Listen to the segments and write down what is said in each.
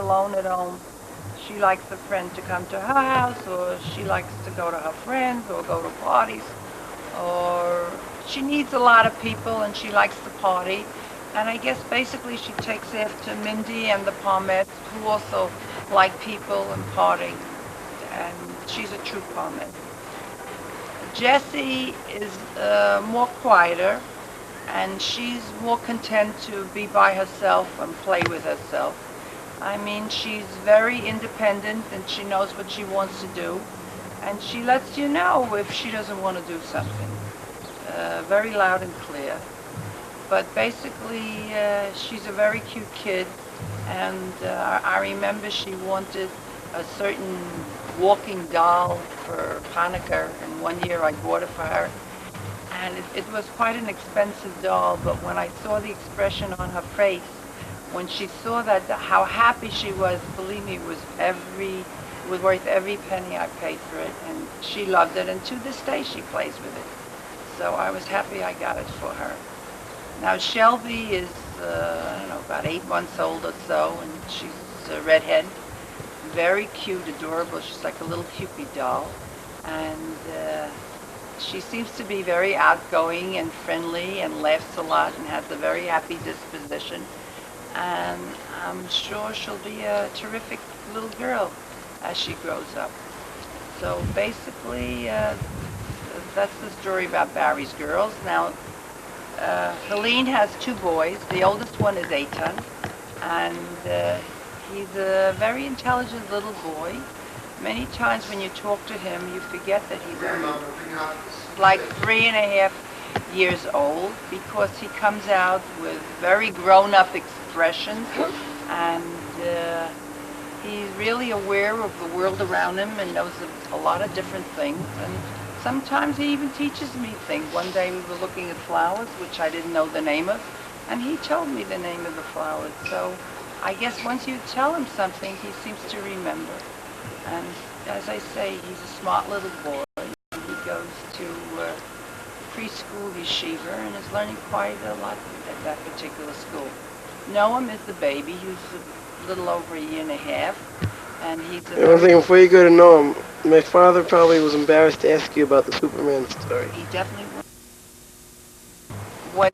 alone at home. She likes a friend to come to her house, or she likes to go to her friends, or go to parties, or she needs a lot of people and she likes to party. And I guess basically she takes after Mindy and the Palmettes, who also like people and partying. And she's a true Palmette. Jessie is more quieter, and she's more content to be by herself and play with herself. I mean, she's very independent and she knows what she wants to do, and she lets you know if she doesn't want to do something. Very loud and clear. But basically, she's a very cute kid, and I remember she wanted a certain walking doll for Hanukkah, and one year I bought it for her. And it was quite an expensive doll, but when I saw the expression on her face, when she saw that, how happy she was, believe me, it was worth every penny I paid for it, and she loved it, and to this day she plays with it. So I was happy I got it for her. Now Shelby is, I don't know, about 8 months old or so, and she's a redhead. Very cute, adorable. She's like a little Cupid doll. And she seems to be very outgoing and friendly and laughs a lot and has a very happy disposition. And I'm sure she'll be a terrific little girl as she grows up. So basically, that's the story about Barry's girls. Now, Helene has 2 boys. The oldest one is Eitan, and he's a very intelligent little boy. Many times when you talk to him, you forget that he's only like 3.5 years old, because he comes out with very grown-up expressions, and he's really aware of the world around him and knows a lot of different things. And sometimes he even teaches me things. One day we were looking at flowers, which I didn't know the name of, and he told me the name of the flowers. So I guess once you tell him something, he seems to remember. And as I say, he's a smart little boy. He goes to preschool yeshiva and is learning quite a lot at that particular school. Noam is the baby, who's a little over 1.5 years, and he's a One thing before you go to Noam, my father probably was embarrassed to ask you about the Superman story. He definitely was. When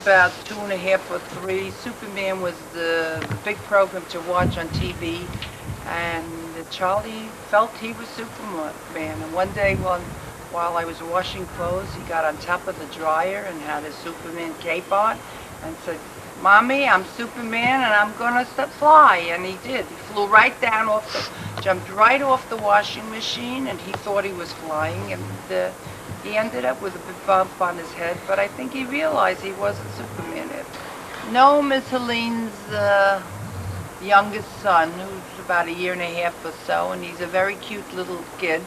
about 2.5 or 3, Superman was the big program to watch on TV, and Charlie felt he was Superman. And one day while I was washing clothes, he got on top of the dryer and had his Superman cape on and said, "Mommy, I'm Superman and I'm gonna fly." And he did. He flew right down jumped right off the washing machine, and he thought he was flying, and he ended up with a big bump on his head, but I think he realized he wasn't Superman yet. Noam is Helene's youngest son, who's about 1.5 years or so, and he's a very cute little kid.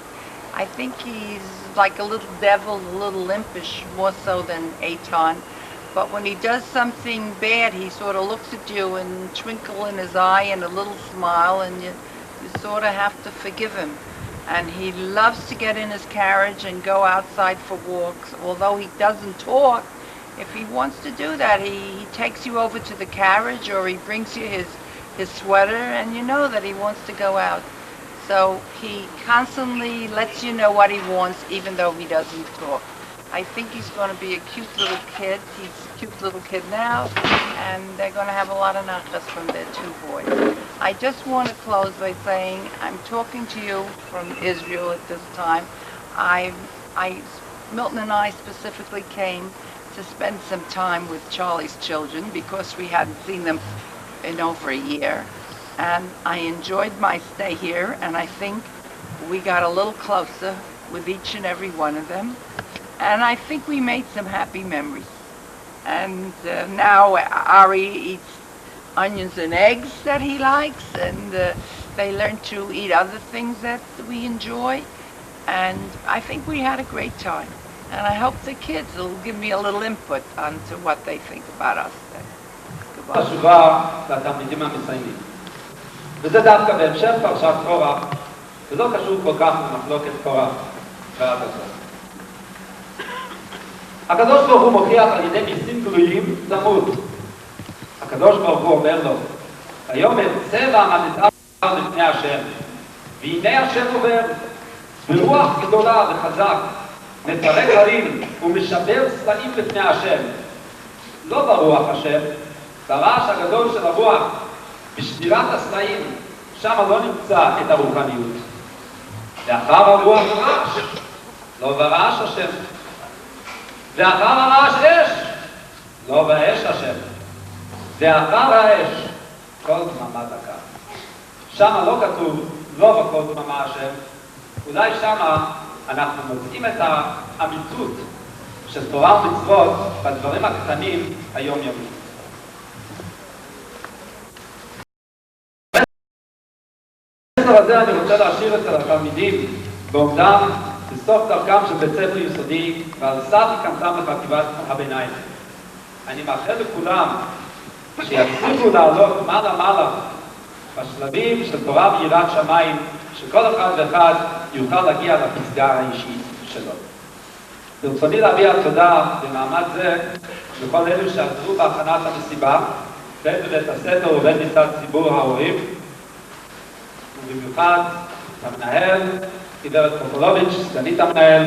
I think he's like a little devil, a little impish, more so than Eitan. But when he does something bad, he sort of looks at you and twinkle in his eye and a little smile, and you sort of have to forgive him. And he loves to get in his carriage and go outside for walks. Although he doesn't talk, if he wants to do that, he takes you over to the carriage, or he brings you his sweater, and you know that he wants to go out. So he constantly lets you know what he wants, even though he doesn't talk. I think he's going to be a cute little kid. He's a cute little kid now, and they're going to have a lot of nachas from their 2 boys. I just want to close by saying I'm talking to you from Israel at this time. Milton and I specifically came to spend some time with Charlie's children because we hadn't seen them in over 1 year. And I enjoyed my stay here, and I think we got a little closer with each and every one of them. And I think we made some happy memories. And now Ari eats onions and eggs that he likes, and they learn to eat other things that we enjoy. And I think we had a great time. And I hope the kids will give me a little input onto what they think about us. Goodbye. חשובה לתלמידים המסיימים. וזה דווקא בהמשך פרשת קורח, ולא קשור כל כך למחלוקת קורח ועד הסוף. הקדוש ברוך הוא מוכיח על ידי ניסים גלויים למות. הקדוש ברוך הוא אומר לו, ויאמר צבע מדבר לפני השם, והנה השם עובר, ברוח גדולה וחזק, מפרק הרים ומשבר סלעים לפני השם. לא ברוח השם, ברעש הגדול של הרוח, בשבירת הסלעים, שם לא נמצא את הרוחניות. לאחר הרוח רעש, לא ברעש השם. ואחר הרעש אש, לא באש השם. ואחר האש, כל דממה דקה. שמה לא כתוב, לא בכל דממה השם. אולי שמה אנחנו מוצאים את האמיתות של תורה ומצוות בדברים הקטנים היומיומיים. במסר הזה אני רוצה להשאיר אצל התלמידים בעומדם בסוף דרכם של בית ספר יסודי ועל סף הקמתם בחטיבת הביניים. אני מאחל לכולם שיצליחו לעלות מעלה בשלבים של תורה ויראת שמיים, שכל אחד ואחד יוכל להגיע לפסגה האישית שלו. ברצוני להביע תודה במעמד זה לכל אלו שעזרו בהכנת המסיבה, בין בבית הספר ובין מצד ציבור ההורים, ובמיוחד המנהל, גברת קופולוביץ', סגנית המנהל,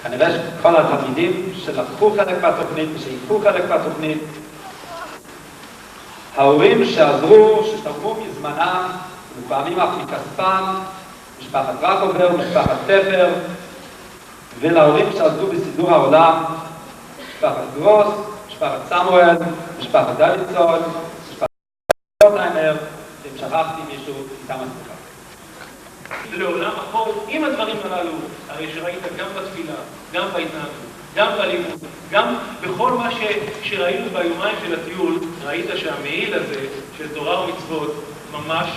כנראה כל התלמידים שלקחו חלק בתוכנית ושיקחו חלק בתוכנית, ההורים שעזרו, שתרמו מזמנם, לפעמים אף מכספם, משפחת רקובר, משפחת טפר, ולהורים שעזרו בסידור העולם, משפחת גרוס, משפחת סמואל, משפחת דוידסון, משפחת רוטהיימר, אם שכחתי מישהו, איתם הסליחה. לעולם החול, עם הדברים הללו, הרי שראית גם בתפילה, גם בהתנהגות, גם בלימוד, גם בכל מה שראינו ביומיים של הטיול, ראית שהמעיל הזה של תורה ומצוות ממש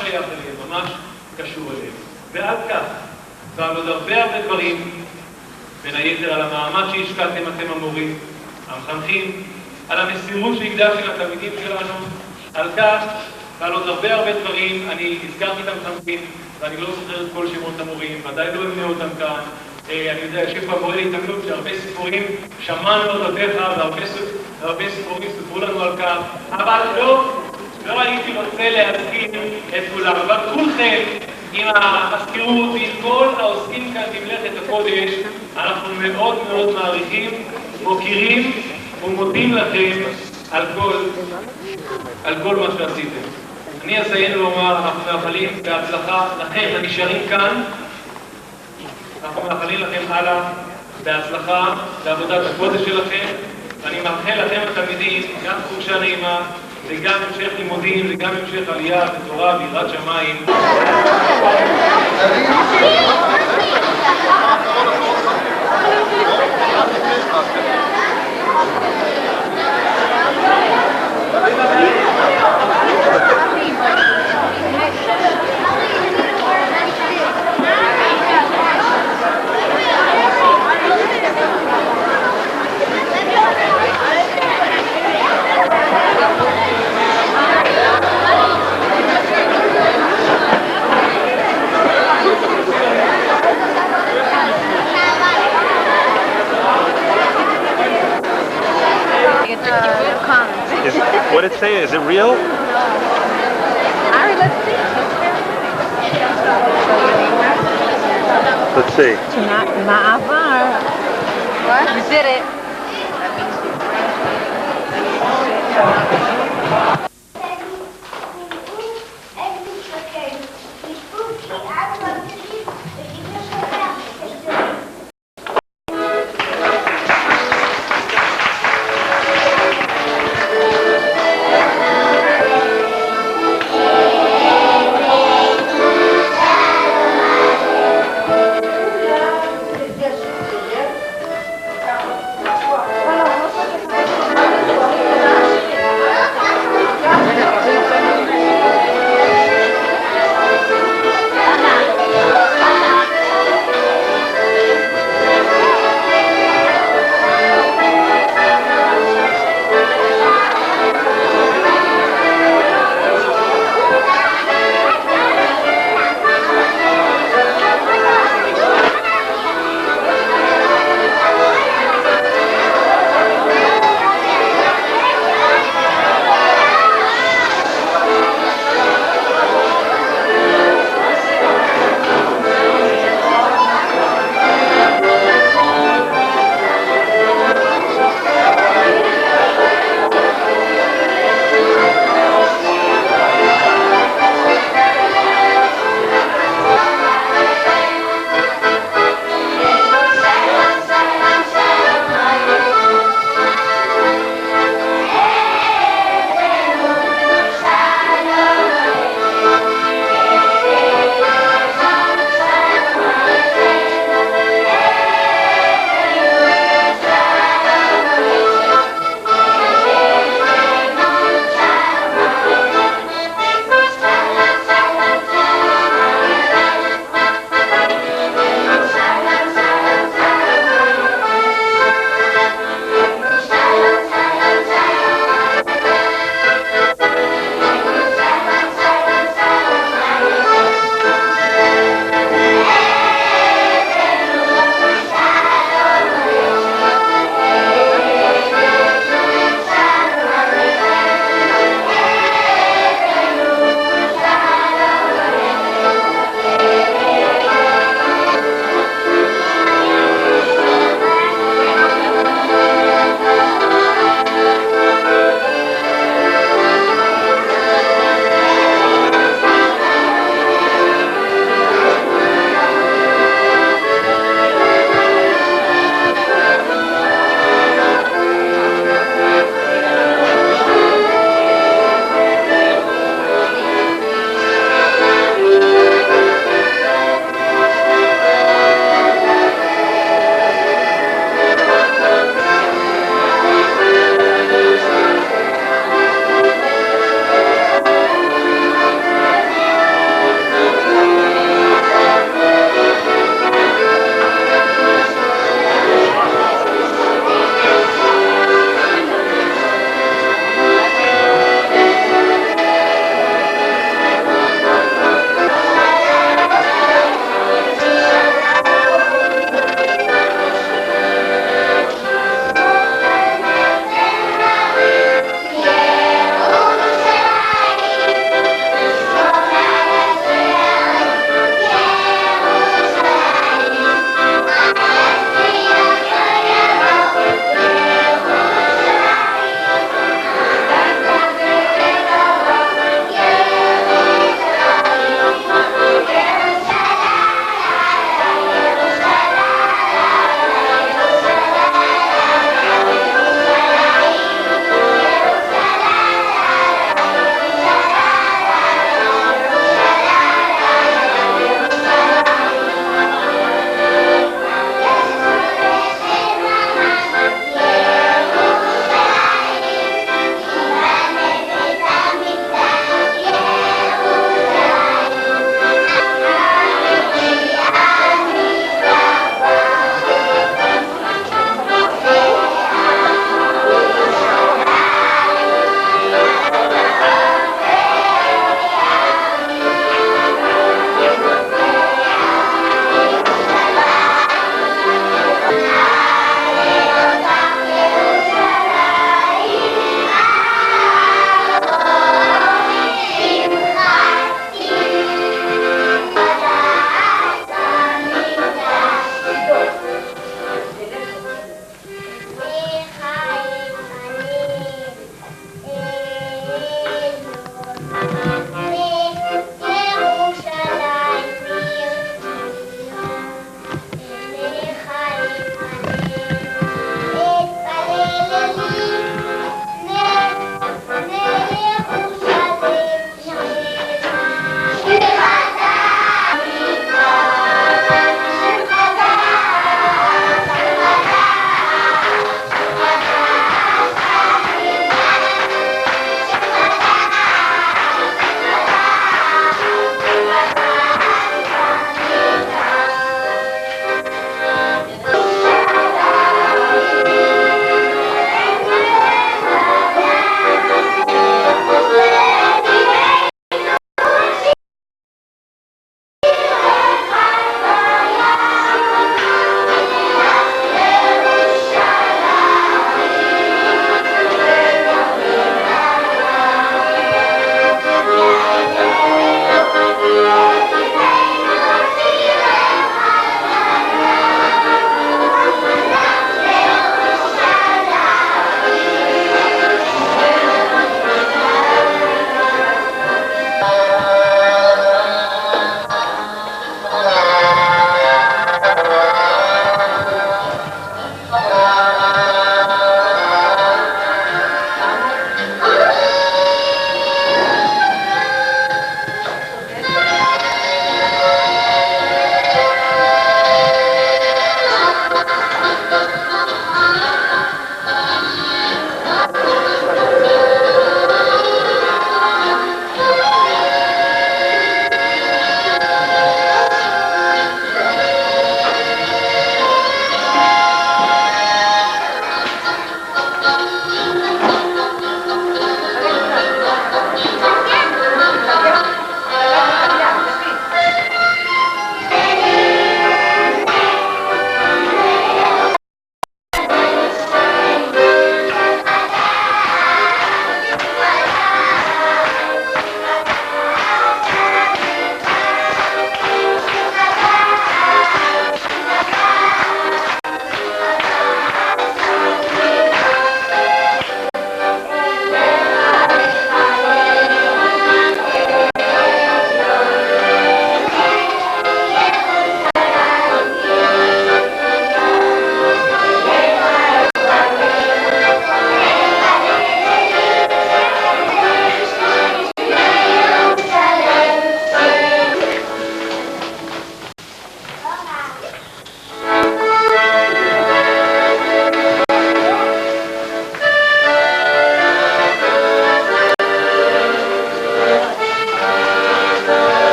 שייך אליהם, ממש קשור אליהם. ועד כך, ועל עוד הרבה דברים, בין היתר על המאמץ שהשקעתם אתם המורים, המחנכים, על המסירות שהקדשתם לתלמידים שלנו, על כך ועל עוד הרבה דברים. אני הזכרתי את המחנכים ואני לא זוכר את כל שמות המורים, ודאי לא אמנה אותם כאן. אני יודע, יושב פה המורה להתאמנות שהרבה סיפורים שמענו אודותיך והרבה סיפורים סיפרו לנו על כך, אבל לא הייתי רוצה להזכיר את כולם, אבל כולכם עם המזכירות ועם כל העוסקים כאן במלאכת הקודש, אנחנו מאוד מאוד מעריכים, מוקירים ומודים לכם על כל מה שעשיתם. אני אסיים לומר, אנחנו מאחלים בהצלחה לכם הנשארים כאן, אנחנו מאחלים לכם הלאה בהצלחה בעבודת הקודש שלכם, ואני מאחל לכם התלמידים גם חופשה נעימה וגם המשך לימודים וגם המשך עלייה בתורה ויראת שמיים. What did it say? Is it real? Alright, let's see. Let's see. Ma'avar. What? You did it.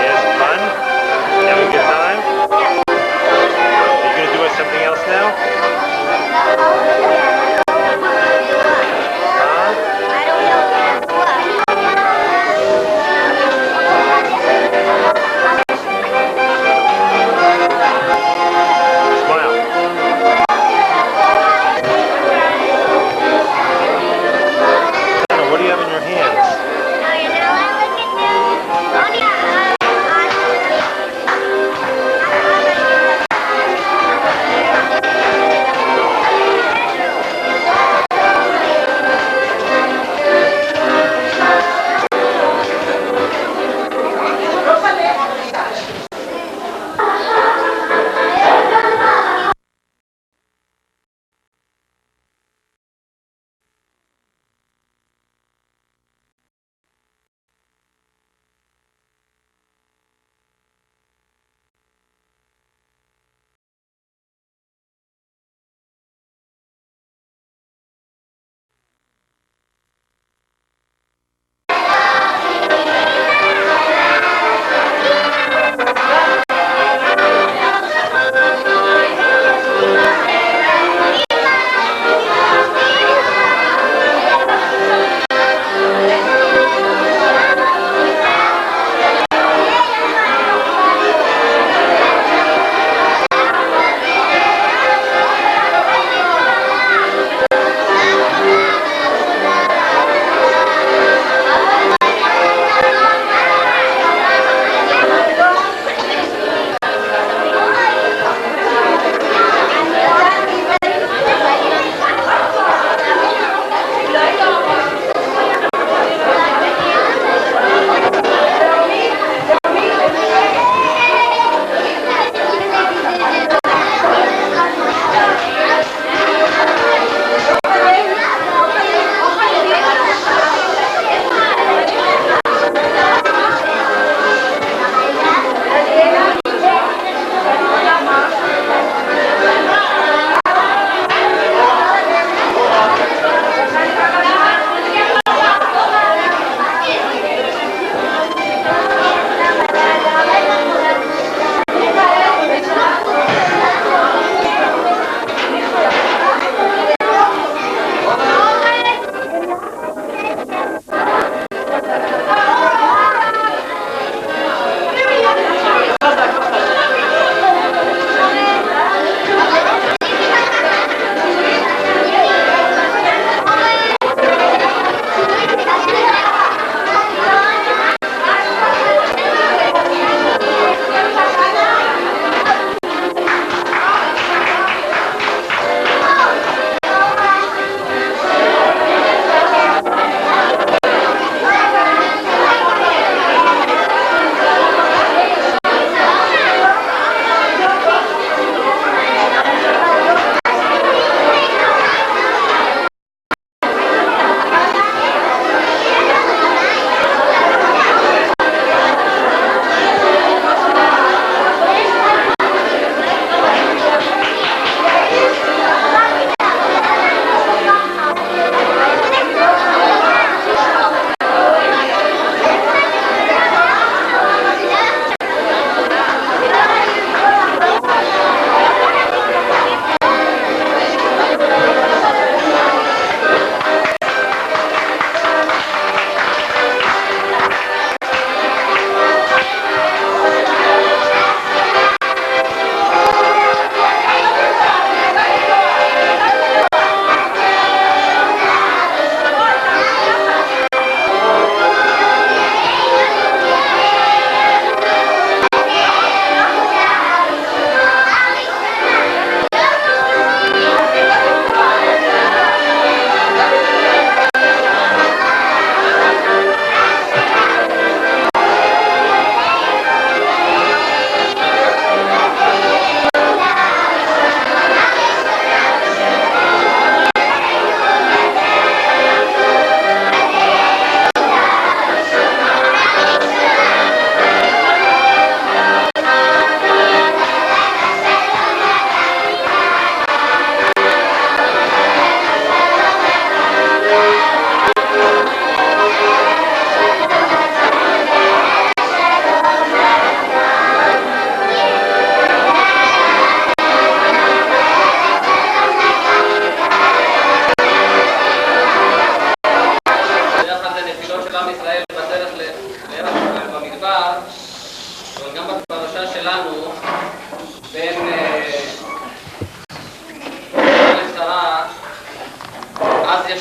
Yes, fun? Having a good time? Are you gonna do us something else now? Huh? Smile. Anna, what do you have in your hands?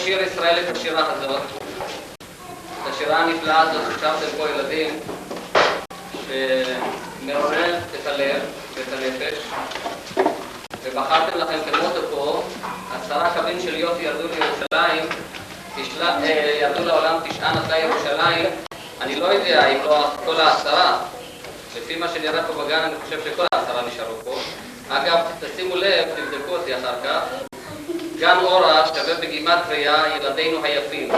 לשיר ישראל את השירה הזאת, את השירה הנפלאה הזאת ששרתם פה ילדים, שמעוררת את הלב ואת הנפש, ובחרתם לכם כמוטו פה, 10 קבין של יופי ירדו לירושלים, ירדו לעולם 9 נטלה ירושלים. אני לא יודע אם לא כל 10, לפי מה שנראה פה בגן אני חושב שכל 10 נשארו פה. אגב, תשימו לב, תבדקו אותי אחר כך, גן אורה שווה בגימטריה ילדינו היפים.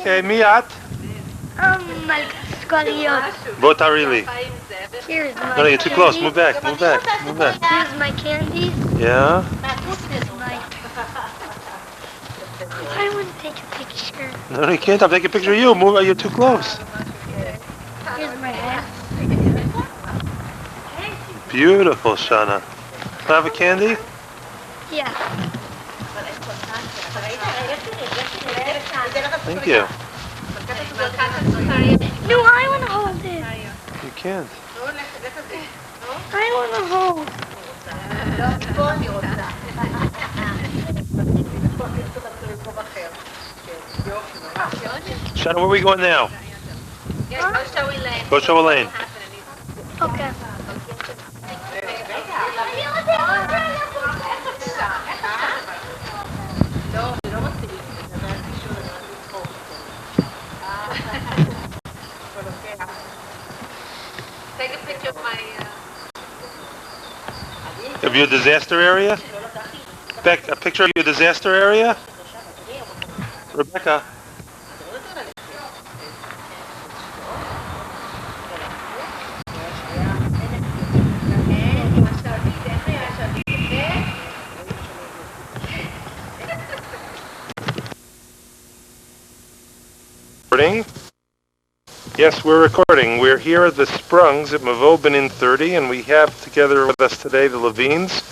Okay, Miat. Malkaskariot. Botarili. Here's my No, you're too close. Move candy. back. Move back. Move back. Here's my candy. Yeah. This is my... I want to take a picture. No, you can't. I'll take a picture of you. Move. You're too close. Here's my hat. Beautiful, Shana. Can I have a candy? Yeah. Thank you. No, I want to hold it. You can't. I want to hold. Shana, where are we going now? Go show Elaine. Okay. Take a picture of my... Of your disaster area? Beck, a picture of your disaster area? Rebecca. Recording? Yes, we're recording. We're here at the Sprungs at Mavo Benin 30, and we have together with us today the Levines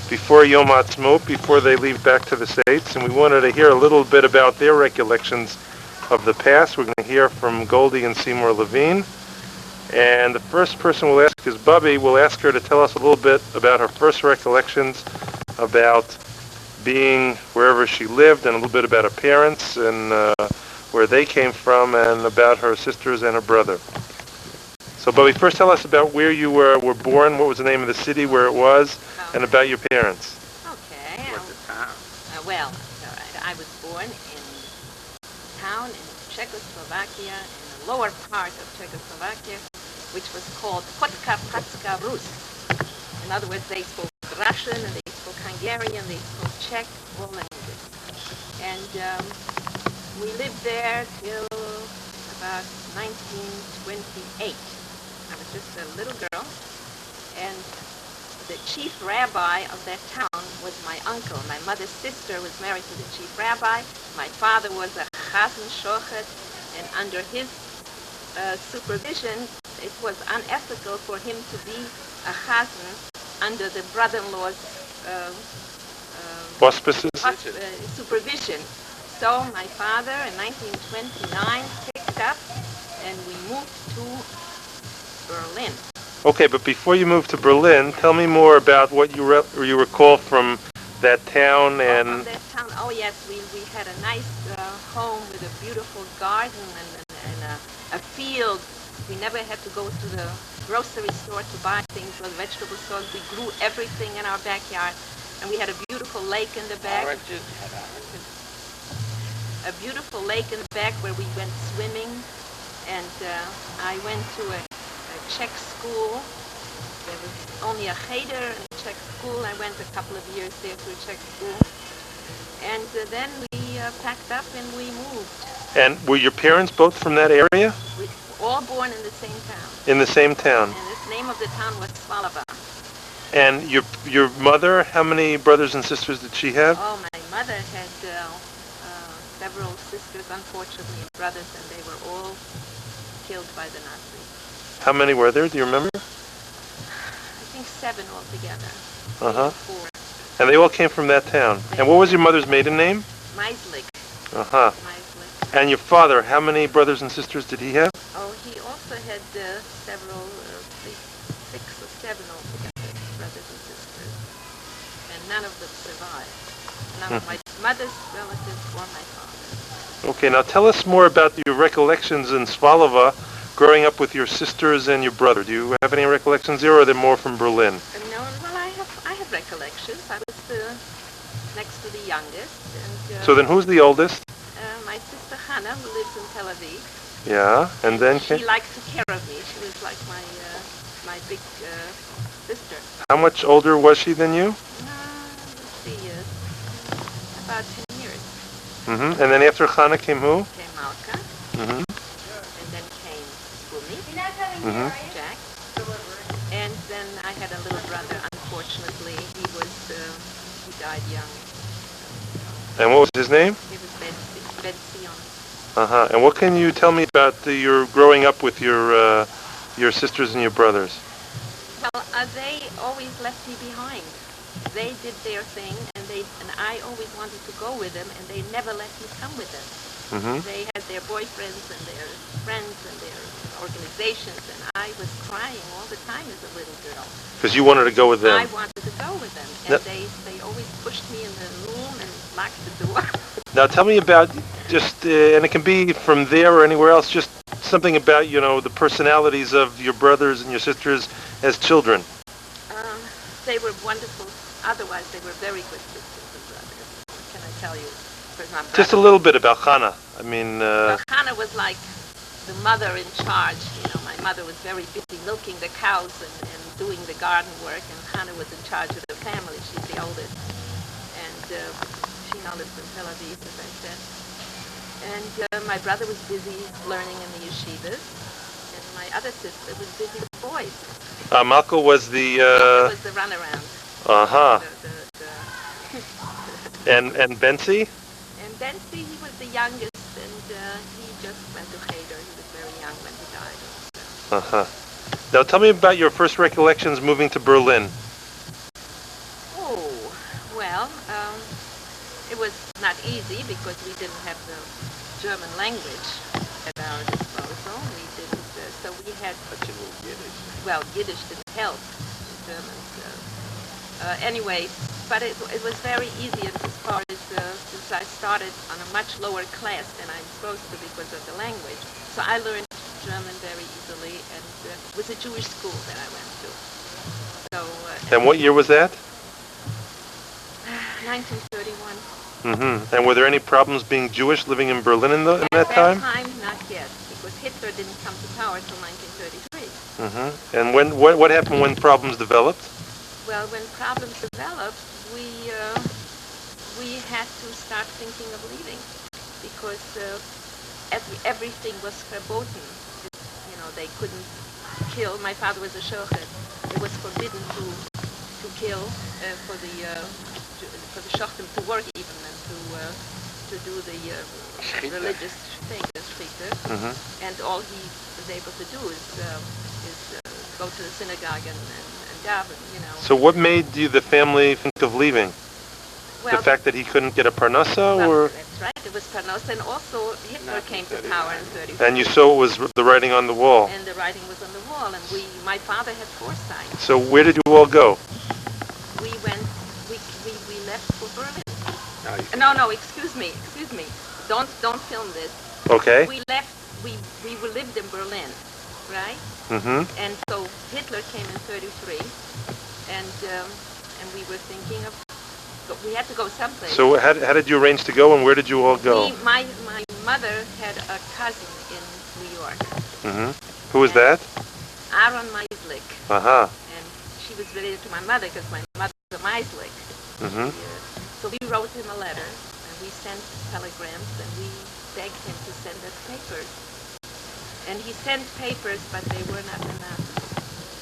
before Yom Ha'atzmaut, before they leave back to the States, and we wanted to hear a little bit about their recollections of the past. We're going to hear from Goldie and Seymour Levine, and the first person we'll ask is Bubby. We'll ask her to tell us a little bit about her first recollections about being wherever she lived, and a little bit about her parents and where they came from, and about her sisters and her brother. So, Bubby, first tell us about where you were born, what was the name of the city, where it was, and about your parents. Okay. Well, all right. I was born in a town in Czechoslovakia, in the lower part of Czechoslovakia, which was called Podkarpatska Rus. In other words, they spoke Russian, and they spoke Hungarian, they spoke Czech, all languages. And we lived there till about 1928. I was just a little girl, and the chief rabbi of that town was my uncle. My mother's sister was married to the chief rabbi. My father was a chazan shochet, and under his supervision, it was unethical for him to be a chazan under the brother-in-law's Auspices? Supervision. So my father in 1929 picked up and we moved to Berlin. Okay, but before you moved to Berlin, tell me more about what you recall from that town and... From that town, oh yes, we had a nice home with a beautiful garden and a field. We never had to go to the grocery store to buy things or the vegetable stores. We grew everything in our backyard. And we had a beautiful lake in the back. A beautiful lake in the back where we went swimming. And I went to a Czech school. There was only a cheder in a Czech school. I went a couple of years there to a Czech school. And then we packed up and we moved. And were your parents both from that area? We all born in the same town. In the same town. And the name of the town was Svalava. And your mother, how many brothers and sisters did she have? Oh, my mother had several sisters, unfortunately, and brothers, and they were all killed by the Nazis. How many were there? Do you remember? I think 7 altogether. Uh-huh. 4. And they all came from that town. And what was your mother's maiden name? Meislich. Uh-huh. Meislich. And your father, how many brothers and sisters did he have? Oh, he also had several, 6 or 7 altogether, brothers and sisters. And none of them survived. None of my mother's relatives or my father. Okay, now tell us more about your recollections in Svalava, growing up with your sisters and your brother. Do you have any recollections there, or are they more from Berlin? No, well, I have recollections. I was next to the youngest. And, so then who's the oldest? My sister Hannah, who lives in Tel Aviv. Yeah, and then... She liked to care of me. She was like my big sister. How much older was she than you? Let's see, about 10 years. Mm-hmm. And then after Hannah came who? Came Malka. Mm-hmm. And then came Bumi, Mm-hmm. Jack. And then I had a little brother. Unfortunately, he died young. And what was his name? He was Ben Sion. Uh-huh. And what can you tell me about your growing up with your sisters and your brothers? Well, they always left me behind. They did their thing, and I always wanted to go with them, and they never let me come with them. Mm-hmm. They had their boyfriends and their friends and their organizations, and I was crying all the time as a little girl. Because you wanted to go with them. I wanted to go with them, and they always pushed me in the room and locked the door. Now tell me about just, and it can be from there or anywhere else, just something about, the personalities of your brothers and your sisters as children. They were wonderful. Otherwise, they were very good sisters and brothers. What can I tell you? For example, Just a little bit about Chana. I mean... Well, Chana was like the mother in charge. My mother was very busy milking the cows and doing the garden work, and Chana was in charge of the family. She's the oldest. And she now lives in Tel Aviv, as I said. And my brother was busy learning in the yeshivas, and my other sister was busy with boys. Malka was the... was the runaround. Uh-huh. And Bensi? And Bensi, he was the youngest, and he just went to Cheder. He was very young when he died. So. Uh-huh. Now tell me about your first recollections moving to Berlin. Oh, well, it was not easy because we didn't have the German language at our disposal. We didn't, so we had... But you knew Yiddish. Well, Yiddish didn't help the Germans. Anyway, but it was very easy as far as since I started on a much lower class than I'm supposed to because of the language. So I learned German very easily, and it was a Jewish school that I went to. So. And what year was that? 1931. Mm-hmm. And were there any problems being Jewish living in Berlin in that time? At that time, not yet, because Hitler didn't come to power until 1933. Mm-hmm. And what happened when problems developed? Well, when problems developed, we had to start thinking of leaving because everything was verboten. They couldn't kill. My father was a shochet. It was forbidden to kill for the shochem to work even and to do the religious thing, the shchita. Mm-hmm. And all he was able to do is go to the synagogue and daven, So what made the family think of leaving? Well, the fact that he couldn't get a parnassa, well, or? That's right. It was parnassa, and also Hitler came to power in 1934. And you saw it was the writing on the wall. And the writing was on the wall, and my father had foresight. So where did you all go? We left for Berlin. No, excuse me. Don't film this. Okay. We left. We lived in Berlin, right? Mm-hmm. And so Hitler came in 1933, and we were thinking of. We had to go someplace. So how did you arrange to go, and where did you all go? My mother had a cousin in New York. Mm-hmm. Who was that? Aaron Meislik. Uh-huh. And she was related to my mother because my mother was a Meislik. Mm-hmm. So we wrote him a letter, and we sent telegrams, and we begged him to send us papers. And he sent papers, but they were not enough.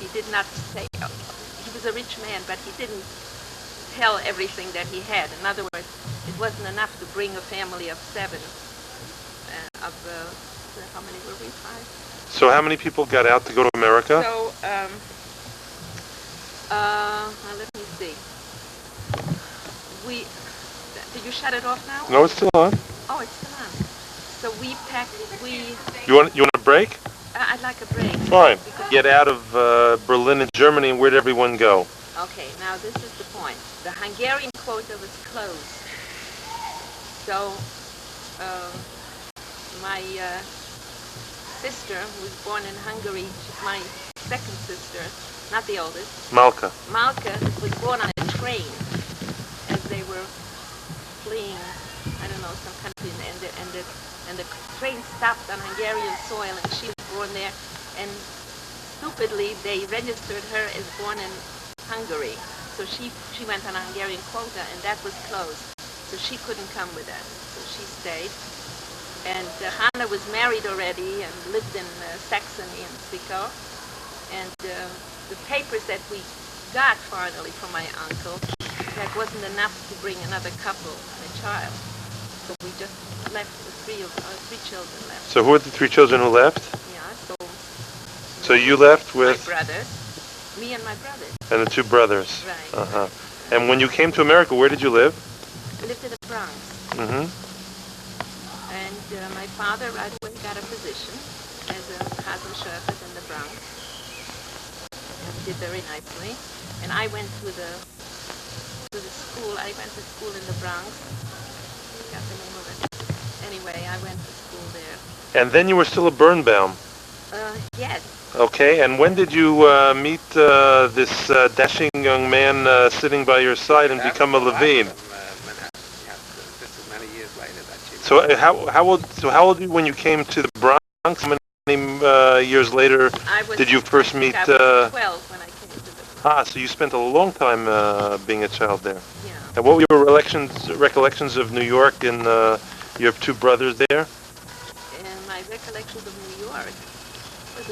He did not say... he was a rich man, but he didn't tell everything that he had. In other words, it wasn't enough to bring a family of 7. How many were we? 5? So how many people got out to go to America? So, let me see. Did you shut it off now? No, it's still on. Oh, it's still on. So we packed, You want a break? I'd like a break. Fine. Get out of Berlin and Germany, and where'd everyone go? Okay, now this is the point. The Hungarian quota was closed. So, my sister, who was born in Hungary, she's my second sister, not the oldest. Malka. Malka was born on a train as they were fleeing, I don't know, some country, and the train stopped on Hungarian soil, and she was born there, and stupidly they registered her as born in Hungary. So she went on a Hungarian quota, and that was closed. So she couldn't come with us. So she stayed. And Hannah was married already and lived in Saxony and Zwickau. And the papers that we got finally from my uncle, that wasn't enough to bring another couple and a child. So we just left the three children left. So who were the 3 children who left? Yeah, So you left with... my brothers, me and my brothers. And the 2 brothers. Right. Uh-huh. And when you came to America, where did you live? I lived in the Bronx. Mm-hmm. And my father right away got a position as a Chazan Shofet in the Bronx. And did very nicely. And I went to the school. I went to school in the Bronx. I forgot the name of it. Anyway, I went to school there. And then you were still a Birnbaum. Yes. Okay, and when did you meet this dashing young man sitting by your side and become a Levine? This is many years later that she... So how old were you when you came to the Bronx? How many years later did you first meet? I was 12 when I came to the Bronx. So you spent a long time being a child there. Yeah. And what were your recollections of New York and your 2 brothers there? And my recollections of New York it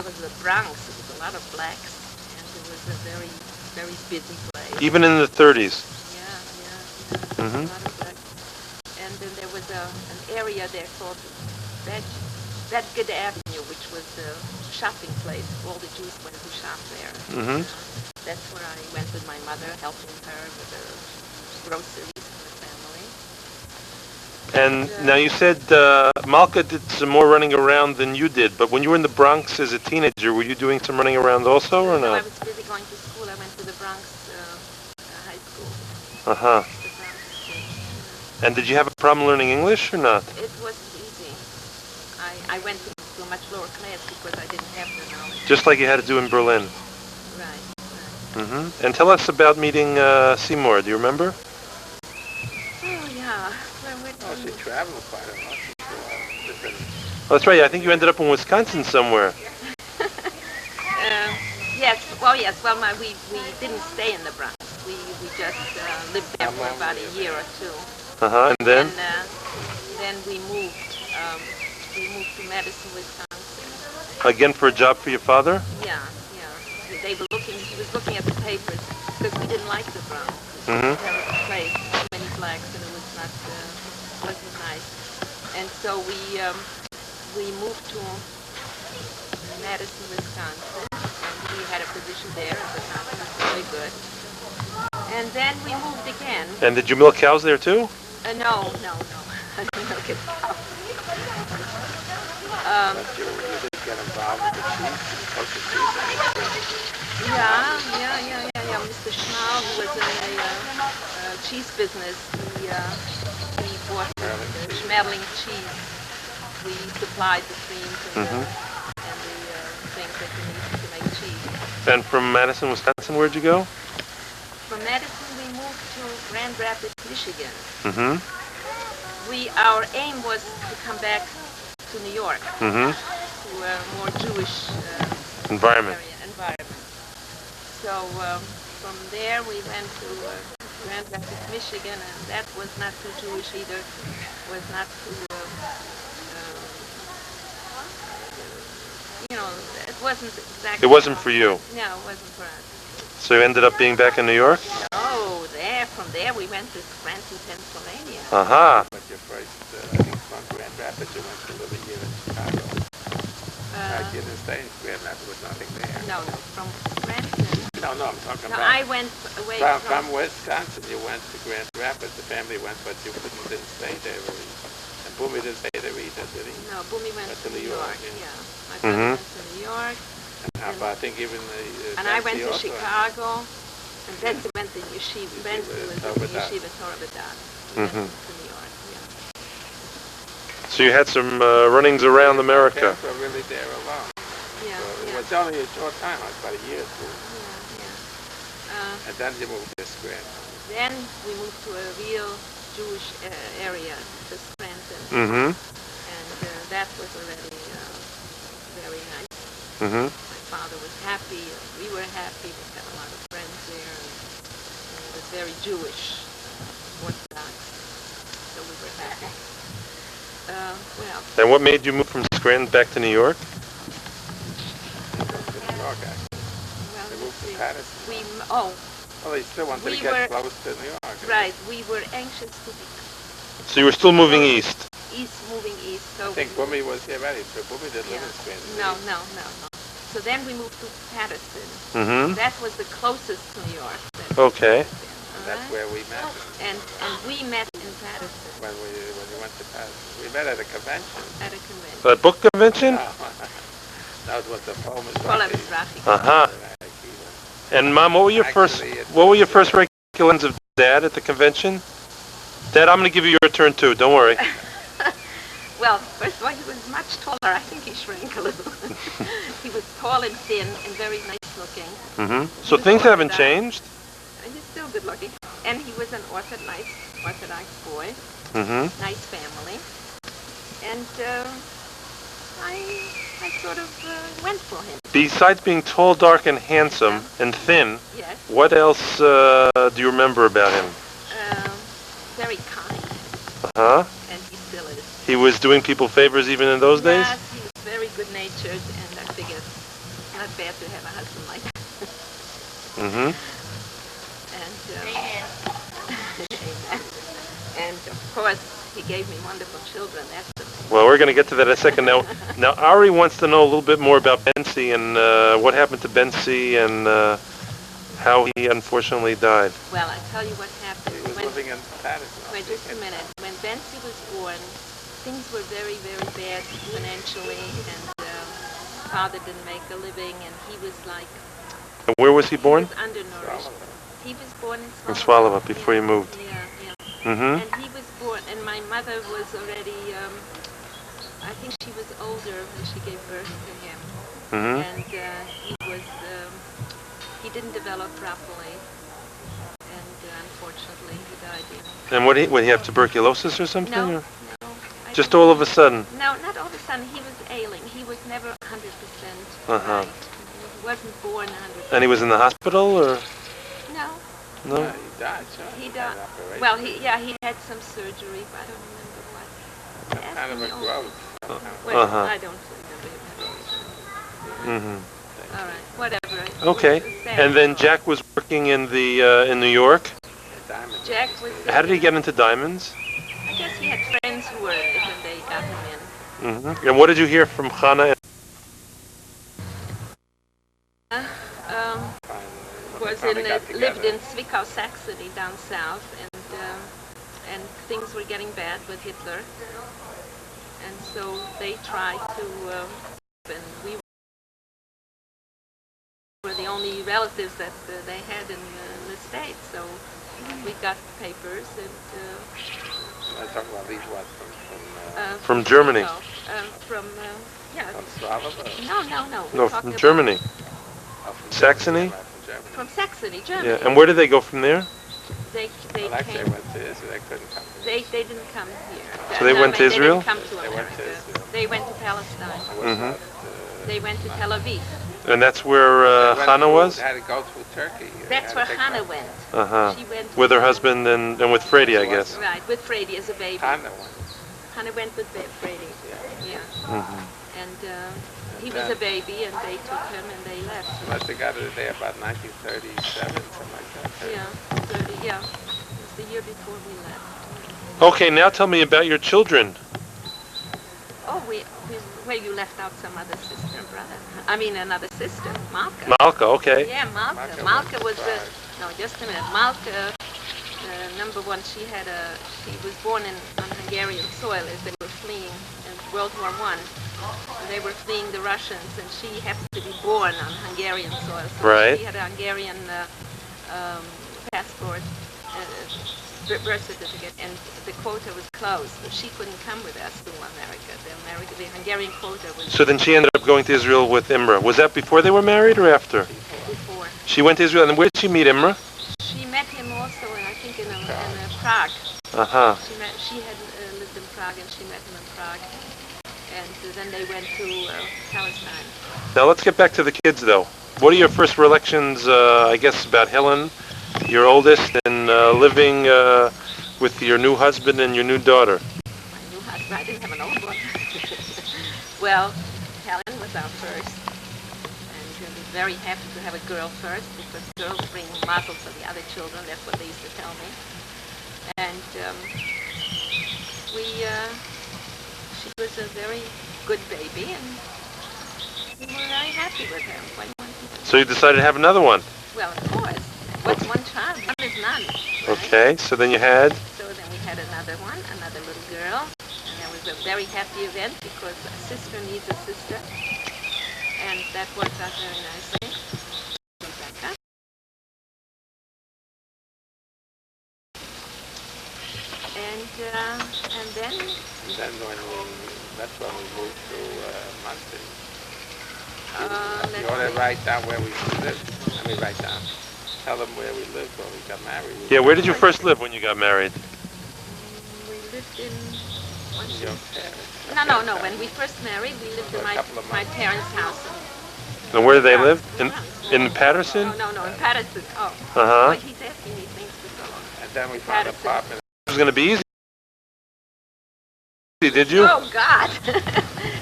was the Bronx. It was a lot of blacks, and it was a very, very busy place. Even in the 30s? Yeah. Mm-hmm. A lot of blacks. And then there was an area there called Bedgate Avenue, which was the shopping place. All the Jews went to shop there. Mm-hmm. That's where I went with my mother, helping her with the groceries for the family. And now you said Malka did some more running around than you did, but when you were in the Bronx as a teenager, were you doing some running around also, or No, I not? was busy going to school. I went to the Bronx high school. Uh-huh. The Bronx State. And did you have a problem learning English or not? It wasn't easy. I went to a much lower class because I didn't have the knowledge. Just like you had to do in Berlin. Right. Mm-hmm. And tell us about meeting Seymour. Do you remember? Oh, yeah. she traveled quite a lot. Oh, that's right. I think you ended up in Wisconsin somewhere. Yes. Well, we didn't stay in the Bronx. We just lived there for about a year or 2. Uh-huh. And then? And then we moved to Madison, Wisconsin. Again for a job for your father? Yeah. He was looking at the papers because we didn't like the Bronx. Mm-hmm. There was a place, so many blacks, and it wasn't nice. And so we moved to Madison, Wisconsin, and we had a position there at the time. It was really good. And then we moved again. And did you milk cows there too? No. I didn't milk it out. But you did get involved with the cheese, Yeah. Mr. Schmal, who was in a cheese business, he bought the Schmerling cheese. We supplied the creams and the things that you need to make cheese. And from Madison, Wisconsin, where'd you go? From Madison, we moved to Grand Rapids, Michigan. Mm-hmm. Our aim was to come back to New York, Mm-hmm. to a more Jewish Environment. environment. So from there we went to Grand Rapids, Michigan, and that was not too Jewish either. Was not too, it wasn't exactly. It wasn't for you. No, it wasn't for us. So you ended up being back in New York? Oh, from there we went to Scranton, Pennsylvania. Aha. But your first, I think from Grand Rapids, you went to live a year in Chicago. I didn't stay in Grand Rapids, was nothing there. No, from Scranton. No, I'm talking No, about... I went away From Wisconsin, you went to Grand Rapids. The family went, but you didn't stay there really. And Boomy didn't stay there either, did he? No, Boomy went to New York. Yeah. My Mm-hmm. brother went to New York. And how about, I think even the... And I went to also. Chicago. And then we went to Yeshiva. Went to the Yeshiva Torah B'Dat. We went to New York. Yeah. So you had some runnings around America. Parents were really there alone. Yeah. So it was only a short time, like about a year or 2. And then you moved to Scranton. Then we moved to a real Jewish area, the Scranton. Mm-hmm. And that was already very nice. Mm-hmm. My father was happy, we were happy, we had a lot of friends there, and it was very Jewish, Orthodox, so we were happy. Well, And what made you move from Scranton back to New York? To New York, actually. well, They let's moved to see. Patterson. Oh, Well, they still wanted we to get were- close to New York. right. We were anxious to be So you were still moving east. moving east. So I think Bumi was here ready, so Bumi didn't live Yeah. in Scranton. No. So then we moved to Patterson. Mm-hmm. That was the closest to New York. Okay. That's where we met And we met in Patterson when we went to Patterson. We met at a convention. at a convention. A book convention? That was the Paul Paul Mizrahi. Mizrahi. Uh-huh. And Mom, what were your first Actually, it what were your was, first recollections of Dad at the convention? Dad, I'm going to give you your turn too. Don't worry. Well, first of all, he was much taller. I think he shrank a little. He was tall and thin and very nice looking. Mm-hmm. So things haven't changed. And he's still good looking. And he was an Orthodox boy. Mm-hmm. Nice family. And I sort of went for him. Besides being tall, dark, and handsome and thin, Yes. what else do you remember about him? Very kind. Uh-huh. And he still is. He was doing people favors even in those days? Yes, he was very good-natured, and I figured it's not bad to have a husband like that. Mm-hmm. And, Amen. And of course, he gave me wonderful children. That's the thing. Well, we're going to get to that in a second. Now, Ari wants to know a little bit more about Bentzi and what happened to Bentzi and how he unfortunately died. Well, I tell you what happened. He was living in Patterson. Wait just a minute. When Bentzi was born, things were very, very bad financially, and father didn't make a living, and he was like, And where was he born? he was undernourished. He was born in In Swallowville. Swallowville, before you moved. Yeah. Mm-hmm. And he was born, and my mother was already, I think she was older when she gave birth to him. Mm-hmm. And he didn't develop properly, and unfortunately he died young. And would he have tuberculosis or something? No, or? I Just don't- all of a sudden? No, not all of a sudden. He was ailing. He was never 100% Uh-huh. right. He wasn't born 100%. And he was in the hospital, or No, no? Yeah, he died, sure. he had died. an operation. Well, he had some surgery, but I don't remember what. Some kind of a Ask me growth. Well, Uh-huh. I don't remember him having it. Mm-hmm. All right, whatever. It Okay. was a sad And then story. Jack was working in the in New York. Diamond. Jack was. How did he get into diamonds? I guess he had friends who were in it, and they got him in. Mm-hmm. And what did you hear from Chana? Was Finally in got lived together. in Zwickau, Saxony, down south, and things were getting bad with Hitler, and so they tried to. And we were the only relatives that they had in the States, so we got papers and. I talk about these what From Germany. No, from yeah. from Swallowville. No. we're No, talking from about- Germany. Oh, from Saxony? From Germany. From Saxony, Germany. Yeah. And where did they go from there? They Well, actually, came. they went to Israel. They couldn't come to They didn't come here. So they went to Israel? They didn't come to They went to America. Israel. They went to Palestine. Mm-hmm. They went to Tel Aviv. And that's where Chana was? They had to go through Turkey. They That's had where to take Hannah my- went. Uh-huh. She went With her husband and with Frady, I guess. Right, with Frady as a baby. Hannah went. Hannah went with Frady. Yeah. Mm-hmm. And he was a baby, and they took him and they left. Must have got her there about 1937, something like that. Yeah, 30, yeah. It was the year before we left. Okay, now tell me about your children. Oh, well, you left out some other sister and brother. I mean, another sister, Malka. Malka, okay. Yeah, Malka. Malka Malka was was the. No, just a minute. Malka, number one, she was born on Hungarian soil as they were fleeing in World War I. They were fleeing the Russians, and she happened to be born on Hungarian soil. So Right. she had a Hungarian passport, birth certificate, and the quota was closed, so she couldn't come with us to America. The Hungarian quota was So then she ended up going to Israel with Imra. Was that before they were married or after? before. She went to Israel, and where did she meet Imra? She met him also, I think, in Prague. Uh-huh. She had lived in Prague, and she met him in Prague. And then they went to Palestine. Now let's get back to the kids, though. What are your first recollections, I guess, about Helen, your oldest, and living with your new husband and your new daughter? My new husband, I didn't have an Well, Helen was our first, and we were very happy to have a girl first because girls bring mazel to the other children. That's what they used to tell me. And she was a very good baby, and we were very happy with her. So you decided to have another one? Well, of course. What's one child? One is none. Right? Okay, so then you had? So then we had another one, another little girl. And that was a very happy event because a sister needs a sister. And that worked out very nicely. Rebecca. And then... Then that's when we moved to Munson. You ought to write down where we lived. Let me write down. Tell them where we lived when we got married. Yeah, where did you first live when you got married? We lived in... Your parents. No. When we first married, we lived in my parents' house. And where did they live? In Patterson? No, in Patterson. Oh. Uh-huh. But he's asking me things to go on. And then we found an apartment. It was going to be easy. Did you? Oh, God.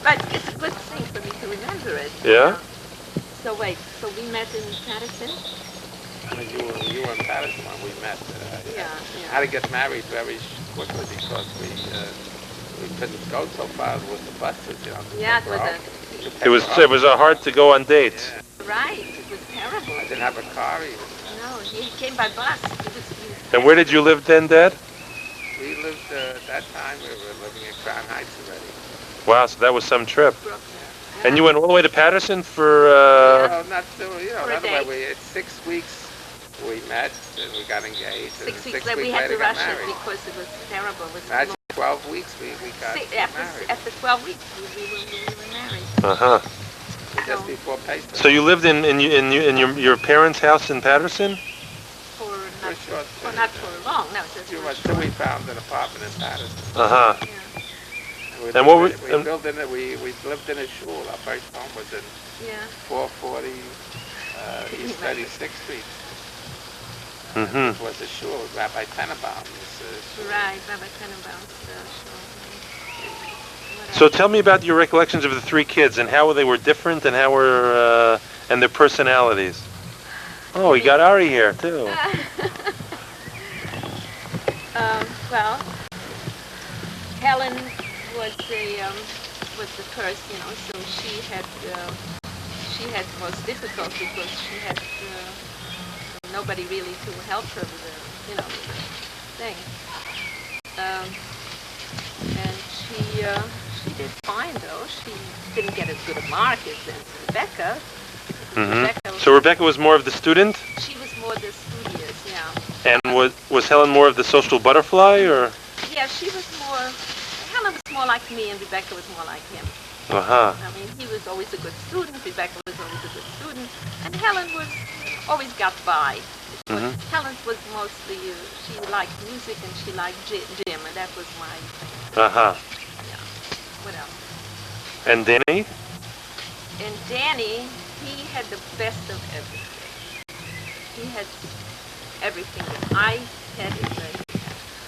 But it's a good thing for me to remember it. Yeah? So wait, so we met in Patterson? You were in Patterson when we met. Yeah. Had to get married very quickly because we couldn't go so far with the buses, you know. Yeah, it was hard to go on dates. Yeah. Right, it was terrible. I didn't have a car even. No, he came by bus. And where did you live then, Dad? We lived, that time we were living in Crown Heights already. Wow, so that was some trip. Yeah. And you went all the way to Patterson for... No, not so, another way. It's 6 weeks we met and we got engaged. 6 weeks that we had to rush it because it was terrible. Imagine 12 weeks we got married. After 12 weeks we were married. Uh-huh. Just before Pesach. So you lived in your parents' house in Patterson? Not for long, no. Till we found an apartment in Patterson. Uh-huh. Yeah. We lived in a shul. Our first home was in 440 East 36th Street. Mm-hmm. It was a shul. Rabbi Tenenbaum. Right, Rabbi Tenenbaum's shul. So tell me about your recollections of the 3 kids and how they were different and how were and their personalities. Oh, we got Ari here too. Well, Helen was the first, so she had the most difficulty because she had nobody really to help her with the thing. And she did fine though. She didn't get as good a mark as Rebecca. Mm-hmm. So Rebecca was more of the student? She was more the studious, yeah. And was Helen more of the social butterfly, or? Yeah, Helen was more like me and Rebecca was more like him. Uh-huh. I mean, he was always a good student, Rebecca was always a good student, and Helen always got by. Mm-hmm. Helen was mostly, she liked music and she liked gym, and that was my... Uh-huh. Yeah. What else? And Danny? And Danny, he had the best of everything. He had everything that I had in the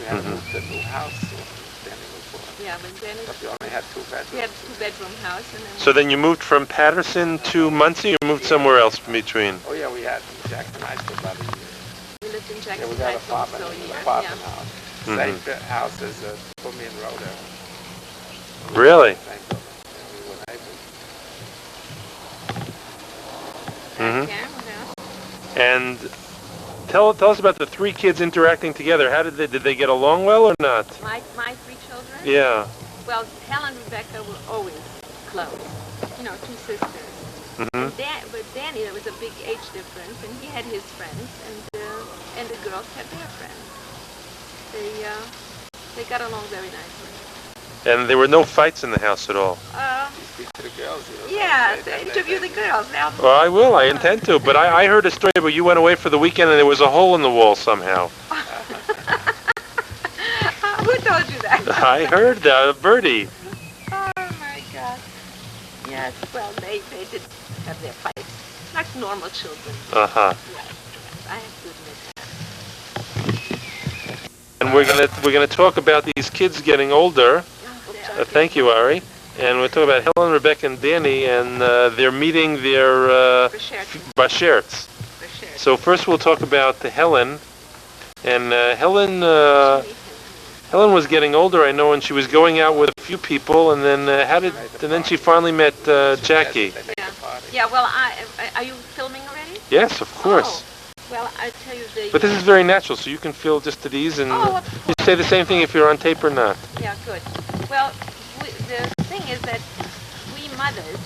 We had a new house when Danny was born. Yeah, when Danny... But we only had 2 bedrooms. We had a 2-bedroom house. And then So then you moved from Patterson to Muncie, or moved somewhere else in between? Oh yeah, we had in Jackson Heights for about a year. we lived in Jackson Yeah, we got an Heights apartment, also, an yeah. apartment house. Mhm. Same house as Pumi and Rhoda. Really? Same building. Yeah, we were neighbors. Mm-hmm. Yeah, what else? And tell us about the 3 kids interacting together. How did they get along well or not? My 3 children? Yeah. Well, Helen and Rebecca were always close. 2 sisters. Mm-hmm. But Danny, there was a big age difference, and he had his friends, and the girls had their friends. They got along very nicely. And there were no fights in the house at all? Speak to the girls. Yeah, interview the girls. Well, I will. I intend to. But I heard a story where you went away for the weekend and there was a hole in the wall somehow. Who told you that? I heard Bertie. Oh, my God. Yes, well, they did have their fights. Like normal children. Uh-huh. Yes, I have to admit that. And we're gonna talk about these kids getting older. Oh, Thank you, Ari. And we're talking about Helen, Rebecca, and Danny, and they're meeting their Basherts. So first we'll talk about Helen. And Helen was getting older, I know, and she was going out with a few people, and then then she finally met Jackie. Yeah. Well, are you filming already? Yes, of course. Well, I tell you But this is very natural, so you can feel just at ease, and you say the same thing if you're on tape or not. Yeah, good. Well, the thing is that we mothers,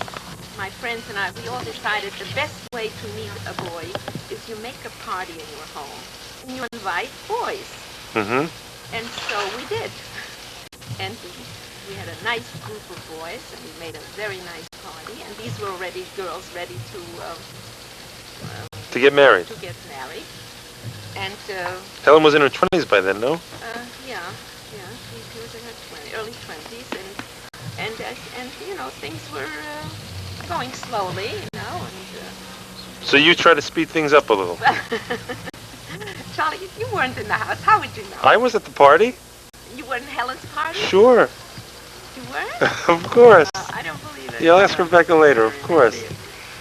my friends and I, we all decided the best way to meet a boy is you make a party in your home, and you invite boys. Mm-hmm. And so we did. And we had a nice group of boys, and we made a very nice party, and these were already girls ready to get married. And Helen was in her 20s by then, no? yeah, she was in her early 20s, and you know, things were going slowly, you know, and so you try to speed things up a little. Charlie, you weren't in the house. How would you know? I was at the party. You were in Helen's party? Sure. You were? Of course. I don't believe it. Yeah, I'll ask Rebecca later, of course.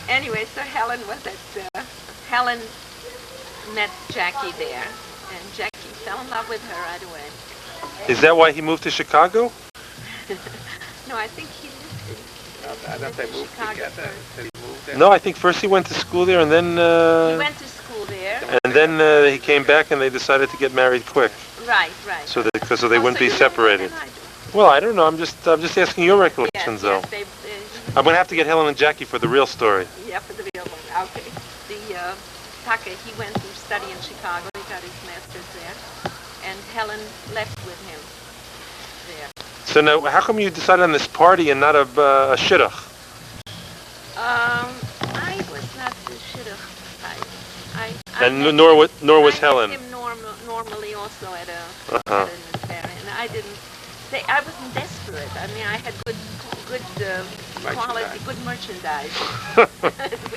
Anyway, so Helen was at Helen met Jackie there, and Jackie fell in love with her right away. Is that why he moved to Chicago? No, I think he I don't think they moved together. Did he move there? No, I think first he went to school there, and then... he went to school there. And then he came back, and they decided to get married quick. Right. So they wouldn't be separated. Well, I don't know. I'm just asking your recollections, though. I'm going to have to get Helen and Jackie for the real story. Yeah, for the real one. Okay. Taka, he went to study in Chicago. He got his master's there. And Helen left with him there. So now, how come you decided on this party and not a shidduch? I was not the shidduch type. And nor was Helen. I met him normally also at an affair, and I didn't. I wasn't desperate. I mean, I had good quality, good merchandise,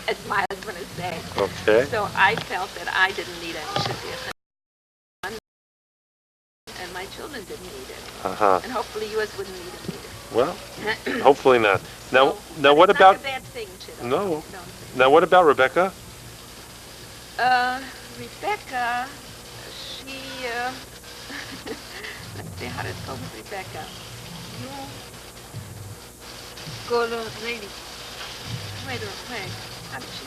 as my husband is saying. Okay. So I felt that I didn't need any shidduch, and my children didn't need it, and hopefully yours wouldn't need it either. Well, hopefully not. Now what about? Not a bad thing, shidduch. No. Now what about Rebecca? Rebecca, she. Let's see how did it go with Rebecca. You go to lady. Wait. How did she?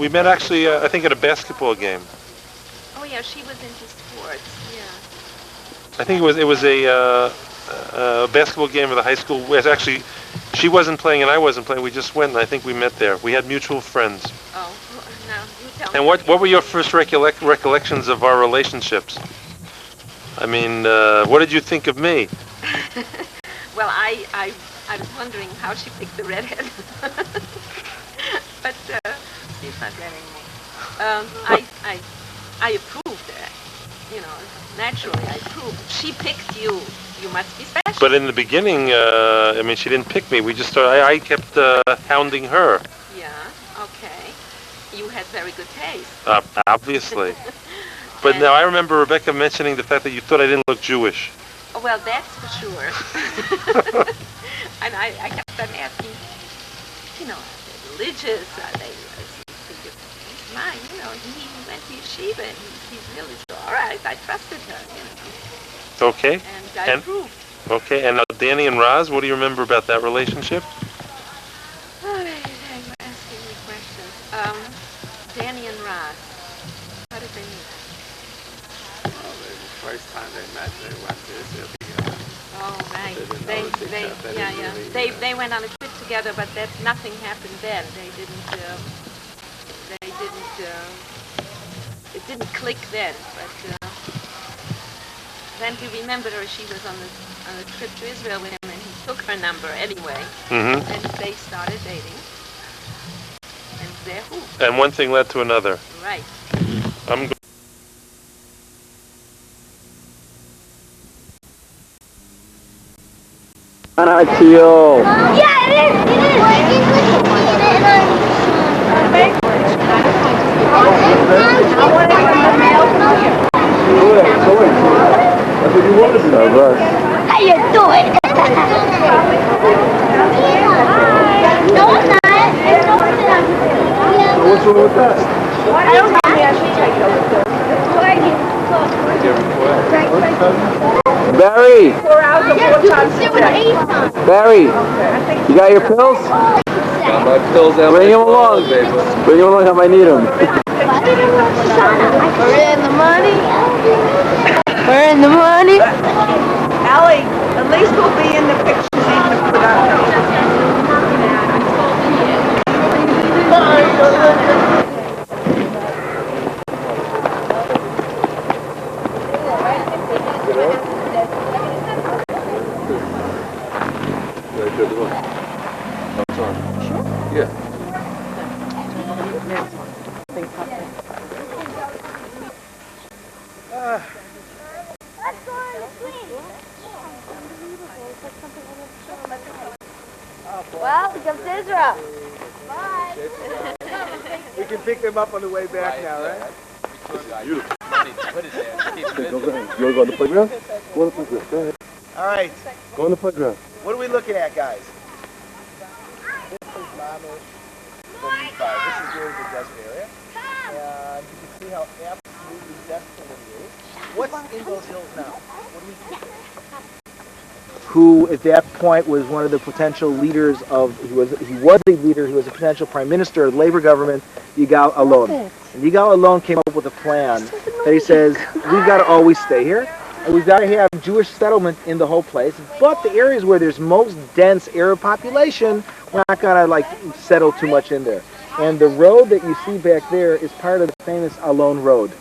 We met actually, I think, at a basketball game. Oh yeah, she was into sports. Yeah. I think it was a basketball game of the high school. Actually, she wasn't playing and I wasn't playing. We just went, and I think we met there. We had mutual friends. Oh, now you tell me. And what were your first recollections of our relationships? I mean, what did you think of me? Well, I was wondering how she picked the redhead. But she's not there anymore. I approved her. You know, naturally I approved. She picked you. You must be special. But in the beginning, I mean, she didn't pick me. We just started. I kept hounding her. Yeah. Okay. You had very good taste. Obviously. But now I remember Rebecca mentioning the fact that you thought I didn't look Jewish. Oh, well, that's for sure. And I kept on asking, you know, are they religious? Are they, he's mine, you know, he went to yeshiva, and he's really so, all right, I trusted her, you know. Okay. And I approved. Okay, and now Danny and Roz, what do you remember about that relationship? Oh, they were asking me questions. Danny and Roz, how did they meet? Well, the first time they met, they went to Israel. Oh, right. They They went on a trip together, but nothing happened then. It didn't click then. But then he remembered her. She was on a trip to Israel with him, and he took her number anyway. Mm-hmm. And they started dating. And there who? And one thing led to another. Right. I'm Anatio. Yeah, it is. How you doing? No, I'm not. What's wrong with that? I don't know. I should take those. Barry! 4 hours or 4 times a day. Barry! You got your pills? Got my pills out. Bring him along. Bring him along, I might need him. We're in the money. We're in the money. Allie, at least we'll be in the pictures in the production. Well, here comes Israel. Bye. We can pick them up on the way back now, right? You want to go on the playground? Go on the playground, go ahead. All right. Go on the playground. What are we looking at, guys? This is Mamish 75. This is really the desert area. And you can see how absolutely desolate it is. What's in those hills now? What do you think? Who at that point was one of the potential leaders of, he was a leader, he was a potential prime minister of the Labour government, Yigal Allon. And Yigal Allon came up with a plan that he says, we've got to always stay here, and we've got to have Jewish settlement in the whole place, but the areas where there's most dense Arab population, we're not going to settle too much in there. And the road that you see back there is part of the famous Allon Road.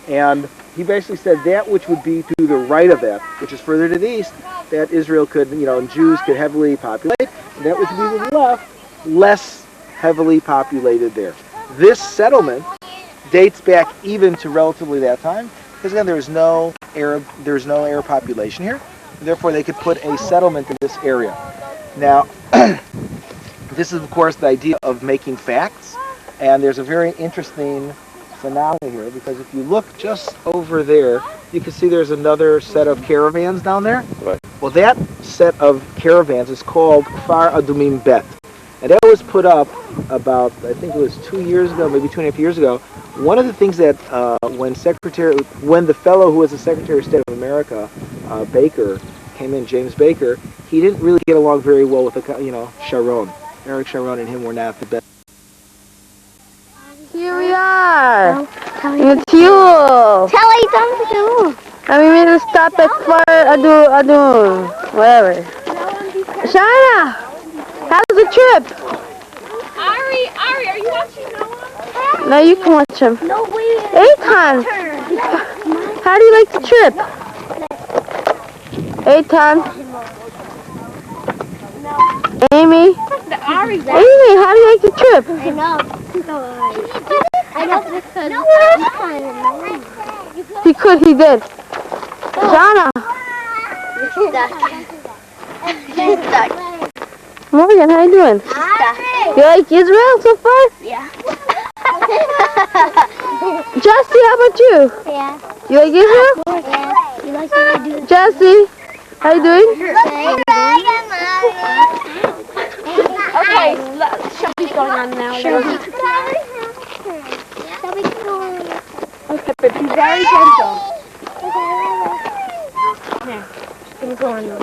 And he basically said that which would be to the right of that, which is further to the east, that Israel could, and Jews could heavily populate, and that which would be to the left, less heavily populated there. This settlement dates back even to relatively that time, because again, there's no Arab population here, and therefore they could put a settlement in this area. Now, this is of course the idea of making facts, and there's a very interesting phenomenon here, because if you look just over there, you can see there's another set of caravans down there. Right. Well, that set of caravans is called Kfar Adumim Bet. And that was put up about, I think it was 2 years ago, maybe 2.5 years ago. One of the things that when the fellow who was the Secretary of State of America, Baker, came in, James Baker, he didn't really get along very well with Sharon. Eric Sharon and him were not the best. Here we are. It's you. Tell me something. And we made a stop at Kfar Adum, whatever. Shana, how was the trip? Ari, are you watching Noah? No, you can watch him. No, wait. Eitan, how do you like the trip? Eitan. Amy. Amy, how do you like the trip? I know. I know because He could, he did. Jana. Morgan, how you doing? You like Israel so far? Yeah. Jesse, how about you? Yeah. You like Israel? Yeah. You like what I do? Jesse, how you doing? Okay, Shelby's going on now. Okay, but be very gentle. Here, I'm going on.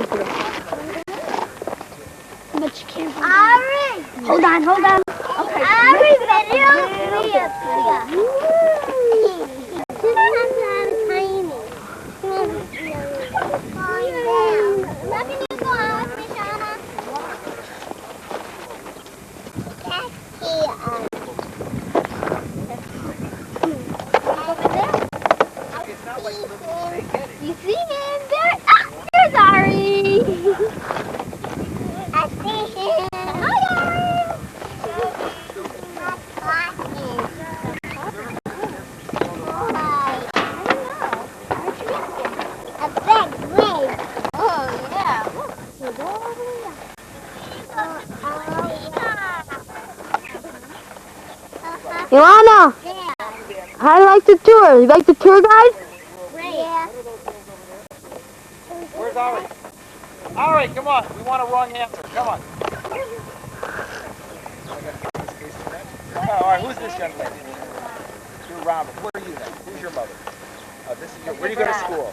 But you can't hold on. Hold on. Okay. Ari, video. You see him there? Ah, there's Ari. I see him. Hi, Ari. A big wave. Oh, yeah. Ilana, how do you like the tour? You like the tour guide? Yeah. Where's Ollie? All right, come on. We want a wrong answer. Come on. All right, who's this young lady? You're Robert. Where are you then? Who's your mother? This is your, where do you go to school?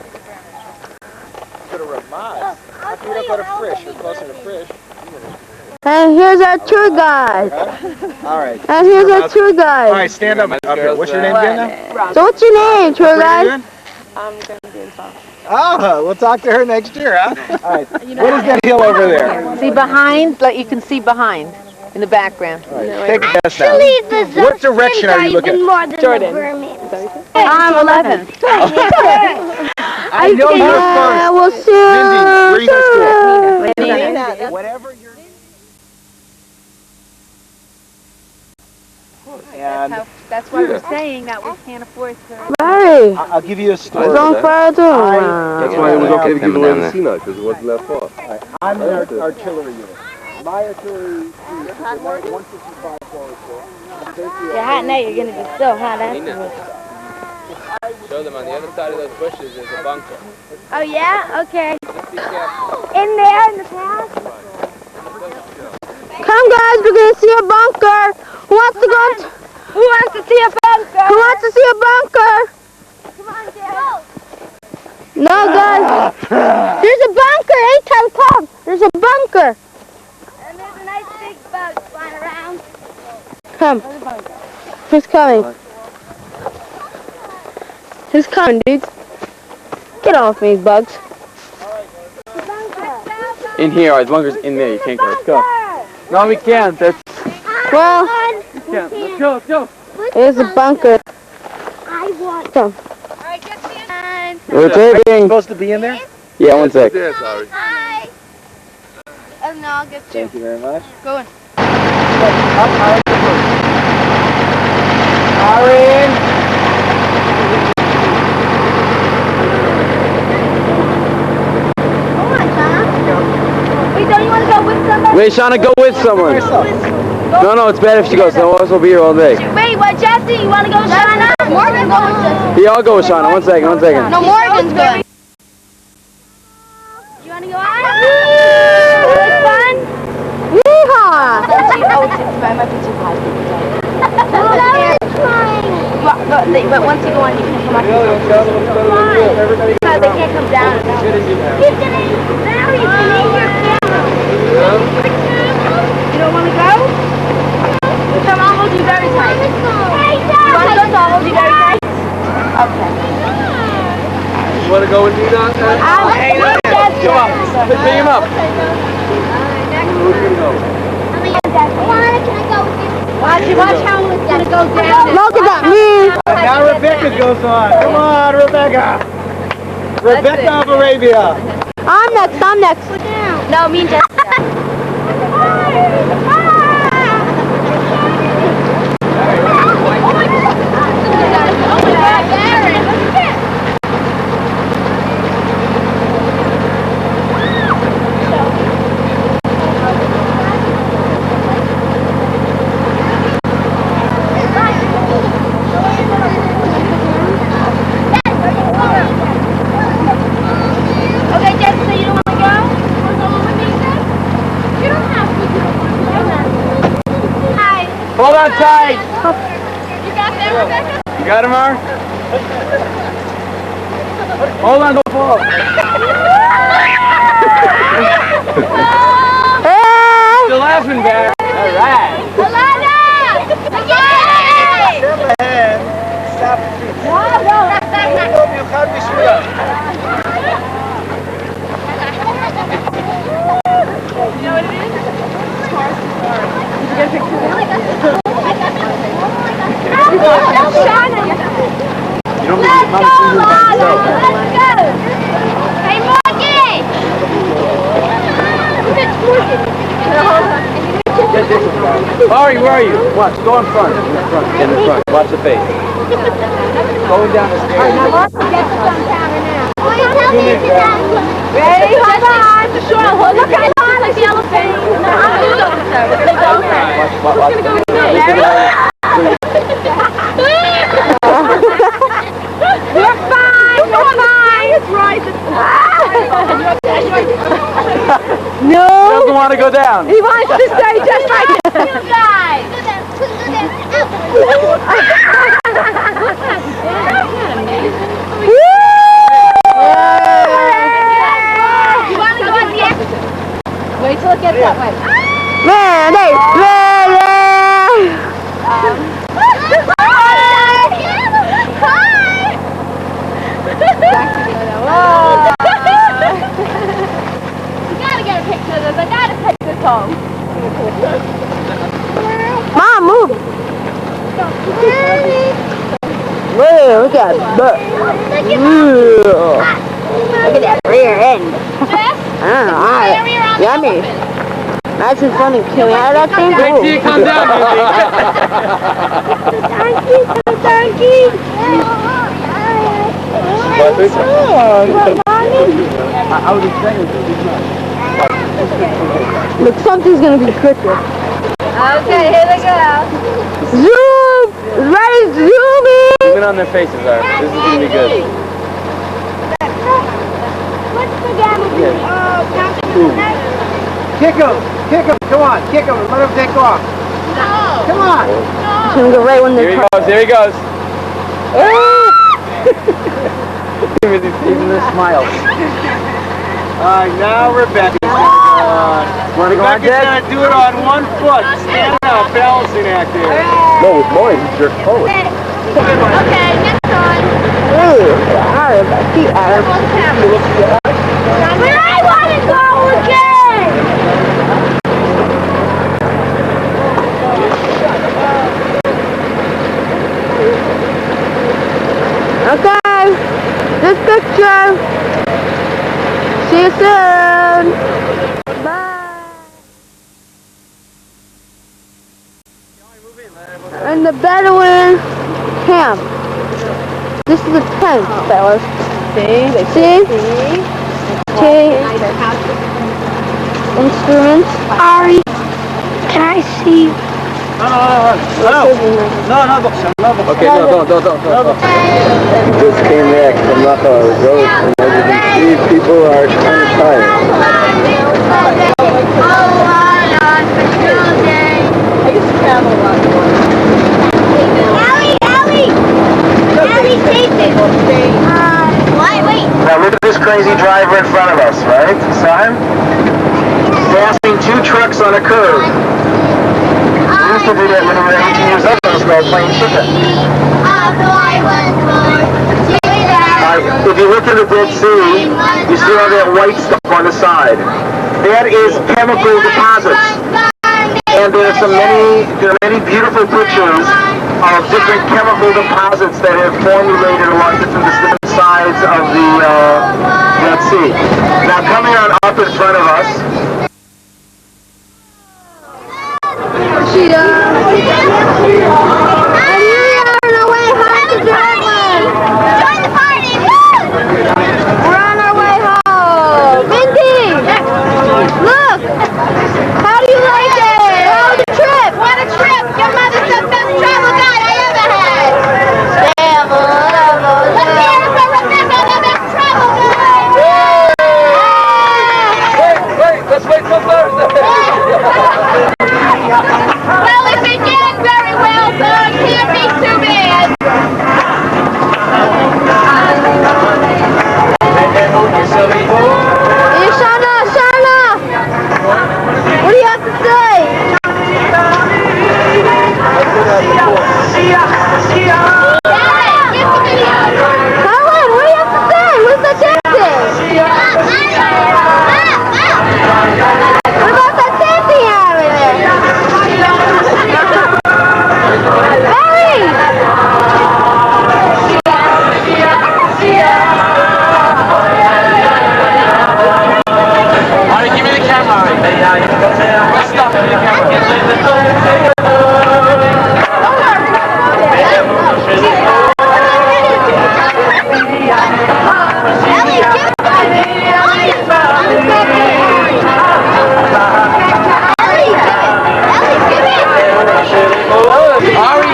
You go to Ramaz. How come you don't go to Frisch? You're closer to Frisch. And here's our tour guide. All right. And here's our tour guide. All right, stand up. Okay, what's your name again now? So what's your name, tour What are you guide? doing? I'm going to do this off. Oh, we'll talk to her next year, huh? All right. What is that hill over there? See behind, like you can see behind in the background. All right, take a guess now. What direction are you looking at? Jordan. I'm 11. I know you're first. We'll see Mindy, where are you going to Nina. school? Whatever you're... And That's why we're saying that we can't afford to. Barry, I'll give you a story. it's on fire too. That's why it was okay to give away the Sinai, because it wasn't that far. I'm an artillery unit. My artillery is 155 forward. You're hot now, you're gonna be so hot afterwards. Show them on the other side of those bushes there's a bunker. Oh yeah? Okay. Just be careful. In there, in the past? Come guys, we're gonna see a bunker. Who wants to go? Who wants to see a bunker? Who wants to see a bunker? Come on, Dad. No, guys. There's a bunker. Hey, come. There's a bunker. And there's a nice big bug flying around. Come. Who's coming? Who's coming, dudes? Get off me, bugs. In here, our bunker's in there. You can't go. Let's go. No, we can't. That's... Well, We can't. Let's go. Let's go. there's a bunker. I want. Come. Alright, get the We're taking. Supposed to be in there? Yeah, one sec. Hi. Oh no, I'll get Thank you very much. Go in. Come on, John. Wait, don't you want to go with somebody? Wait, Shauna, go with someone. No, it's bad if she goes. No, else we'll be here all day. Wait, what, Jesse? You want to go with Shauna? Morgan, go with Jesse. Yeah, I'll go with Shauna. One second. No, Morgan's good. You want to go out? Was it fun? Yeehaw! It might be too high. But once you go on, you can come up. Because they can't come down. He's going to marry you. Your camera. You don't want to go? Come, I'll hold you very tight. You want to go, so I'll hold you very tight? Okay. You want to go with Nina? Come on. Pick him up. Watch how it's going to go down. Look at that, me. Now Rebecca goes on. Come on, Rebecca. Rebecca of Arabia. I'm next. No, me and Jessica. Okay, Jessica, you don't want to go? You want to go with me? You don't have to. Hi. Hold on tight. You got that, Rebecca? You got him, Mar? Hold on, don't fall. Still laughing, Bear. All right. Alana! Yay! Step ahead. Stop the feet. You can't be sure. Let's go, Lana! Let's go! Hey, Morgan! Mari, where are you? Watch, go in front. In the front. Watch the face. Going down the stairs. Ready? Hold on! Look at mine like the elephant! You're fine! It's right! want to go down. He wants to stay just like You guys. You want to go on the end? Wait till it gets that way. Ready, ready. You gotta get a picture of this. I gotta take this home. Mom, move. Whoa, look at that. Look at that rear end. Yummy. Nice and funny. Can we have that thing? Wait till you come down, baby. Donkey. I was expecting to. Look, something's gonna be crooked. Okay, here we go. Zoom! Ready, zooming! Zoom in on their faces, Art. This is gonna be good. What's the damage? Kick him! Kick him! Come on, kick him and let him take off. No. Come on! He's gonna go right when Here they're he goes, here he goes. With these even smiles. Alright, now Rebecca's Want to go on, Rebecca's Dad? gonna do it on one foot. Stand up, balancing act there. No, with mine, he's jerked forward. Okay, next one. Where I want to go again! Okay, this picture. See you soon. Bye. And the Bedouin camp. This is a tent, fellas. See? Instruments. Ari, can I see? Okay, no, don't. Just came back from Napa Road, and as you can see, people are kind of tired. I used to travel a lot more. Allie, take it. Wait. Now look at this crazy driver in front of us, right? Saw him? Passing two trucks on a curb. We used to do that when we were 18 years old. It was called playing chicken. If you look at the Dead Sea, you see all that white stuff on the side. That is chemical deposits. And there are many beautiful pictures of different chemical deposits that have formulated along different sides of the Dead Sea. Now coming on up in front of us. Well, it began very well, so it can't be too bad. Hey, Shauna! What do you have to say? Helen, what do you have to say? What's the dancing? What about that dancing area there? Alright, give me the camera. Let's stop it. Ari,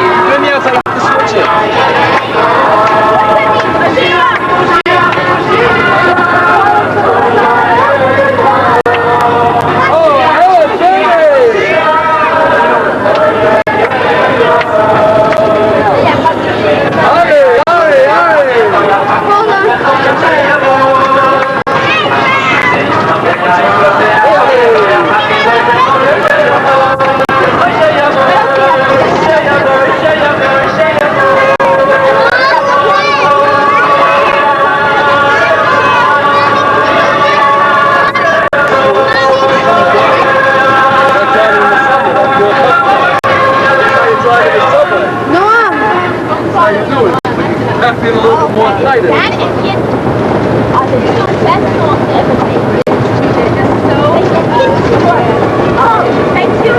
excited. That idiot are the two best songs ever made. They're just so... Oh, thank you.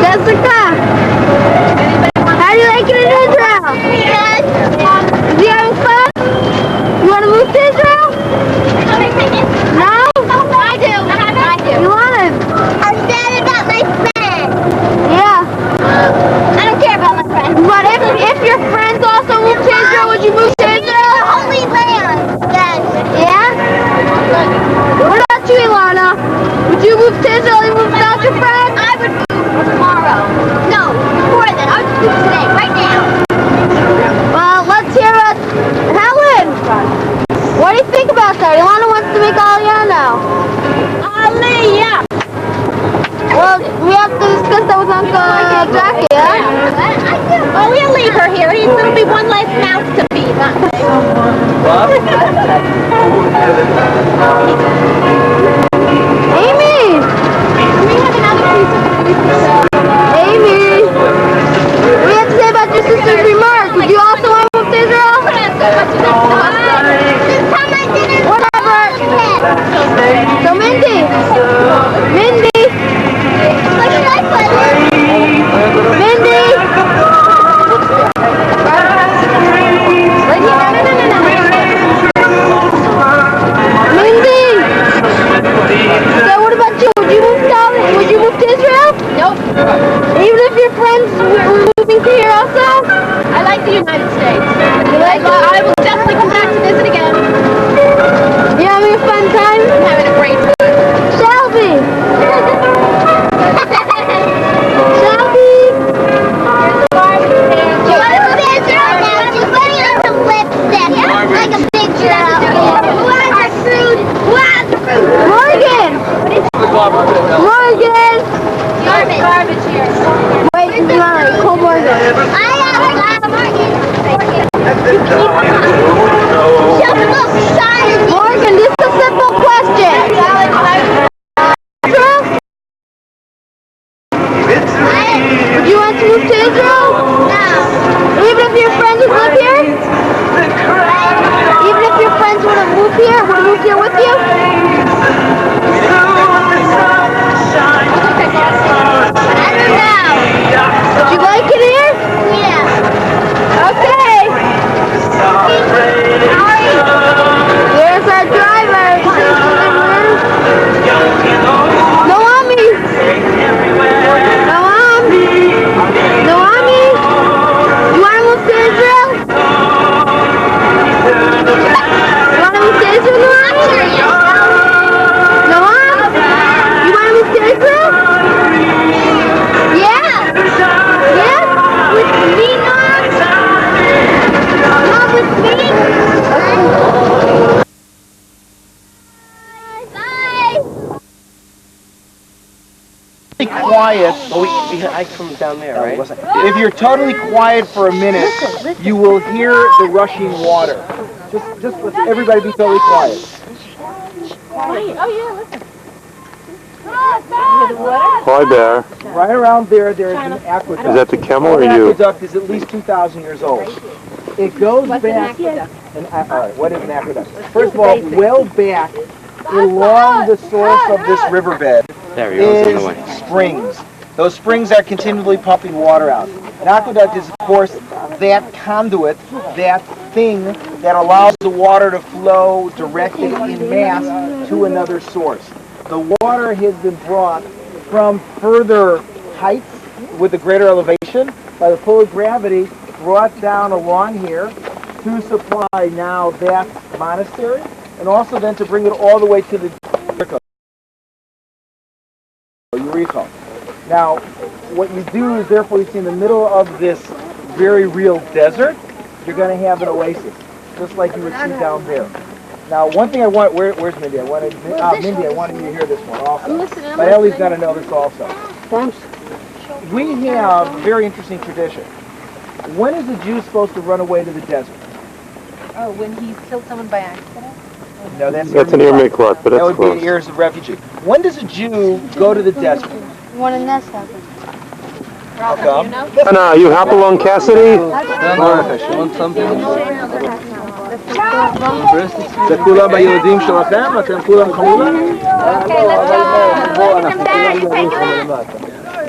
Jessica, how do you like it in Israel? Good. Is he having fun? You want to move to Israel? No? I do. I do. You want to? I'm sad about my friend. Yeah. I don't care about my friend. But if your friends also move to Israel, would you move to Israel? Holy land. Yes. Yeah? What about you, Ilana? Would you move to Israel and move without your friends? I would move tomorrow. No, before then. I would move today, right now. Well, let's hear it. Helen, what do you think about that? Ilana wants to make Aliyah now. Aliyah. Well, we have to discuss that with Uncle Jackie, yeah? Well, we'll leave her here. It'll be one less mouth to feed, huh? Amy! We have another piece of Amy! What do you have to say about your sister's remark? Would you also want to move to Israel? Whatever. So Mindy! Mindy! Mindy! So what about you? Would you move to Israel? Nope. Even if your friends were moving to here also? I like the United States. I will definitely come back to visit again. You having a fun time? I'm having a great time. Shelby! Shelby! Do you want to move to Israel now? She's putting on some lipstick. Like a big girl. Who has the fruit? Who has the fruit? Morgan! Morgan! Garbage here. Wait, you want to call Morgan? I have Morgan. Morgan, this is a simple question. Would you want to move to Israel? No. Even if your friends would live here? Even if your friends would have moved here, would have moved here with you? I don't know. Would you like it here? Yeah. Okay. There's our driver. Noami. Noami. You want to move to Israel? You want to move to Israel, Noam? Noam? You want to move to Israel? Yeah? Yes? With me, Noam? Not with me? Quiet. I come down there, right? If you're totally quiet for a minute, you will hear the rushing water. Just let everybody be totally quiet. Hi there. Right around there, there is an aqueduct. Is that the camel or That you? aqueduct is at least 2,000 years old. It goes back. All right, what is an aqueduct? First of all, well back along the source of this riverbed is springs. Those springs are continually pumping water out. An aqueduct is, of course, that conduit, that thing that allows the water to flow directly in mass to another source. The water has been brought from further heights with a greater elevation by the pull of gravity, brought down along here to supply now that monastery, and also then to bring it all the way to the Jericho. Now, what you do is, therefore, you see in the middle of this very real desert, you're going to have an oasis, just like you would see down there. Now, one thing I want, where's Mindy? Mindy, I wanted you to hear this one also. But Ellie's got to know this also. We have a very interesting tradition. When is a Jew supposed to run away to the desert? Oh, when he killed someone by accident? No, that's That's an ear miklot, but that that's would be close. an ears of refugee. When does a Jew go to the desert? When a nest happens. How come? Shana, you Hopalong Cassidy? You want something? זה כולם היהודים שלכם? אתם כולם חמולה?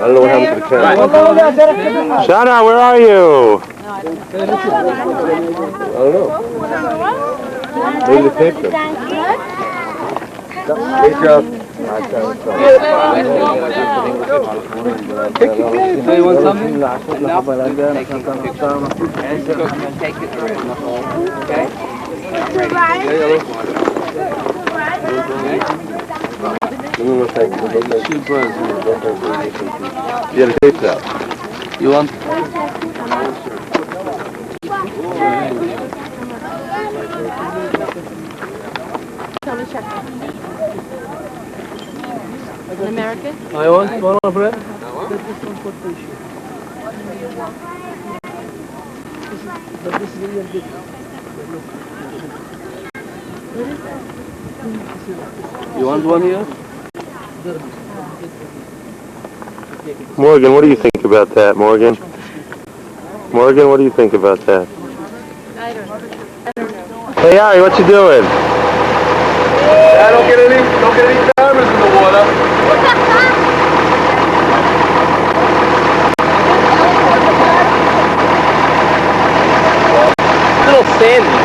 I don't know what happened to the camera. Shana, where are you? I don't know. Maybe the picture. Picture. So you want something? Take it through. Okay? Yeah, the tape's out. You want? An American? I want one of it. You want one here? Morgan, what do you think about that, Morgan? Morgan, what do you think about that? I don't know. Hey, Ari, what you doing? I don't get any cameras in the water. A little sandy.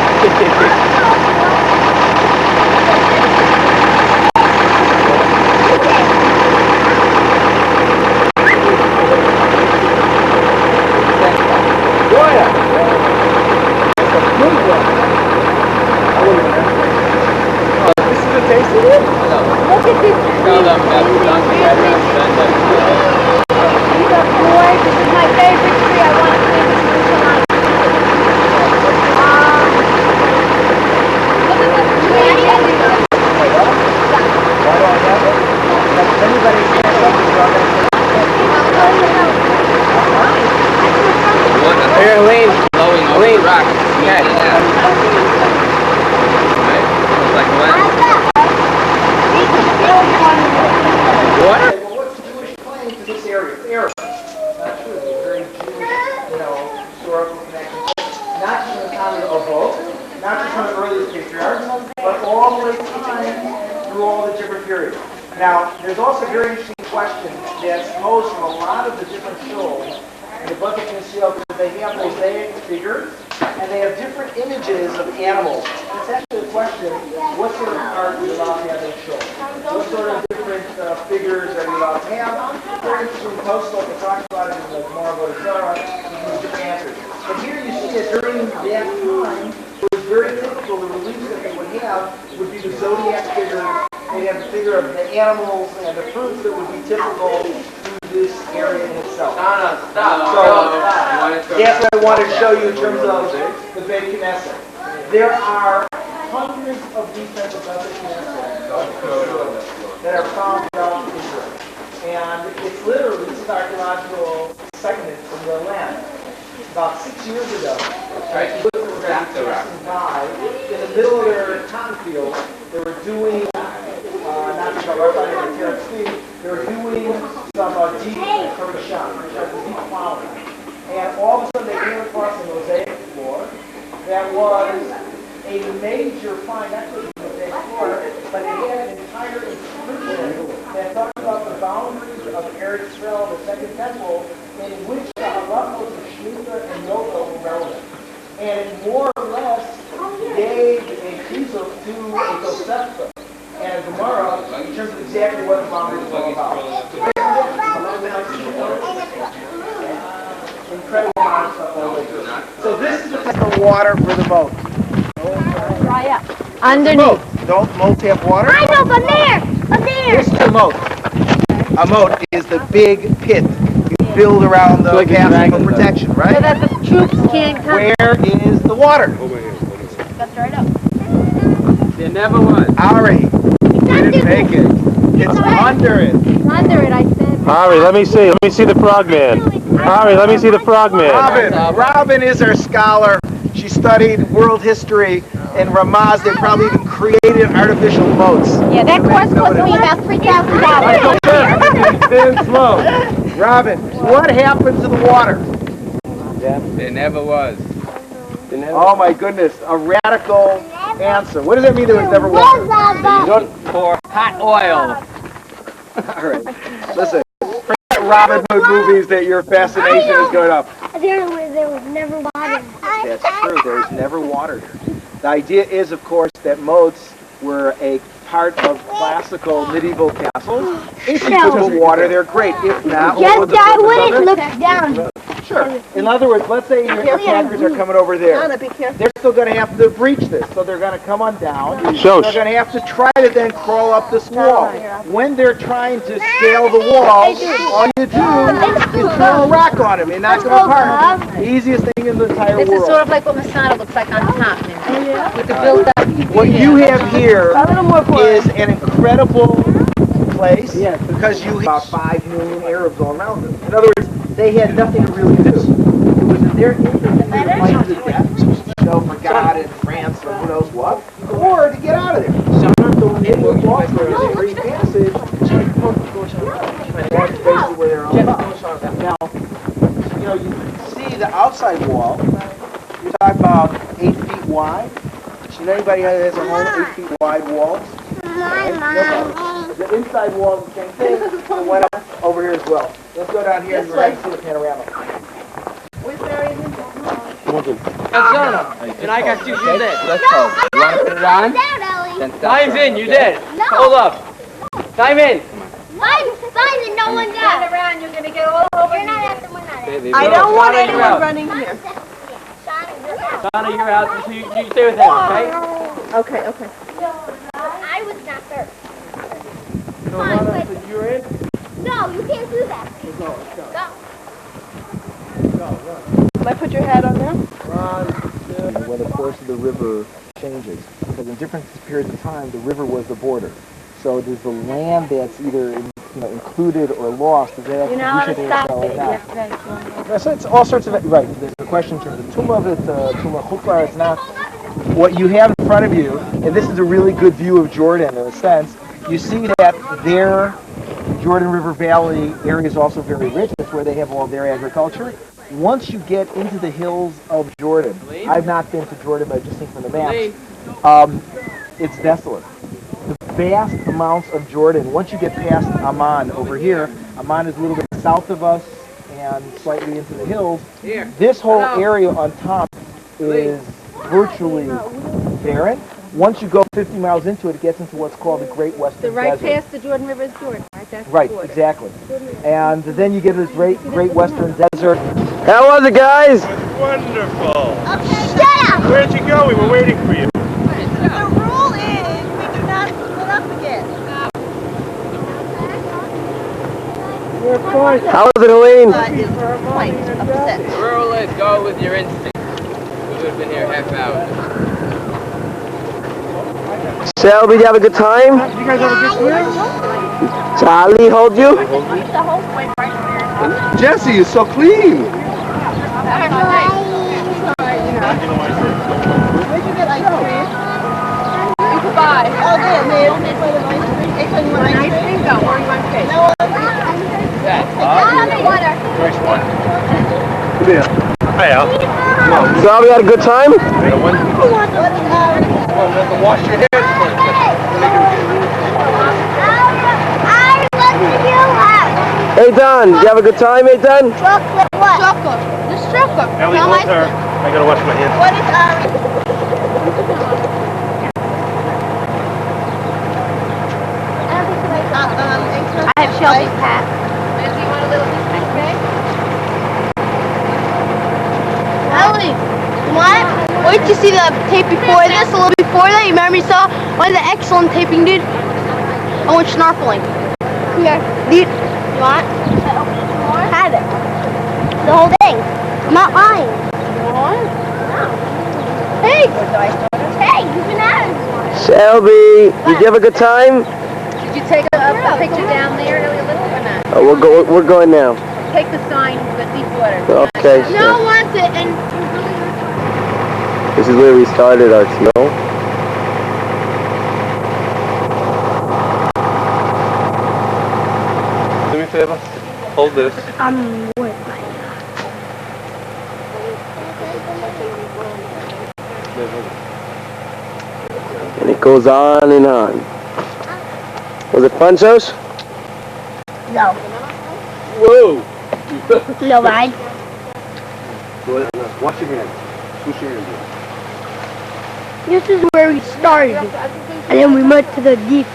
Now, there's also a very interesting question that's posed from a lot of the different shows in the Book of Israel, because they have mosaic figures, and they have different images of animals. It's actually a question, what sort of art are you allowed to have in show? What sort of different figures are you allowed to have? Very interesting post-book that talks about it in the Gemara Bodhisattva, and different answers. But here you see that during that time, it was very typical, the reliefs that they would have would be the zodiac figure. They have the figure of the animals and the fruits that would be typical to this area in itself. So that's what I wanted to show you in terms of the Beit Knesset. There are hundreds of these types of Beit Knesset that are found throughout Israel. And it's literally, this is archaeological segment from the land. About 6 years ago, in the middle of their cotton field, they were doing they were doing some deep deep plowing. And all of a sudden they came across a mosaic floor that was a major find, not just a mosaic floor, but it had an entire inscription that talked about the boundaries of Eretz Yisrael, the Second Temple, in which the halachos of Shemitah and Yovel were relevant. And it more or less gave a chizuk to a Tosefta and a Gemara in terms of exactly what the boundaries were all about. Incredible amount of stuff all the way through. So this is the type of water for the boat. Dry up. Underneath. Don't moats have water? I know, but there! This is a moat. A moat is the big pit you build around the castle for protection, right? So that the troops can't come. Where is the water? That's right up. There never was. Ari, you didn't make it. It's under it. Under it, I said. Ari, let me see. Let me see the frogman. Ari, let me see the frogman. Robin is our scholar. She studied world history in Ramaz. They probably even created artificial moats. Yeah, that course cost me about $3,000. Stand slow. Robin, what happened to the water? There never was. Oh my goodness, a radical answer. What does that mean there was never water? You don't pour hot oil. All right, listen, forget Robin Hood movies that your fascination is going up. There was never water. That's true, there's never water here. The idea is, of course, that moats were a part of classical medieval castles. If you could put water, they're great. If not, what would the Just purpose that of way it? it looks down. Sure. In other words, let's say your attackers are coming over there. They're still going to have to breach this, so they're going to come on down. Shush. They're going to have to try to then crawl up this wall. When they're trying to scale the wall, all you do is throw a rock on them and knock them apart. The easiest thing in the entire This is sort world. of like what Masada looks like on top now. With the build-up. What you have here is an incredible place because you have about 5 million Arabs all around them. In other words, they had nothing to really do. It was in their interest to fight to the death, for God and France or who knows what, or to get out of there. So when they were walking through the free passage, that's basically where they're all about. Now, you see the outside wall. You're talking about 8 feet wide. Should anybody has a home 8 feet wide walls? The inside wall is the same thing. It went up over here as well. Let's go down here and we're going to see the panorama. And I got 2 shoes in. Let's go. You want to put it on? Then stop. Time's in, you're dead. Hold up. Time in. Mine's in, no one's out. Around, you're gonna get all over. You're not after one out. Baby, I don't want anyone running here. Donna, you're out, so you stay with him, okay? Okay. I was not first. So, Donna, so you're in? No, you can't do that. Go. Might put your hat on there. When the course of the river changes, because in different periods of time, the river was the border. So there's the land that's either included or lost. You know how to stop it. So it's all sorts of right. There's a question in terms of tumah, tumah chuklar. It's not what you have in front of you, and this is a really good view of Jordan in a sense. You see that their Jordan River Valley area is also very rich. That's where they have all their agriculture. Once you get into the hills of Jordan, I've not been to Jordan, but I've just seen from the maps. It's desolate. The vast amounts of Jordan, once you get past Amman over here, Amman is a little bit south of us and slightly into the hills. This whole area on top is virtually barren. Once you go 50 miles into it, it gets into what's called the Great Western So right Desert. past the Jordan River is Jordan, right? That's Right, the border. exactly. And then you get this great Western Desert. How was it, guys? Wonderful. Shut up! Where'd you go? We were waiting for you. The rule is we do not split up again. How was it, Helene? Rule is go with your instinct. We would have been here half hour. Shelby, did you have a good time? You guys have a good swim? Charlie, hold you? Jesse is so clean. Goodbye. Oh, there, man. Nice thing, though. Where you want to take? No, Fresh one. Hi, Al. So we had a good time? Wash your hands first. Hey, Don, did you have a good time, hey, Don? Chocolate what? Chocolate. The chocolate. Ellie, hold her. I gotta wash my hands. What is Ari? I have Shelby's hat. Lindsay, you want a little biscuit, okay? Ellie, what? Wait till you see the tape before this, a little before that. You remember you saw one of the excellent taping, dude? I went snorkeling. Here. Dude, you want? Have it. The whole thing. I'm not lying. You want? No. Hey! Hey, you can have it. Shelby, did you have a good time? Did you take a picture down there, a little, or not? Oh, we're going now. Take the sign with deep water. Okay. No one wants it, and This is where we started our show. Do me a favor. Hold this. I'm what? And it goes on and on. Was it fun, Sos? No. Whoa! No ride. Wash your hands. Push your hands. This is where we started, and then we went to the deep.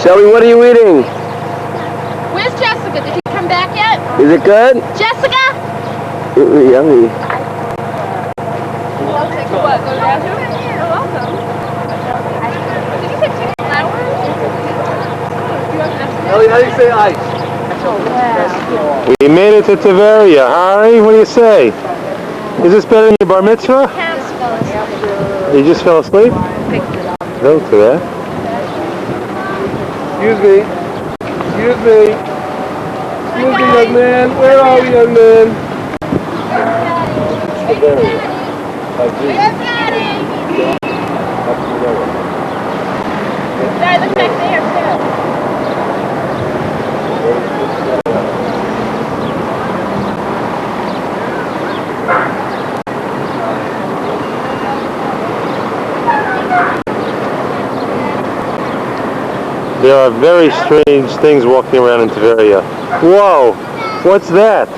Shelly, what are you eating? Where's Jessica? Did he come back yet? Is it good? Jessica? Ooh, yummy. Well, take a what? Go down to it? You're welcome. Did you say chicken flowers? Ellie, how do you say ice? We made it to Tveria. Harry, what do you say? Is this better than your bar mitzvah? You just fell asleep? No, to that. Excuse me. Excuse me. Excuse me, young man. Where are we, young man? Tveria. Dad, look back there, too. There are very strange things walking around in Tveria. Whoa! What's that?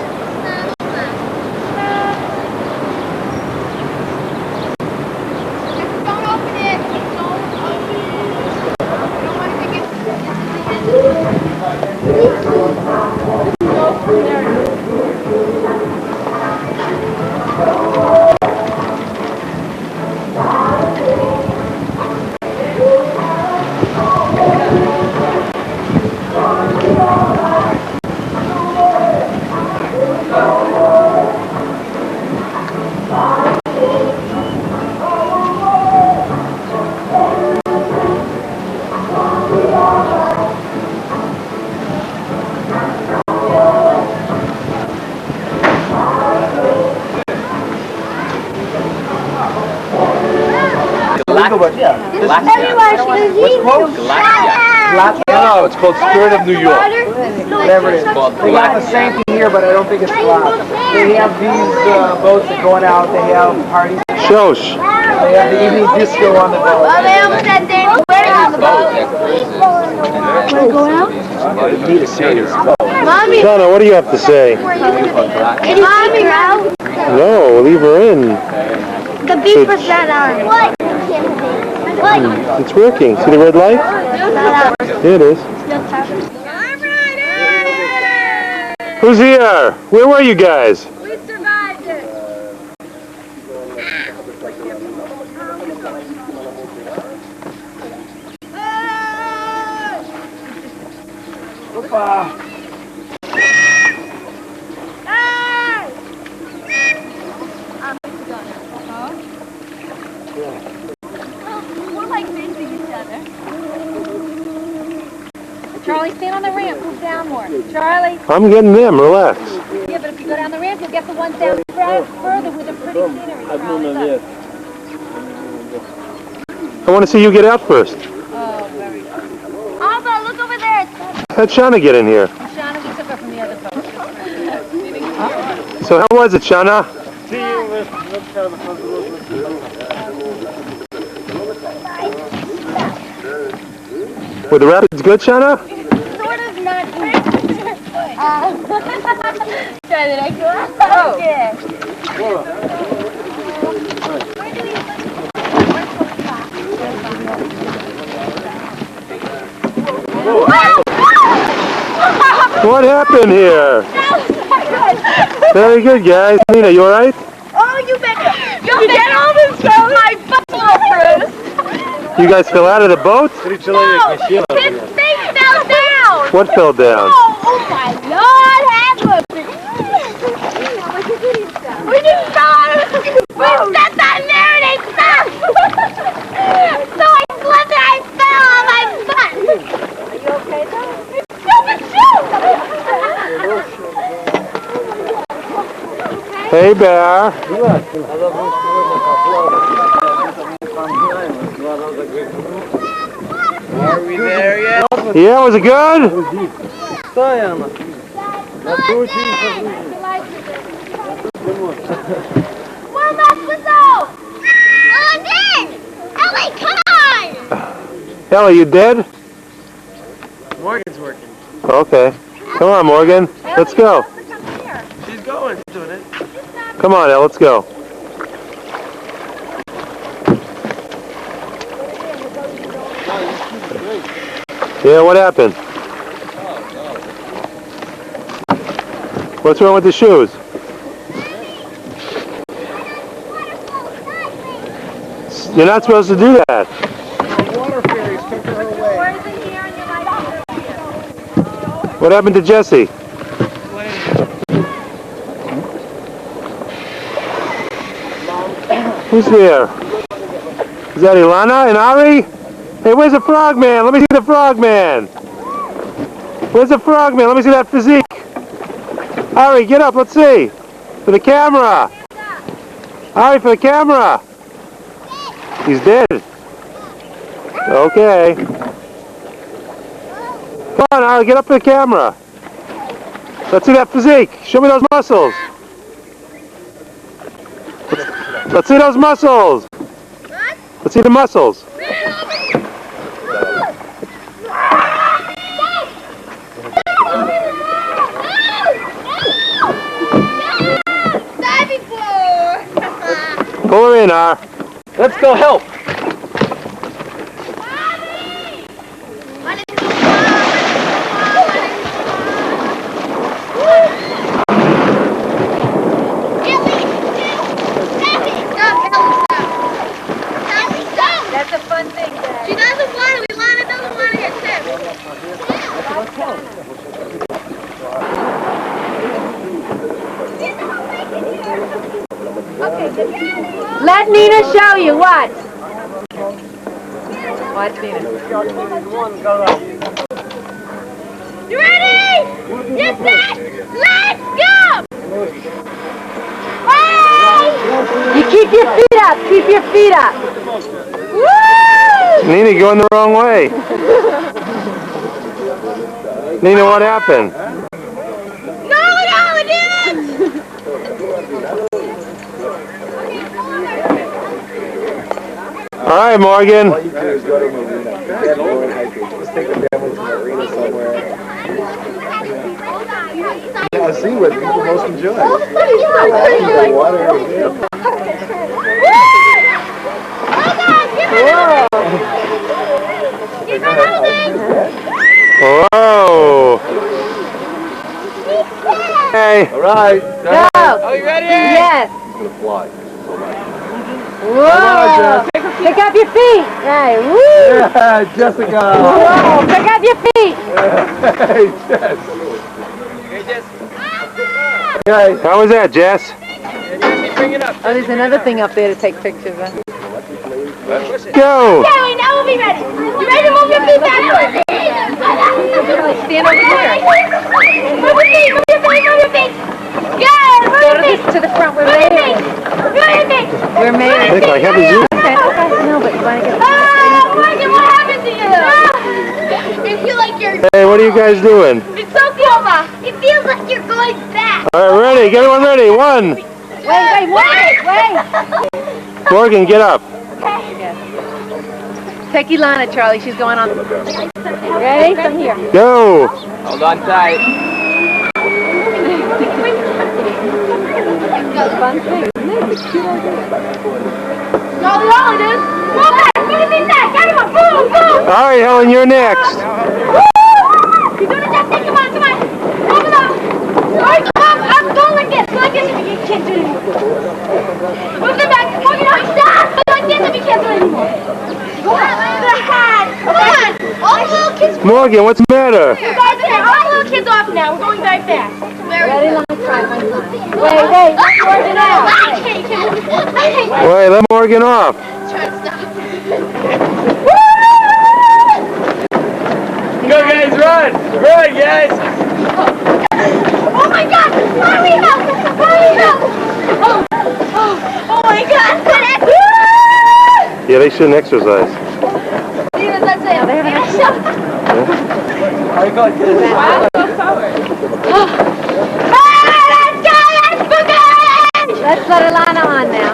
No, it's called Spirit of New York. Whatever it is. They got the same thing here, but I don't think it's allowed. They have these boats that going out. They have parties. Shosh. They have the evening disco on the boat. Well, they almost said they were on the boat. Want to go out? You need a serious boat. Mommy. Shana, what do you have to say? Mommy, now. No, leave her in. The beep was not on. What? It's working. See the red light? Here it is. Who's here? Where were you guys? We survived it. We're like facing each other. Charlie, stand on the ramp. Move down more. Charlie. I'm getting them. Relax. Yeah, but if you go down the ramp, you'll get the ones down further with the pretty scenery. Charlie, look. I want to see you get out first. Oh, very good. Alba, look over there. How'd Shana get in here? Shauna, we took her from the other boat. So how was it, Shana? Were the rapids good, Shana? Sort of not good. Try the next one. Oh. Yeah. What happened here? Very good, guys. Nina, you alright? Oh, you better. You get all this from my buffalo first. You guys fell out of the boat? No, his face fell down. What fell down? Oh my Lord, have mercy. We just saw it. We stepped on there and it fell. So I slipped and I fell on my butt. Are you okay though? It's stupid shoe. Hey, Bear. Are we there yet? Yeah, was it good? Well, that's what's out! Oh, I'm dead! Ellie, come on! Ellie, you dead? Morgan's working. Okay. Come on, Morgan. Let's go. She's going. She's doing it. Come on, Elle, let's go. Yeah, what happened? What's wrong with the shoes? You're not supposed to do that. The water fairies took her away. What happened to Jesse? Who's there? Is that Ilana and Ari? Hey, where's the frogman? Let me see the frogman. Where's the frogman? Let me see that physique. Ari, get up. Let's see. For the camera. Ari, for the camera. He's dead. Okay. Come on, Ari, get up for the camera. Let's see that physique. Show me those muscles. Let's see those muscles. Let's see the muscles. Pull her in, R. Let's go help. That's a fun thing, Dad. She doesn't want it. Ilana doesn't want to get Let Nina show you. Watch. Watch Nina. You ready? Get set. Let's go. You keep your feet up. Keep your feet up. Woo! Nina, you're going the wrong way. Nina, what happened? No, I didn't. All right, Morgan. All you do is go to Marina. Forget going hiking. Just take the family to Marina somewhere. Yeah, see what people most enjoy. The water. Whoa. Hey. All right. Go. Are you ready? Yes. I'm gonna fly. Whoa. Pick up your feet. Right. Woo. Yeah, Jessica. Whoa. Pick up your feet. Hey, Jess. Hey, Jess. How was that, Jess? Bring it up. Oh, there's another thing up there to take pictures of. Go. Okay, now we'll be ready. You ready to move your feet back? Stand over there. Move your feet, move your feet, move your feet. Good, move your feet. To the front. We're Move your married. feet. Move your feet. We're I married. think I have a Zoom. Okay. No, but you want to get. Morgan, what happened to you? I feel like you're... Hey, what are you guys doing? It's so cool, it feels like you're going back. All right, ready. Get everyone ready. One. Wait. Morgan, get up. Take Ilana, Charlie. She's going on. Ready? From here. Go. Hold on tight. Fun thing. No, we all do. Go back, move your feet back. Everyone, boom, boom. All right, Helen, you're next. You're doing it, Jesse. Come on. Move it up. Go like this. Go like this if you can't do it anymore. Move them back. Move it up. Stop. Go like this if you can't do it anymore. Go on. Come on. All the little kids. Morgan, what's the matter? All the little kids off now. We're going very fast. Ready? Long try. One time. Wait. Morgan out. Wait, let Morgan off. Go, guys, run! Run, guys! Oh my God! Hurry up! Oh my God! Yeah, they shouldn't exercise. Let's let Alana on now.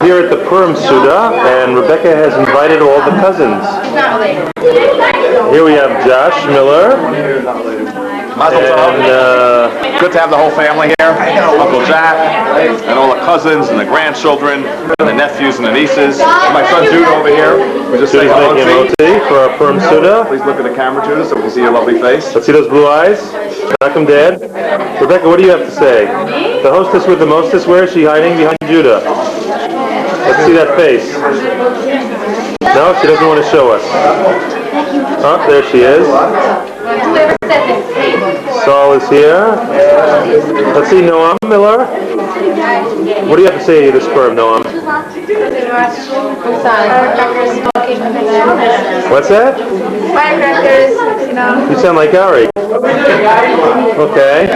Here at the Purim Suda, and Rebecca has invited all the cousins. Here we have Josh Miller, and good to have the whole family here. Uncle Jack, and all the cousins, and the grandchildren, and the nephews and the nieces. My son Jude over here. We just say hello making to you. for our Purim Suda. Please look at the camera, Judah, so we can see your lovely face. Let's see those blue eyes. Knock them dead. Rebecca, what do you have to say? The hostess with the mostest, where is she hiding? Behind Judah. Let's see that face. No, she doesn't want to show us. Oh, there she is. Saul is here. Let's see Noam Miller. What do you have to say to this sperm, Noam? What's that? Firecrackers, you know. You sound like Ari. Okay.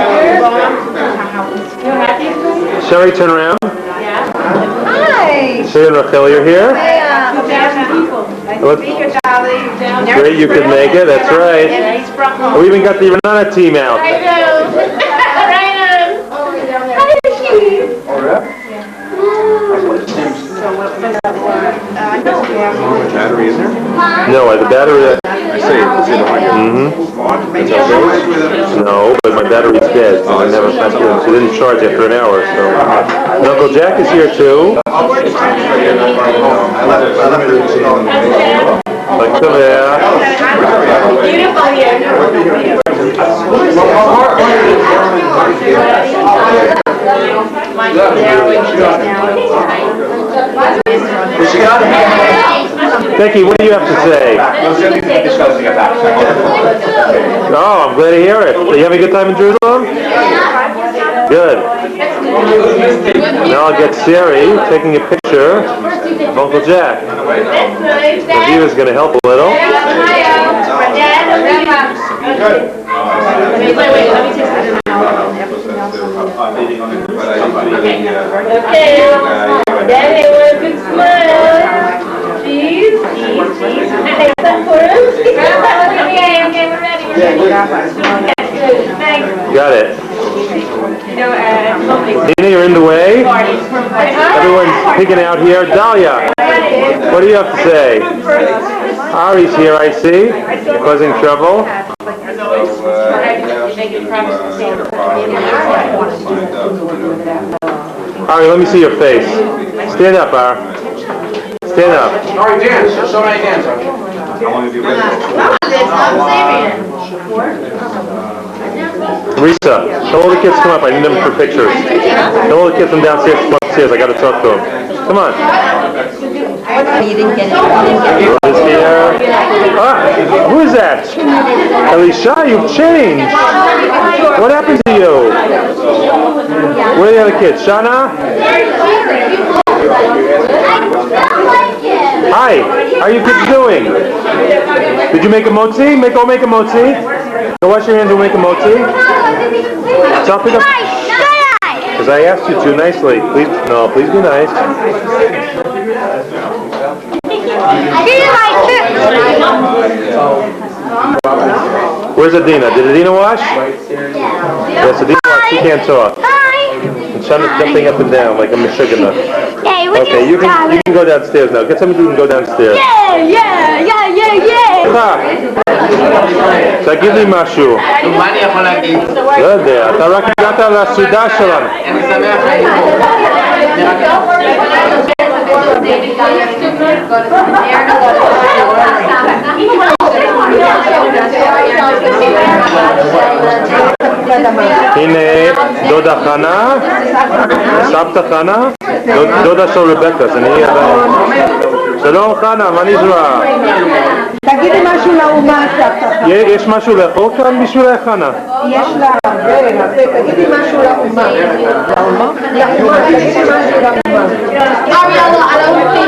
Sherry, turn around. Hi. Sherry and Rachel, you're here? Great, you could make it, that's right. We even got the Renana team out. Battery in there? No, the battery... I see it behind you. No, but my battery's dead, so I never passed it in. She didn't charge after an hour, so... And Uncle Jack is here too. Like to there. Becky, what do you have to say? Oh, I'm glad to hear it. Are you having a good time in Jerusalem? Good. Now I'll get Siri taking a picture of Uncle Jack. Aviva's going to help a little. Daddy, one big smile. Cheese, cheese, cheese. And some for us. Okay, we're ready. Thanks. Got it. Nina, you're in the way. Everyone's picking out here. Dahlia, what do you have to say? Ari's here, I see, causing trouble. Ari, let me see your face. Stand up, Ar. Stand up. Sorry, dance. So many dances. Risa, tell all the kids to come up. I need them for pictures. Tell all the kids from downstairs to come upstairs. I got to talk to them. Come on. You didn't get it. Is here. Who is that? Elisha, you've changed. What happened to you? Where are the other kids? Shana? Hi. How are you kids doing? Did you make a motzi? Go make a motzi. Go wash your hands and make a motzi. Stop it up. Because I asked you to nicely. Please, no, please be nice. Where's Adina? Did Adina wash? Yes, Adina washed. She can't talk. And Shana's jumping up and down like a Michiganer. Okay, you can go downstairs now. Get somebody who can go downstairs. תגיד לי משהו. מה אני יכול להגיד? לא יודע, אתה רק הגעת לסעודה שלנו. אני שמח שאני הנה דודה חנה, סבתא חנה, דודה של רבקה, זה נהיה שלום חנה, מה נשמע? תגידי משהו לאומה, סבתא. יש משהו לאכול כאן בשביל חנה? יש לה הרבה, תגידי משהו לאומה. לאומה? תגידי משהו לאומה.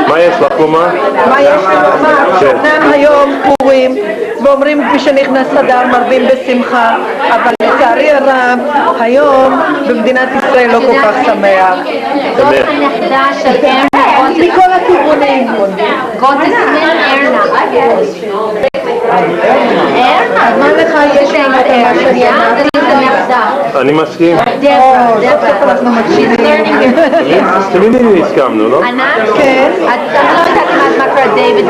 מה יש לך אומה? מה יש לאומה? אמנם היום פורים, ואומרים מי שנכנס אדר מרבים בשמחה, אבל לצערי הרב, היום במדינת ישראל לא כל כך שמח. שמח. מכל הכיוונים. אז מה לך יש לנו את מה שאני אמרת? אני מסכים. אנחנו מקשיבים. תמיד הסכמנו, לא? ענת? כן. אתה לא יודעת מה קרה דיוויד.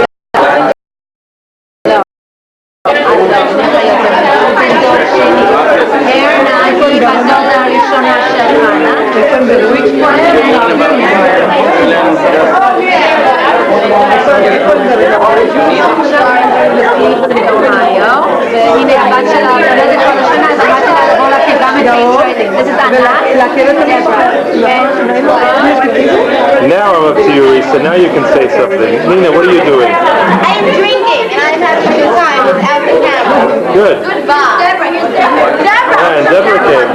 הראשונה של חנה. והנה הבת שלה עובדת כל השנה, אז אמרתי לה לבוא להכיר גם את הישראלים. This is Now I'm up to you, Risa. Now you can say something. Nina, what are you doing? I'm drinking and I'm having a good time without the camera. Good. Goodbye. Deborah, here's Deborah. And Deborah came.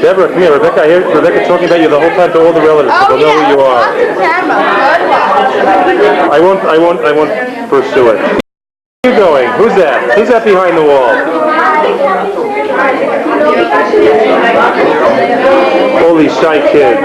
Deborah, come here. Rebecca, I hear Rebecca talking about you the whole time to all the relatives. So they'll know who you are. I won't pursue it. Where are you going? Who's that? Who's that behind the wall? All these shy kids.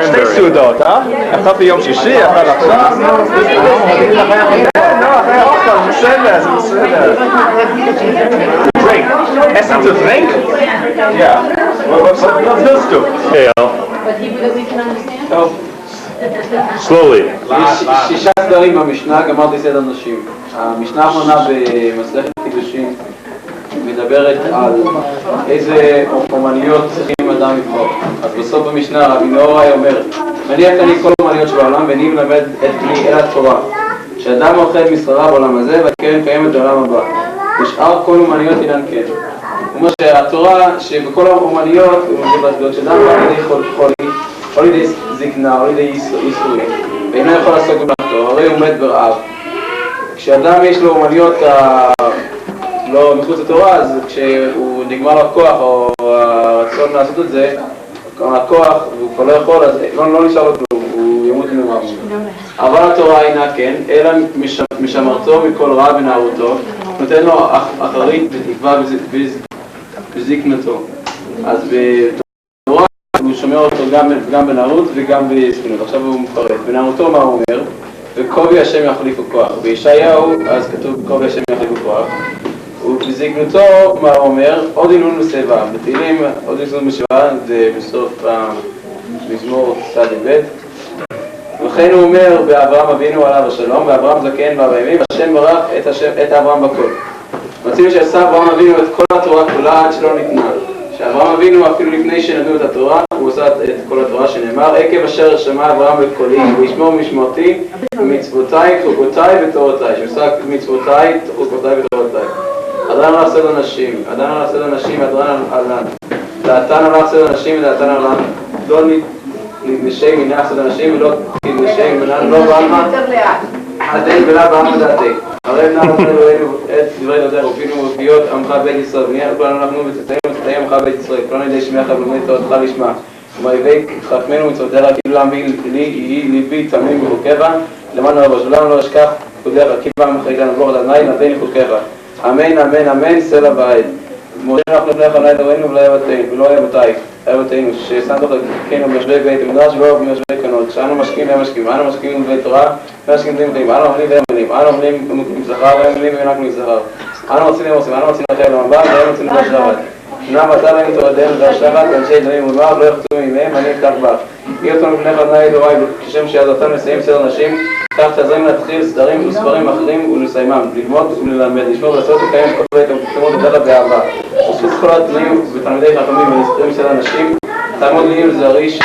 שתי סעודות, אחת ביום שישי, אחת עכשיו. בסדר, זה בסדר. drink. Essen to drink? Yeah. What's this do? Okay, Al. Slowly. שישה סדרים במשנה, גמרתי סדר נשים. המשנה האחרונה במסכת קידושין מדברת על איזה אומנויות צריכים אדם לבחור. אז בסוף במשנה רבי נהוראי אומר, מניח אני כל אומנויות שבעולם ואני מלמד את בני אל התורה, שאדם אוכל משכרה בעולם הזה והקרן קיימת בעולם הבא. ושאר כל אומנויות אינן כן. הוא אומר שהתורה שבכל האומנויות הוא מגיע להסביר שאדם בא לידי חולי או לידי זקנה, או לידי ייסורים, ואינו יכול לעסוק במלאכתו, הרי הוא מת ברעב. כשאדם יש לו אומנויות לא מחוץ לתורה, אז כשהוא נגמר לו הכוח או הרצון לעשות את זה, הכוח והוא כבר לא יכול, אז לא נשאר לו כלום, הוא ימות ממרב. אבל התורה אינה כן, אלא משמרתו מכל רע ונערותו, נותן לו אחרית ותקווה בזקנתו. אז בתורה הוא שומר אותו גם בנערות וגם בזקנות. עכשיו הוא מפרט. בנערותו מה הוא אומר? וקובי השם יחליפו כוח. בישעיהו אז כתוב קובי השם יחליפו כוח. ובזקנותו מה הוא אומר? עוד אינון בשיבה. בתהילים עוד אינון בשיבה זה בסוף מזמור צד ב'. וכן הוא אומר באברהם אבינו עליו השלום, ואברהם זקן בארבע ימים, השם ברך את אברהם בכל. מוצאים שעשה אברהם אבינו את כל התורה כולה עד שלא ניתנה. שאברהם אבינו אפילו לפני שנתנו את התורה, הוא עושה את כל התורה שנאמר, עקב אשר שמע אברהם בקולי, וישמור משמרתי, ומצוותיי, חוקותיי ותורותיי. שעושה מצוותיי, חוקותיי ותורותיי. אדרן הלך סדר נשים, אדרן הלך סדר נשים, אדרן עלן. דעתן הלך סדר נשים ודעתן עלן. לא נתנשי מנח סדר נשים ולא נתנשי מנן, לא בעלמה. עדן ולא בעלמה דעתי. הרי נא נתן אלוהינו את דברי דודר ופינו ובפיות עמך בית ישראל, ונהיה כולנו אנחנו ותתאים עמך בית ישראל, כולנו ידי שמך ולמד תורתך לשמה. ומאיבי חכמנו מצוותיך כאילו לעמי לי יהי ליבי תמים בחוקיך, למען הרב שלנו לא אשכח פקודיך, כי פעם אחרי כאן נבוא על עיני נתן חוקיך. אמן אמן אמן סלע ועד. משה אנחנו לפניך עלי אלוהינו ולא אבותינו, ששמת חלקנו ביושבי בית המדרש ולא ביושבי קנות, שאנו משקיעים והם משקיעים, אנו משקיעים בבית תורה ומשקיעים בבית מדעים, אנו עמלים והם עמלים, אנו עמלים מזכר והם עמלים ואנחנו מזכר, אנו רוצים והם עושים, אנו רוצים לחייב למבט והם רוצים לשבת. נא ואתה להם תורדם והשבת ואנשי דברים ומר לא יחצו ממהם, אני אפתח בך. יהי אותנו לפניך אדוני אלוהי, כשם שעזרתם לסיים סדר נשים, כך תעזרים להתחיל סדרים וספרים אחרים ולסיימם, ללמוד וללמד, לשמור ולעשות לקיים את כל בית המקומות בדרך באהבה. וסוס כל התנאים ותלמידי חכמים ולספרים סדר נשים, תעמוד לי ולזריש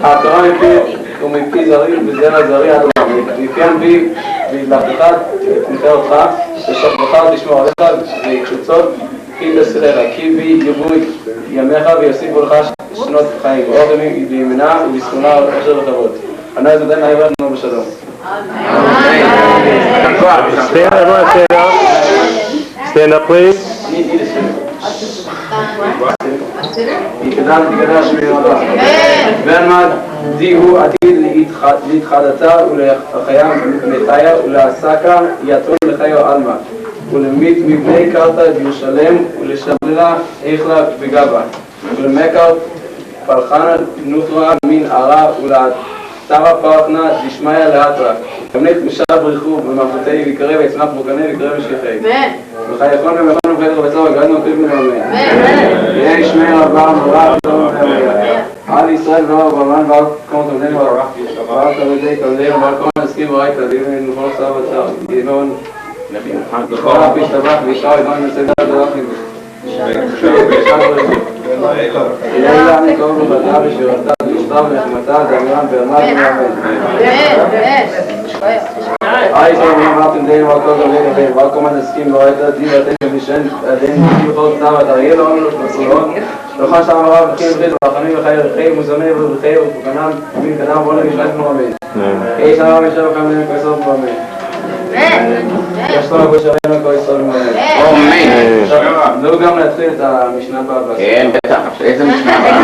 התורה מפי זרי וזרע זרי עד עולם, מפיין בי והדלקתך תמחה אותך ושוכבך ותשמור עליך ויקשוצות כי תסלך, כי בי יבוא ימיך ויוסיפו לך שנות חיים, ועוד ימים בימינה ובשכונה אשר וכבוד. ענה את עדיין העבר לנו בשלום. Stand, everyone stand up. Stand up, please. יקדם תקדש שמרבה. ועמד דיהו עתיד להתחדתה ולחיה מתיה ולעסקה יתון לחיו עלמה. ולמית מבני קרתא בירושלם ולשמרה איכלה וגבה. ולמקר פרחנה נותרה מן ערה ולעתרה פרחנה דשמיא לאתרה. כמנית משב בריחו במלכותי ויקרא ויצמח בוקנה ויקרא בשכחי. וחייכון ומכון ובית רבצה וגרדנו פיו מלמד. יהי שמי רבה מורה ותום ומיה. על ישראל ואור ברמן ועל כל תולדנו ועל תלמידי תולדנו ועל כל נסכים וראי תלמידים ונוכל סבא וצר. ימון בכל הפי שטבח וישאר ידון נצדה דרכים. יאללה אני קוראים לו בדעה בשירתה ושתה ונחמתה דמיין ברמת ומאמן. ישראל ואמרתם דין ועל כל גבי גבי ועל כל מנסקים וראית דין ואתם ובשן דין בכל צו את אריאל לא אמרו מסורות ולכל שם הרב וכי ובחית ורחמים וחיי רכי ומוזמי ובחי ופקנם ובין קדם ועולה משלט מרמן. כאיש הרב משל לכם להם כסוף מרמן. יש לנו בשרנו כל ישראל מרמן. זהו גם להתחיל את המשנה הבאה. כן, בטח. איזה משנה הבאה?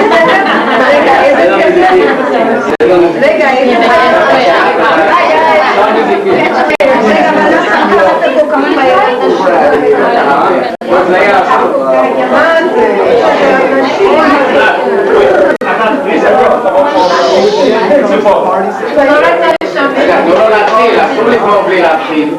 רגע, תנו לו להתחיל, אסור לגמור בלי להתחיל.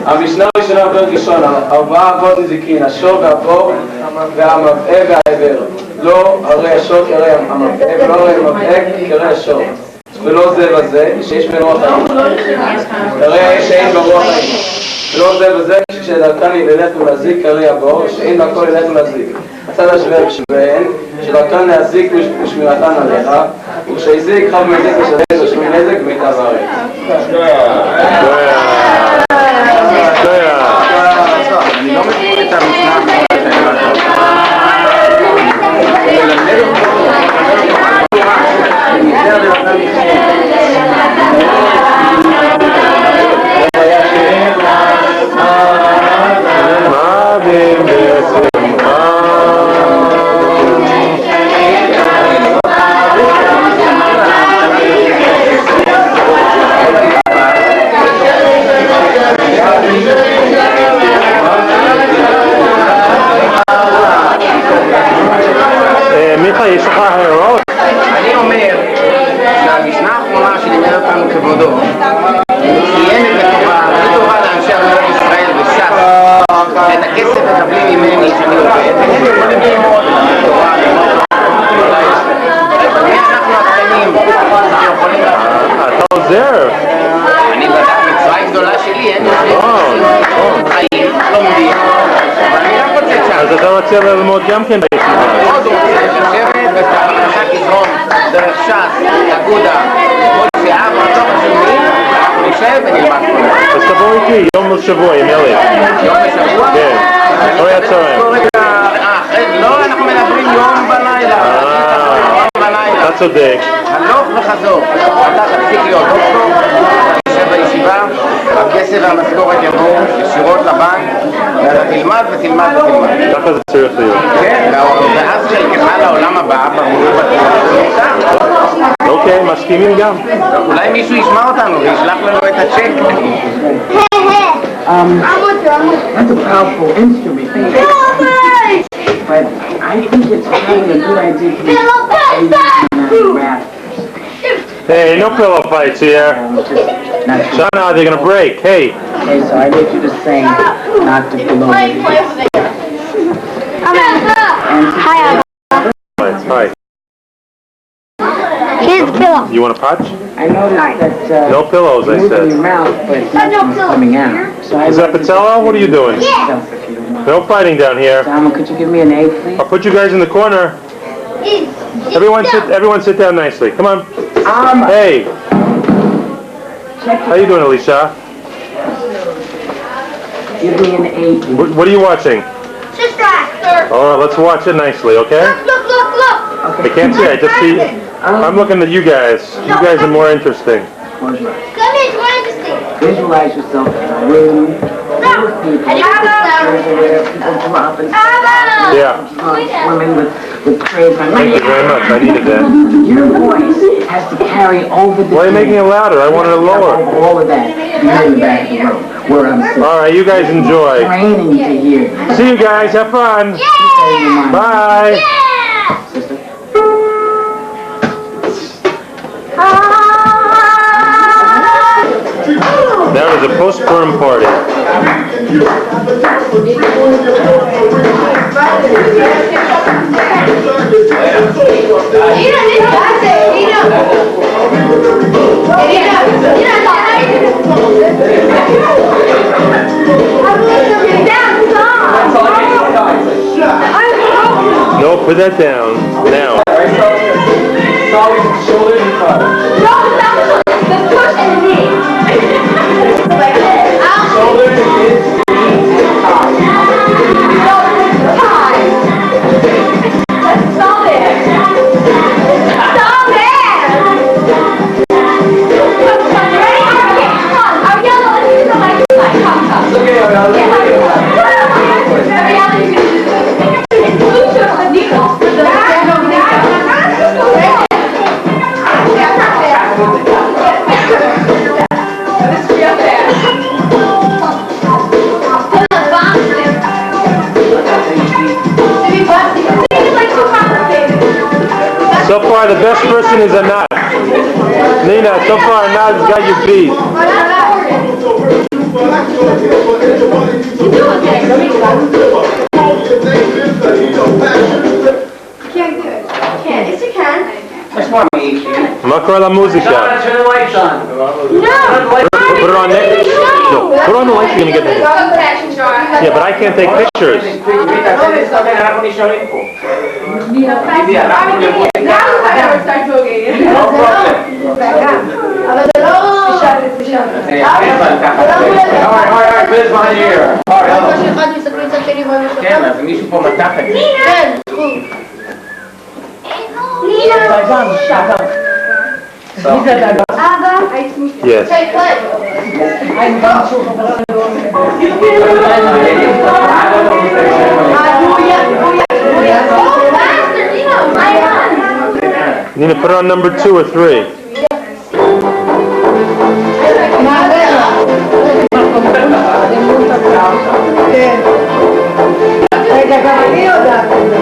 המשנה הראשונה בפרק ראשון, 4 אבות נזיקין, השור והבור והמבעה והעבר. לא הרי השור כרי המבעה ולא הרי המבעה כרי השור. ולא זה וזה, שיש בין רוח חיים. הרי שאין ברוח חיים. ולא זה וזה, כשדרכן ילך ולהזיק כרי הבור, שאין והכל ילך ולהזיק. הצד השווה בשוויהן, שדרכן להזיק ושמירתן עליך, וכשהזיק חב מזיק ושווה ושמי נזק ומיטב הארץ. אני לא מבין את המשנה מיכה, יש לך הערות? אני אומר שהמשנה האחרונה שלימד אותנו כבודו קיימת בתורה לאנשי עבודת ישראל וש"ס את הכסף מקבלים ממני שאני עובד והם יכולים ללמוד תורה מי אנחנו הקטנים שיכולים אתה עוזר. אני בדעת מצווה גדולה שלי אין חיים, לומדים אבל אני לא רוצה שם אז אתה רוצה ללמוד גם כן בישיבה. מאוד רוצה לשבת ופרנסה תזרום דרך ש"ס, אגודה, כל שעה, מה לא חשוב לי, אנחנו נשב ונלמד כל אז תבוא איתי, יום לשבוע עם אלי. יום לשבוע? כן, אחרי הצהריים. לא, אנחנו מדברים יום בלילה. אתה צודק. הלוך וחזור. אתה תפסיק להיות דוקטור, תשב בישיבה, הכסף והמשכורת יבואו ישירות לבנק, ואתה תלמד ותלמד ותלמד. ככה זה צריך להיות. כן, ואז חלקך לעולם הבא, ברור בתורה. אוקיי, מסכימים גם. אולי מישהו ישמע אותנו וישלח לנו את הצ'ק. That's a powerful instrument. But I think it's probably a good idea to rap. Hey, no pillow fights here. Shana, they're gonna break. Hey. Okay, so I need you to sing not to below. Hi. Hi. Here's the pillow. You want a punch? I noticed that No pillows, I moving your said. mouth, but nothing's coming out. So I Is that Patello? What are you doing? No fighting down here. Dama, could you give me an A, please? I'll put you guys in the corner. Everyone sit down nicely. Come on. Hey. How you doing, Alicia? Give me an A, please. What are you watching? Sister Act. Oh, let's watch it nicely, okay? Look. I can't see. I just see. I'm looking at you guys. You guys are more interesting. Come here, it's more interesting. Visualize yourself in a room full of people. People dropping Yeah. swimming with trays. Thank you very much. I needed that. Your voice has to carry over the Why are you making it louder? I wanted it lower. all of that behind the back of the room where I'm sitting. All right, you guys enjoy. Training to hear. See you guys. Have fun. Bye. Sister. That was a postpartum party. No, put that down now. far, the best person is Anat. Nina, so far Anat's got you beat. Yes, you can. מה קורה למוזיקה? Turn the lights on. Put it on next. No, put it on the lights, you're gonna get it. Yeah, but I can't take pictures. Alright, Liz, behind you here. כן, אז מישהו פה מתח את זה. כן, Yes. Nina, put it on number 2 or 3. רגע, גם אני יודעת את זה.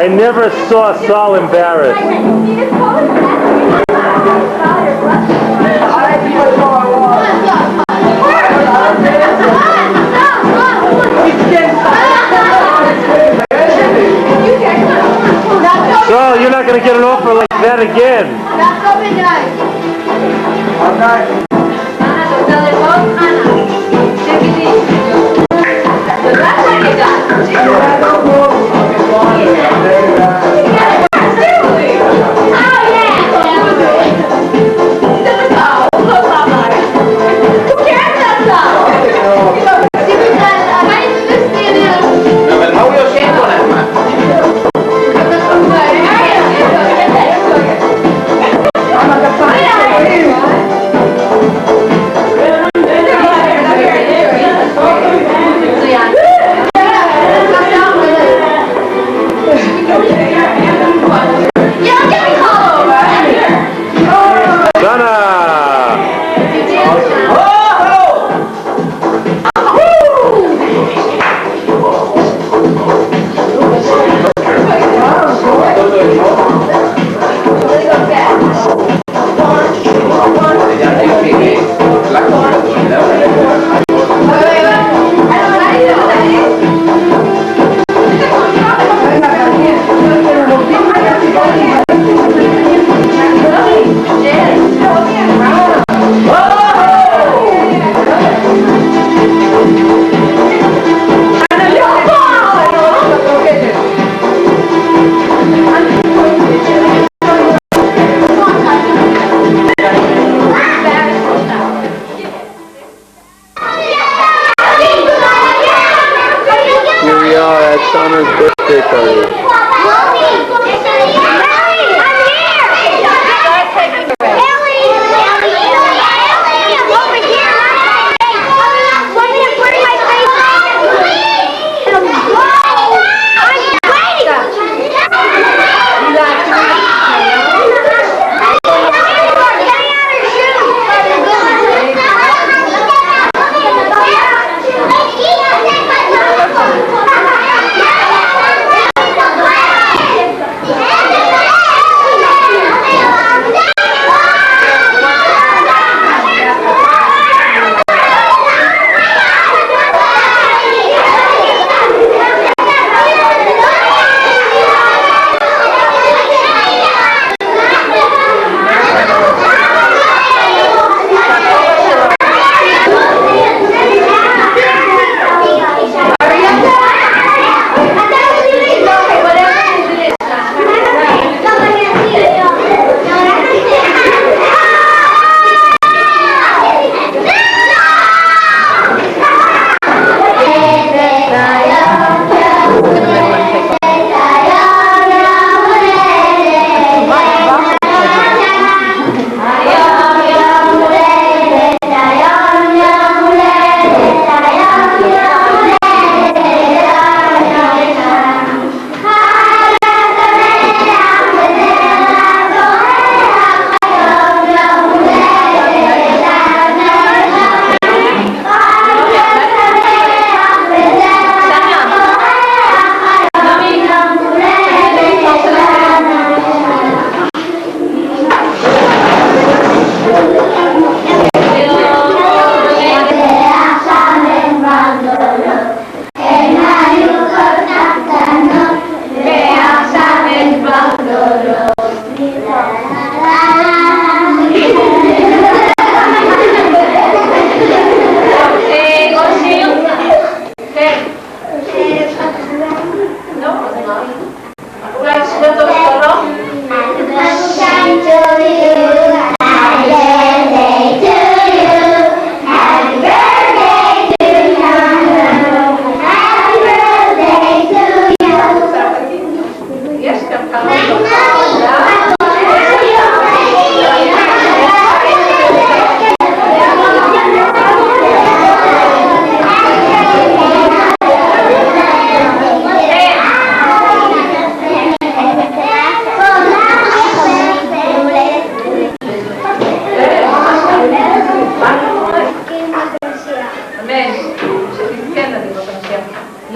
I never saw Saul embarrassed. Saul, you're not going to get an offer like that again.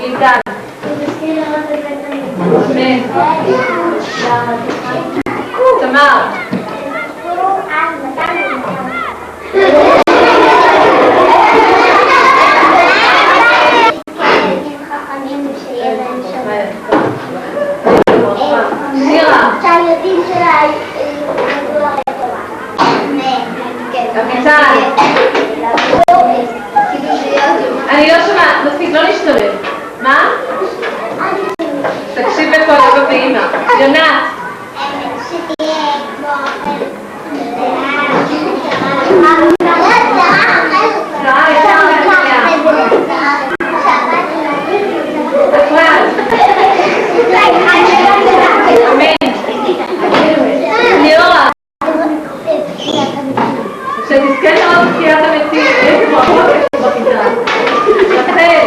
גילדן. אמן. תמר. שירה. שהילדים שלה ילמדו לכם תורה. אביטל. אני לא שומעת, מספיק, לא להשתולל. מה? תקשיב בכל אבא ואמא. יונת. שתהיה כמו ליאורה. שתזכה לראות תחיית המתים. איזה ברכות יש בכיתה. רחל.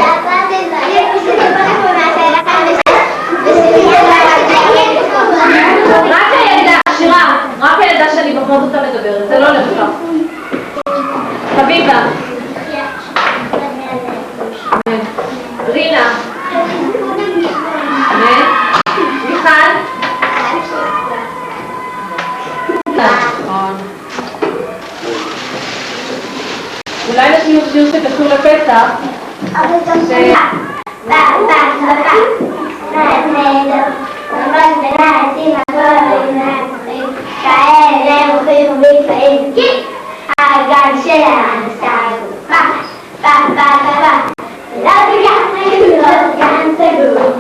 רק הילדה, שירה, רק הילדה שאני בכל זאת מדברת, זה לא הולך לך. חביבה. רינה. מיכל. נכון. אולי נשאיר שיר שקשור לפסח. הגן שלנו סגור, לא תיקח גן סגור,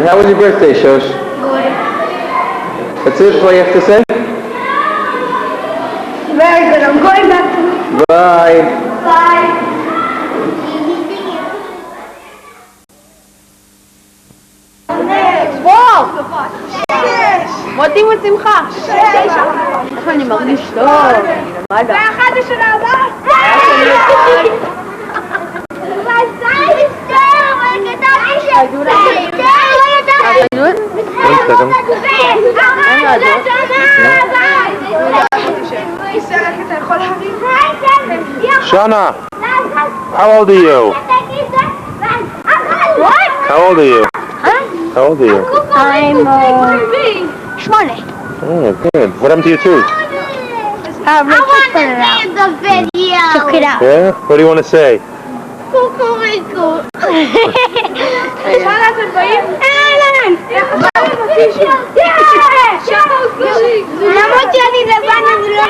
How was your birthday, Shosh? Good. That's it? That's all you have to say? Very good. I'm going back to... Bye. Bye. וואו! מודים ושמחה! איך אני מרגיש טוב! ואחת בשנה הבאה! Shana, how old are you? What? How old are you? Huh? How old are you? I'm 20. Oh, good. What happened to your tooth? I want to see the video. Check it out. Yeah? What do you want to say? Cuckoo. למרות שאני לבן אני לא...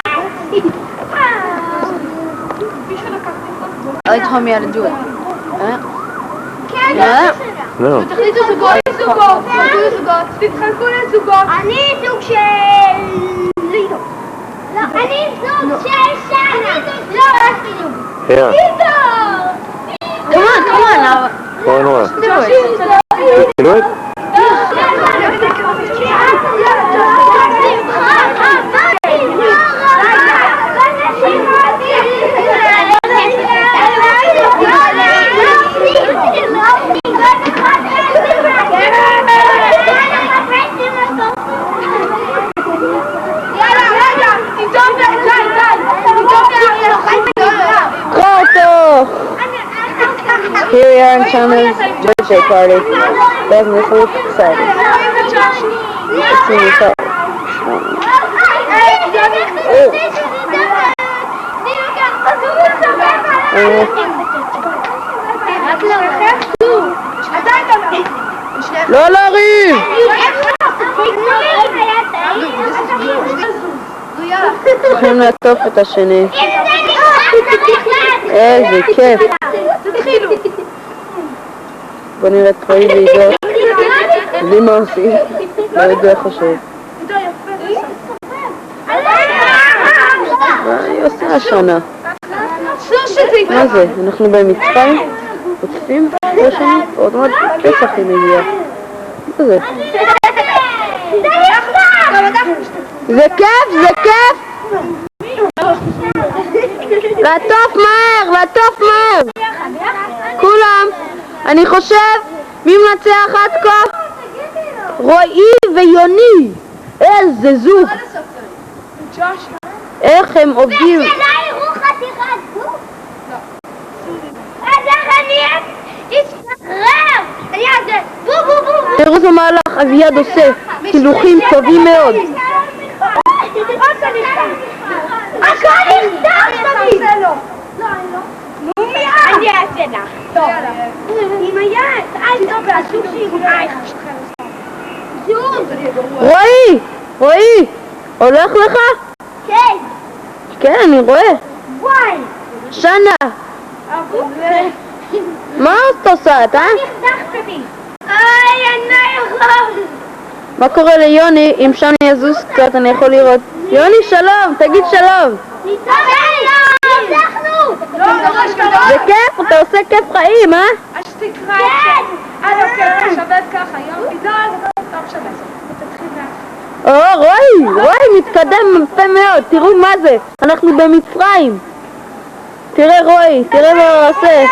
I told me how to do it. No. תחליטו זוגות. תתחלקו לזוגות. אני זוג של לידו. לא, אני זוג של שנה. לא, Yeah. לידו! Come on, come on now. Go on what? Do it. You do it? Here we are in Shana's birthday party. Devin is so excited. Let's see what's up. לא לריב! צריכים לעטוף את השני. איזה כיף. בוא נראה את רועי ועידו. יודעים מה עושים? לא יודע איך חושב. מה היא עושה השנה? מה זה? אנחנו במצרים? עוטפים ראשנו? עוד מעט פסח היא מגיעה. מה זה? זה כיף! זה כיף! לעטוף מהר! לעטוף מהר! כולם! אני חושב, מי מנצח עד כה? רועי ויוני! איזה זוג! איך הם עובדים? תראו איזה מהלך אביעד עושה, חילוכים טובים מאוד. הכל נכתב תמיד! אני אעשה לך. טוב. עם היד, אל טוב לעשו שירייך. רועי! רועי! הולך לך? כן. כן, אני רואה. וואי. שנה! מה את עושה, אתה? נכתב תמיד. אני לא יכול. מה קורה ליוני? אם שני יזוז קצת אני יכול לראות. יוני, שלום! תגיד שלום! זה כיף, אתה עושה כיף חיים, אה? אז תקרא את זה. אוקיי, שבת ככה, יום עידון, טוב שבת. רועי מתקדם יפה מאוד, תראו מה זה, אנחנו במצרים. תראה רועי, תראה מה הוא עושה.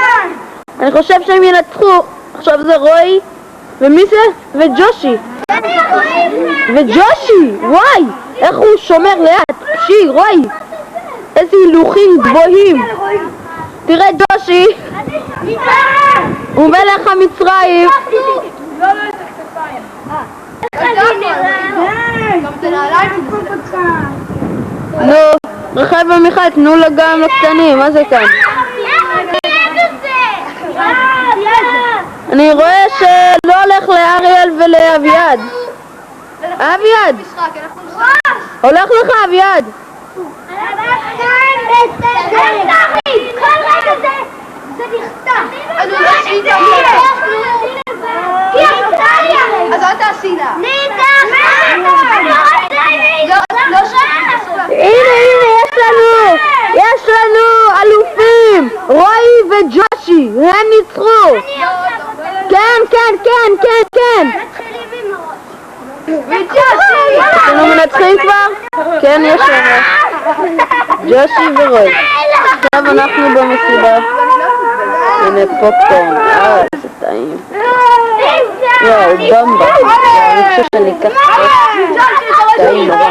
אני חושב שהם ינצחו. עכשיו זה רועי, ומי זה? וג'ושי. וג'ושי, וואי, איך הוא שומר לאט, פשי, רועי. איזה הילוכים גבוהים. תראה ג'ושי, הוא מלך המצרים. לא את הכתפיים. נו, רחל ומיכל, תנו לו גם לקטנים, מה זה כאן? אני רואה שלא הולך לאריאל ולאביעד. אביעד! הולך לך אביעד! זה נכתב! אז אל תעשי לה! הנה, יש לנו אלופים! רועי וג'ושי, הם ניצחו! כן! אנחנו מנצחים כבר? כן, יש לנו. ג'ושי ורועי. עכשיו אנחנו במסיבה. הנה פופקורן, איזה טעים. וואו, במבה. אני חושב שאני אקח טעים נורא.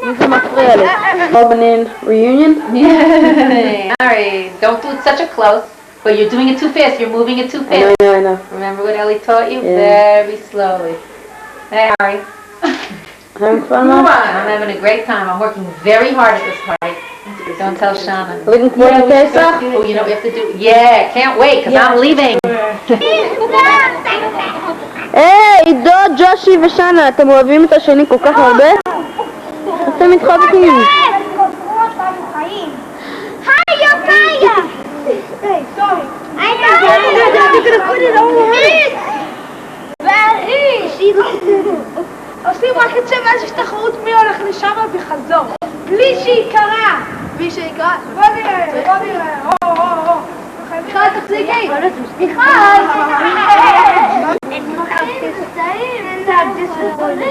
This is my friend. Opening reunion? Yeah. Ari, don't do it such a close. But you're doing it too fast. You're moving it too fast. I know. Remember what Ellie taught you? Yeah. Very slowly. Hey, Ari. Having fun, Mom? I'm having a great time. I'm working very hard at this party. Don't tell Shana. Looking forward to Pesach? Oh, you know we have to do. Yeah, can't wait because I'm leaving. היי, עידו, ג'ושי ושנה, אתם אוהבים את השני כל כך הרבה? אתם מתחבקים. put it on her. עושים רק את זה ואז יש תחרות מי הולך לשם בחזור. בלי שיקרה. בלי שיקרה? בוא נראה. מיכל תחזיקי. מיכל.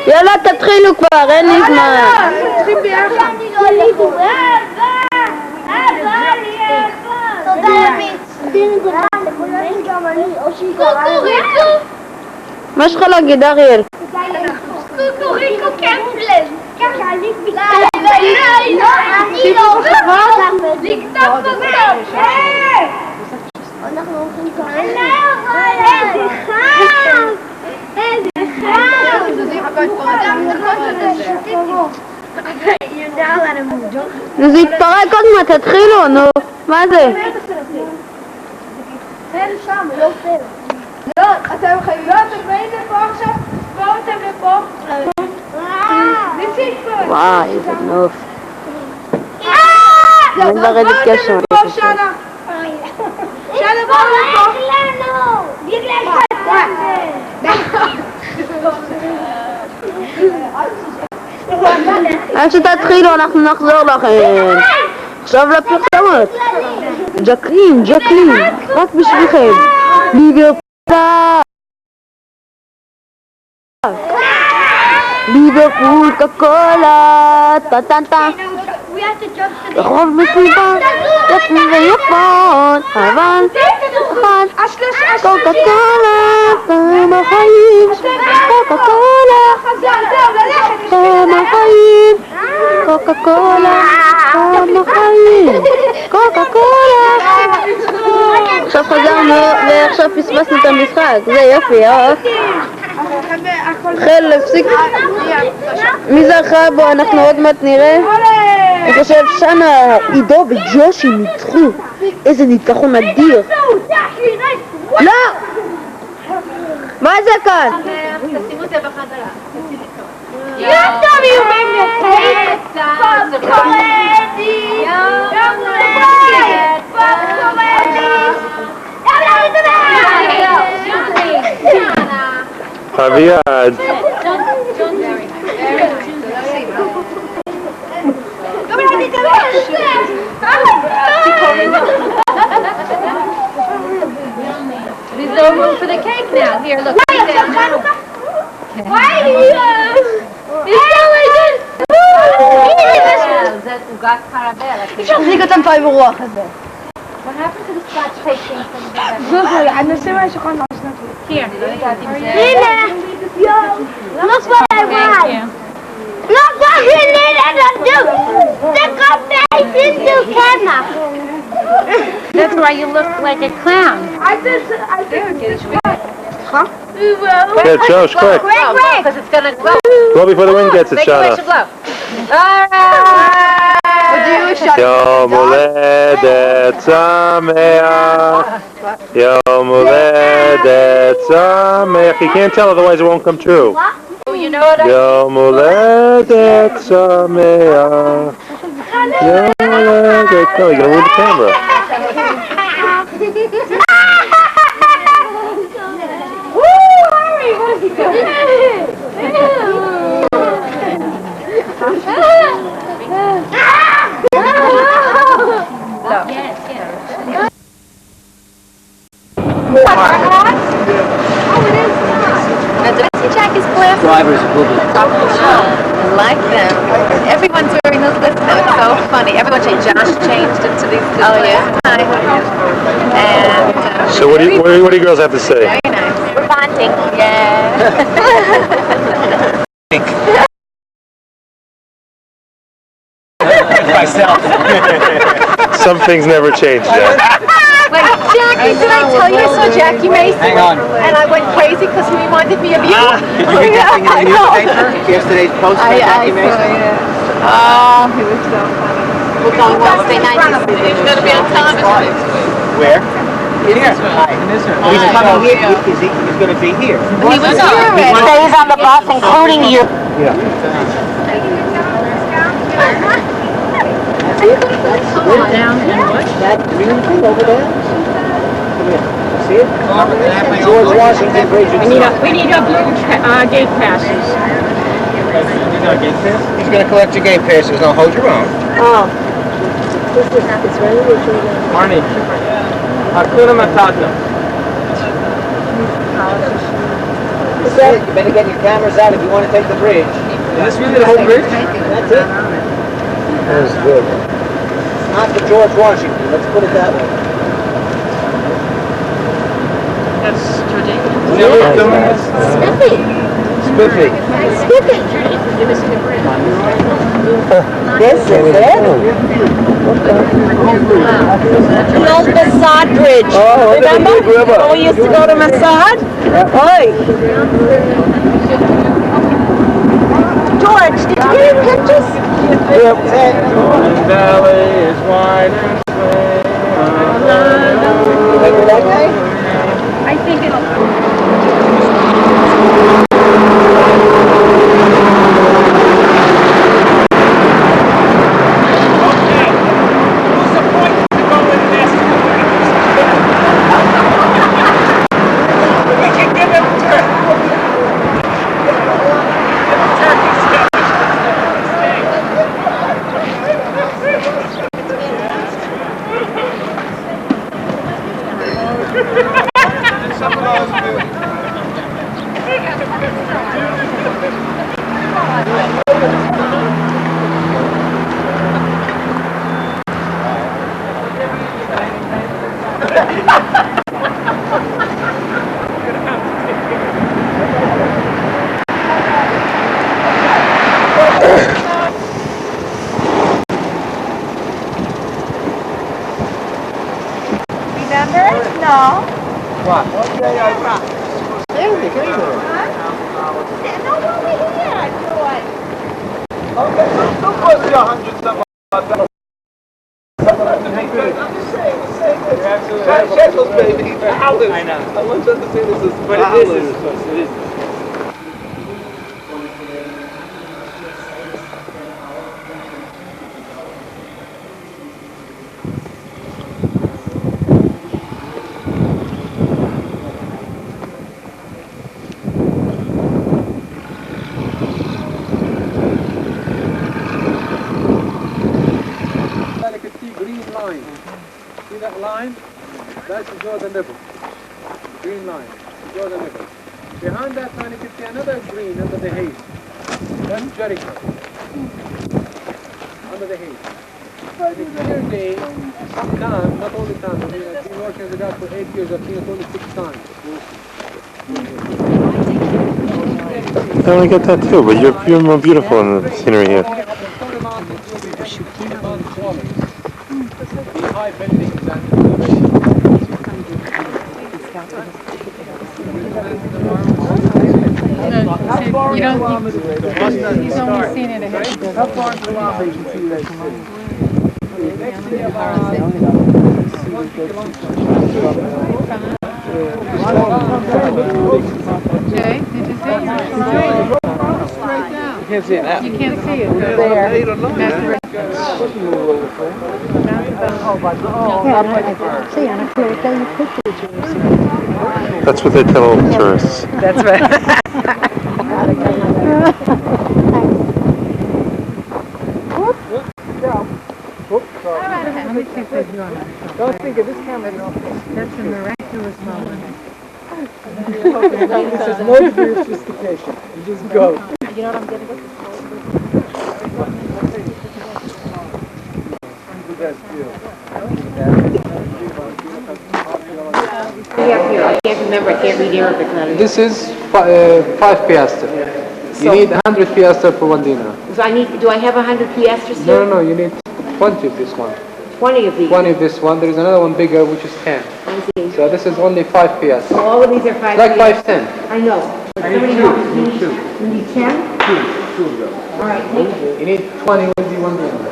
יאללה תתחילו כבר, אין לי זמן. צריכים ביחד. תודה קוקוריקו. מה יש לך להגיד אריאל? קוקוריקו קמפלן. אני לא לקטוף אותו. אנחנו הולכים כבר. איזה חם. זה יתפרק עוד מעט, תתחילו, נו. מה זה? תן שם, לא תן. לא, אתם חייבים, לא, אתם באים לפה עכשיו, בואו אתם לפה. וואי, איזה נוף. אני לרדת קשר. שנה, בואו לפה. עד שתתחילו אנחנו נחזור לכם. עכשיו לפרסומות. ג'קלין, רק בשבילכם. ליברפול קוקולה, טה-טה-טה. רחוב מסיבה, יפים ויפות, אבל קוקה קולה, פעם החיים, קוקה קולה, פעם החיים, קוקה קולה, פעם החיים, קוקה קולה. עכשיו חזרנו ועכשיו פספסנו את המשחק, זה יופי, חל הפסיק. מי זכה בו? אנחנו עוד מעט נראה. אני חושב שנה, עידו וג'ושי ניצחו. איזה ניצחון אדיר. לא! מה זה כאן? תשימו את זה בחזרה. You tell me you made me a cake. Popcorn-y. Aviad. There's no room for the cake now. Here, look. Why do you? זה עוגת קרמל. אפשר להחזיק אותם פה עם הרוח הזה. What happened to the scotch tape from the זוזי, אני עושה משהו כאן מהשנת. Here, אני לא יודעת אם זה... הנה! Look what I want! Look what you needed to do! Stick a face into camera! That's why you look like a clown. I did. Huh? Good, Josh, quick. Quick! Because it's gonna blow. Blow before the wind gets it, Make a wish to Shana. blow. Alright! יום הולדת שמח. יום הולדת שמח. You can't tell, otherwise it won't come true. Oh, you know what I... יום הולדת שמח. יום הולדת... No, you're gonna move the camera. Drivers will be. I like them. Everyone's wearing those lips now. It's so funny. Everyone changed. Josh changed it to these. Oh yeah. And So what do you girls have to say? very nice. We're bonding. Yeah. Myself. Some things never change, Jack. Wait, Jackie, did I tell you I saw Jackie Mason? Hang on. And I went crazy because he reminded me of you. Did you read that thing in the newspaper? Yesterday's post by Jackie Mason? Oh, he was so funny. We're going Wednesday night. He's going to be on television. Where? Here. He's coming here. He's going to be here. He was here. He stays on the bus, including you. Yeah. Down and what? That green thing over there? Come here. see it? George Washington Bridge. We need a blue gate passes. He's gonna collect your gate passes. Now hold your own. Oh. Arnie, Hakuna Matata. You better get your cameras out if you want to take the bridge. Is this really the whole bridge? That's it. That's good. It's not for George Washington. Let's put it that way. That's ridiculous. Spiffy. Spiffy. Spiffy. This is it? The old Masad Bridge. Oh, remember? the big river. When we used to go to Masad? Oi. George, did you get any pictures? The valley is wide and sway. Remember that guy? I think it'll... Shekels, baby. Dollars. I know. I want you to say this is dollars. See that line? That's the Jordan River. Green line. The Jordan River. Behind that line you can see another green under the haze. That's Jericho. Under the haze. In a clear day, sometimes, not all the time, I've been working with the guy for 8 years, I've seen it only 6 times. I only get that too, but you're more beautiful in the scenery here. High buildings and He's only seen it ahead. How far into the lobby you can see that? Jay, did you see it? Straight down. You can't see it now. You can't see it. It's there. That's what they tell tourists. That's right. Let me take that view on that. Don't think of this camera. That's a miraculous moment. This is no sophistication. You just go. You know what I'm gonna do? I can't remember. I can't read Arabic. This is 5 piastres. You need 100 piastres for 1 dinar. So I need. Do I have 100 piastres here? No, you need 20 of this one. 20 of these. 20 of this one. There is another one bigger, which is 10. I see. So this is only 5 piastres. So all of these are 5 Like piastres. 5 10. I know. But somebody else, you need 10? Two of them. All right, take it. You need 20 with the 1 dinar.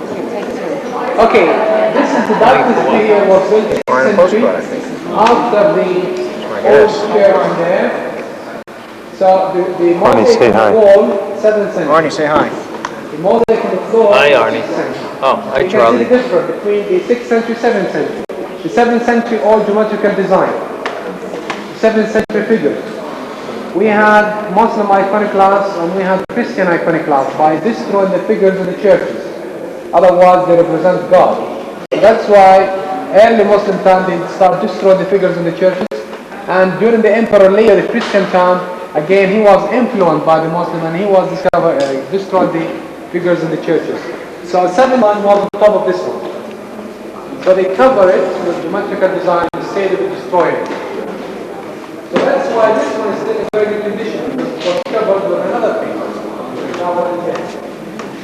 Okay, this is the darkest area was built in the 6th century after the old square on there. So the mosaic say on hi. the wall, 7th century. Arnie, say hi. The mosaic on the floor. Hi, Arnie. Oh, hi, You can Charlie. see the difference between the 6th century, 7th century. The 7th century all geometrical design. 7th century figures. We had Muslim iconoclasts and we had Christian iconoclasts by destroying the figures in the churches. Otherwise, they represent God. So that's why early Muslim time they start destroying the figures in the churches. And during the Emperor Leo, the Christian time, again, he was influenced by the Muslim and he was destroyed the figures in the churches. So 7th one was on top of this one. So they cover it with geometrical design and say they will destroy it. So that's why this one is still in very good condition. It was covered with another thing. Now what it is.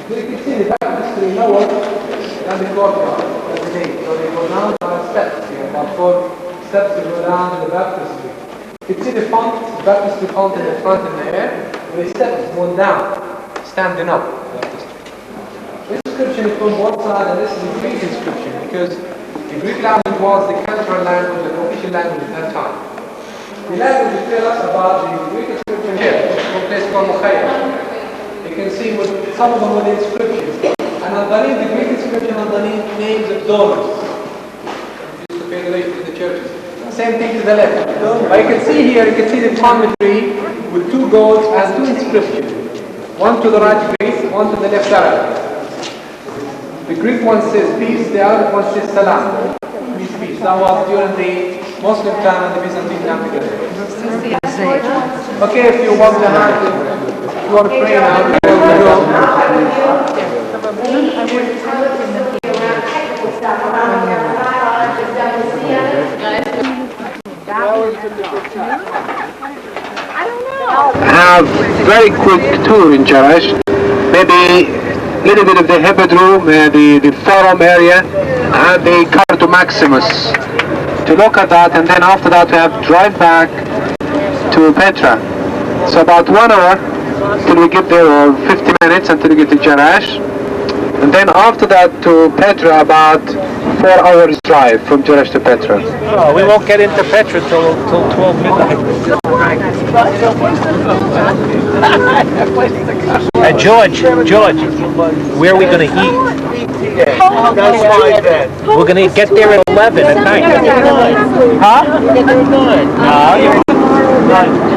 So you can see the baptistry lower than the courtyard. That's the name. So they go down by steps here, about 4 steps to go down to the baptistry. You can see the font, baptistry font in the front in the air. And the steps going down, standing up. This inscription is from both sides, and this is a Greek inscription because the Greek language was the cultural language, the official language at that time. The language tell us about the Greek inscription here, from a place called Mukhayya. You can see with some of them with the inscriptions. And underneath the Greek inscription, underneath names of donors. Used to pay donation to the churches. Same thing to the left. But you can see here, you can see the geometry with 2 goats and 2 inscriptions. One to the right Greek, one to the left Arab. The Greek one says peace, the Arabic one says salam. Peace, peace. That was during the Muslim time and the Byzantine time together. Okay, if you want to have, if you want to pray now, have very quick tour in Jerash. Maybe a little bit of the Hippodrome, the Forum area, and the Carto Maximus to look at that, and then after that we have to drive back to Petra. So about 1 hour till we get there, or 50 minutes until we get to Jerash. And then after that to Petra, about 4 hours drive from Jerash to Petra. Oh, we won't get into Petra till 12 midnight. George, where are we going to eat? That's my bed. We're going to get there at 11 at night. Huh?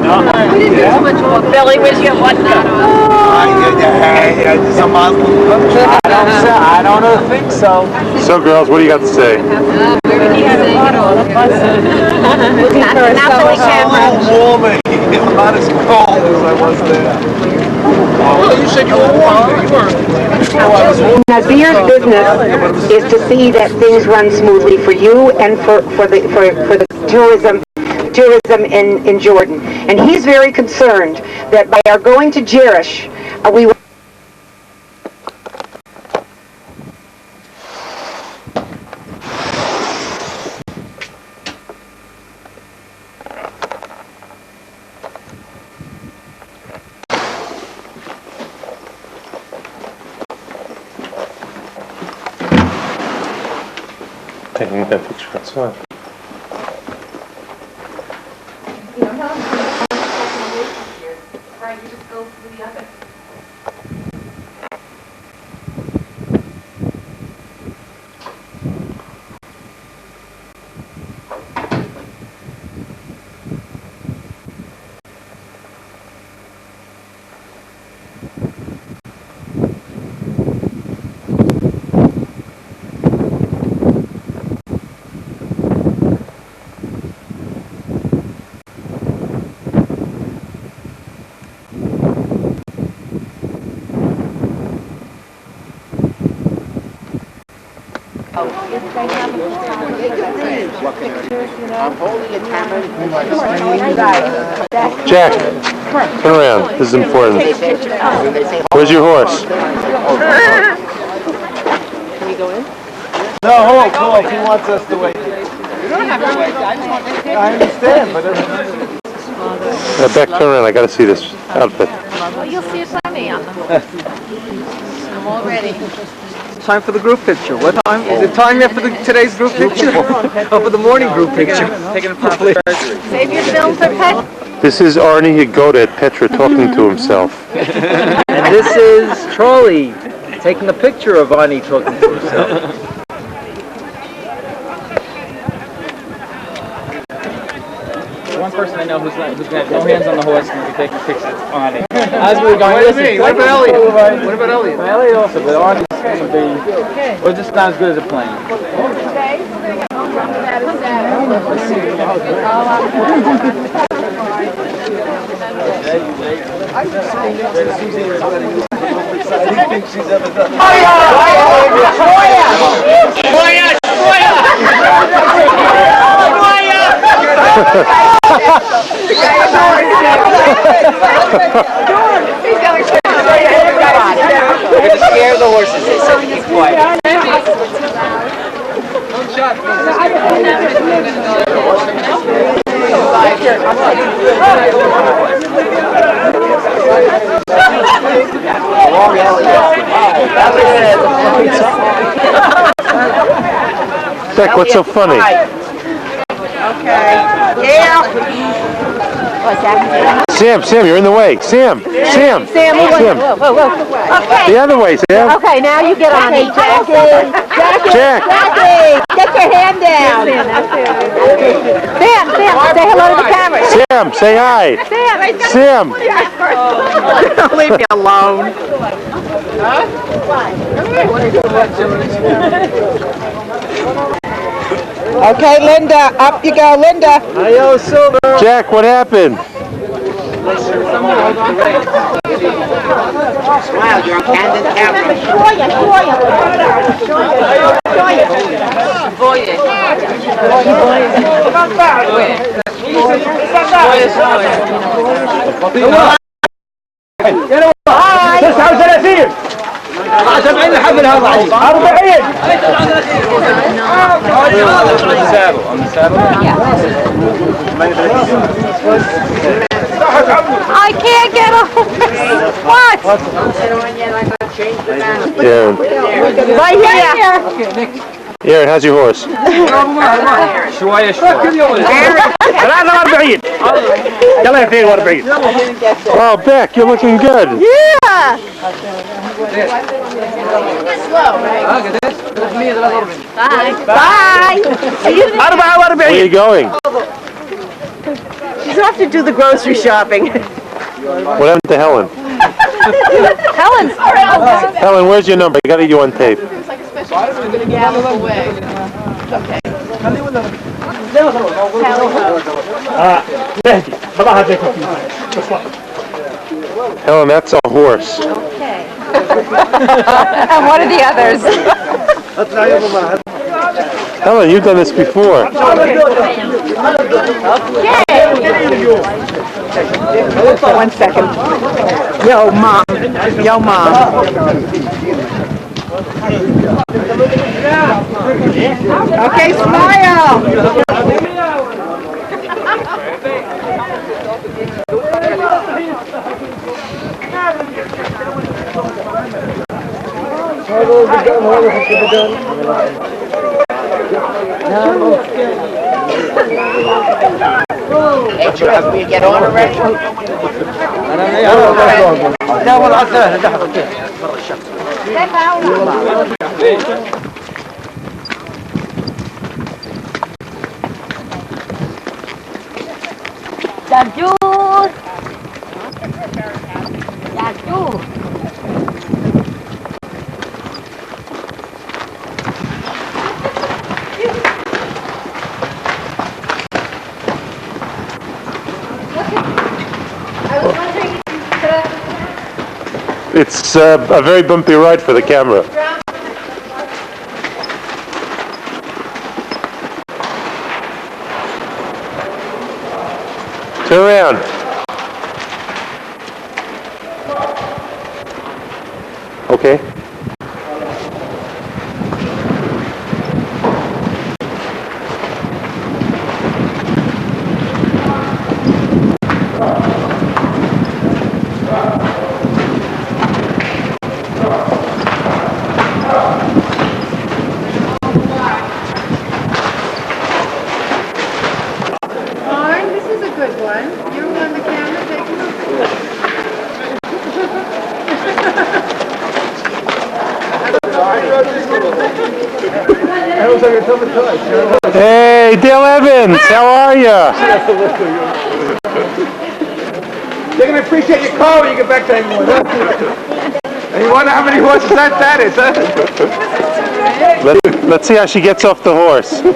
No. Billy, where's your vodka? I don't think so. So, girls, what do you got to say? Warming. I'm not as cold as I was there. Well, you said you were warm. You weren't. Nazir's business is to see that things run smoothly for you and for the tourism in Jordan. And he's very concerned that by our going to Jerash, we will taking that picture outside. Right, you just go through the other. I'm holding a camera. Jack, turn around. This is important. Where's your horse? Can we go in? No, hold. He wants us to wait. You don't have to wait. I just want to I understand, but Beck, turn around. I got to see this outfit. Well, you'll see it plenty on them. I'm all ready. Time for the group picture. What time? Is it time yet for today's group picture? Or for the morning group picture? Taking a picture. Save your film for Pet. This is Arnie Yagoda at Petra talking to himself. And this is Charlie taking a picture of Arnie talking to himself. person I know who's got no hands on the horse and we take pictures on it. As we were going, What do you listen, mean? What about Elliot? What about Elliot? Well, Elliot also, but ours is going to be, well, just not as good as a plane. We're gonna scare the horses, they said to keep quiet. Beck, what's so funny? Sam, you're in the way. Sam. Sam, Okay. The other way, Sam. Okay, now you get on it. Jackie, Jack. get your hand down. Sam, say hello to the camera. Sam, say hi. Sam. Leave me alone. Okay, Linda, up you go, Linda. Ayo, Silver. Jack, what happened? Smile, you're on candid camera. On the saddle? I can't get over What? Right here. Aaron, how's your horse? شوية Oh, Beck, you're looking good. Yeah. Bye. Where are you going? She's off to do the grocery shopping. What happened to Helen? Helen's. Helen, where's your number? I got you on tape. Helen, that's a horse. Okay. And what are the others? Helen, you've done this before. One second. Yo, Mom. Okay, smile. Ain't you happy to get on already? It's a very bumpy ride for the camera. Turn around. Okay. Hey, Dale Evans, how are you? They're going to appreciate your car when you get back to England. And you wonder how many horses that is, huh? Let's see how she gets off the horse. Look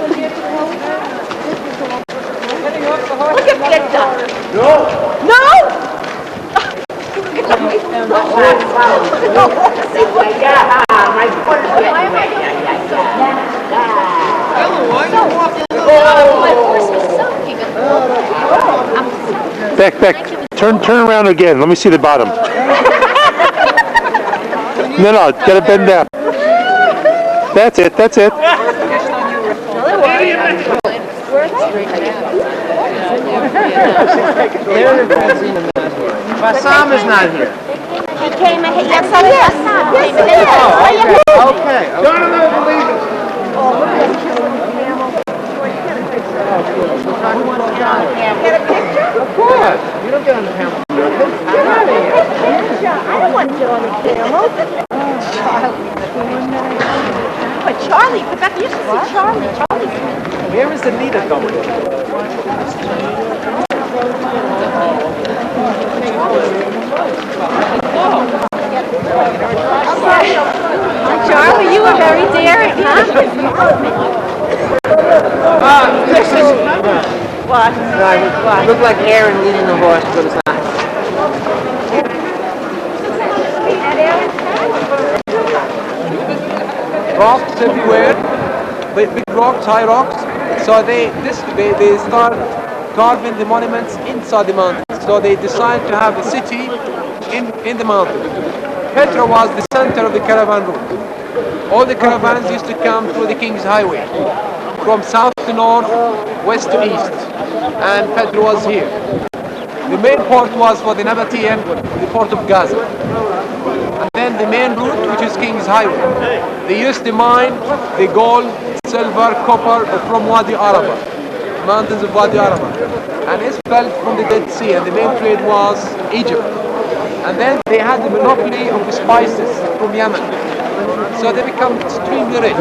at Victor. No. No! Beck, turn around again. Let me see the bottom. No, gotta bend down. That's it. Bassam is not here. He came and yes, Okay. Jonathan, believe it. Get a picture? Of course. You don't get on the camera. Get out of here. I don't want to get on the camera. But Charlie, Rebecca, you should see Charlie. Charlie's Where is the leader going? Charlie, you were very daring, huh? This is... What? What? Look like Aaron leading the horse to the side. Rocks everywhere, big rocks, high rocks. So they start carving the monuments inside the mountains. So they decide to have a city in the mountain. Petra was the center of the caravan route. All the caravans used to come through the King's Highway, from south to north, west to east, and Petra was here. The main port was for the Nabatean, the port of Gaza. And then the main route, which is King's Highway. They used to mine the gold, silver, copper from Wadi Araba, mountains of Wadi Araba. And it's felt from the Dead Sea, and the main trade was Egypt. And then they had the monopoly of the spices from Yemen. So they become extremely rich.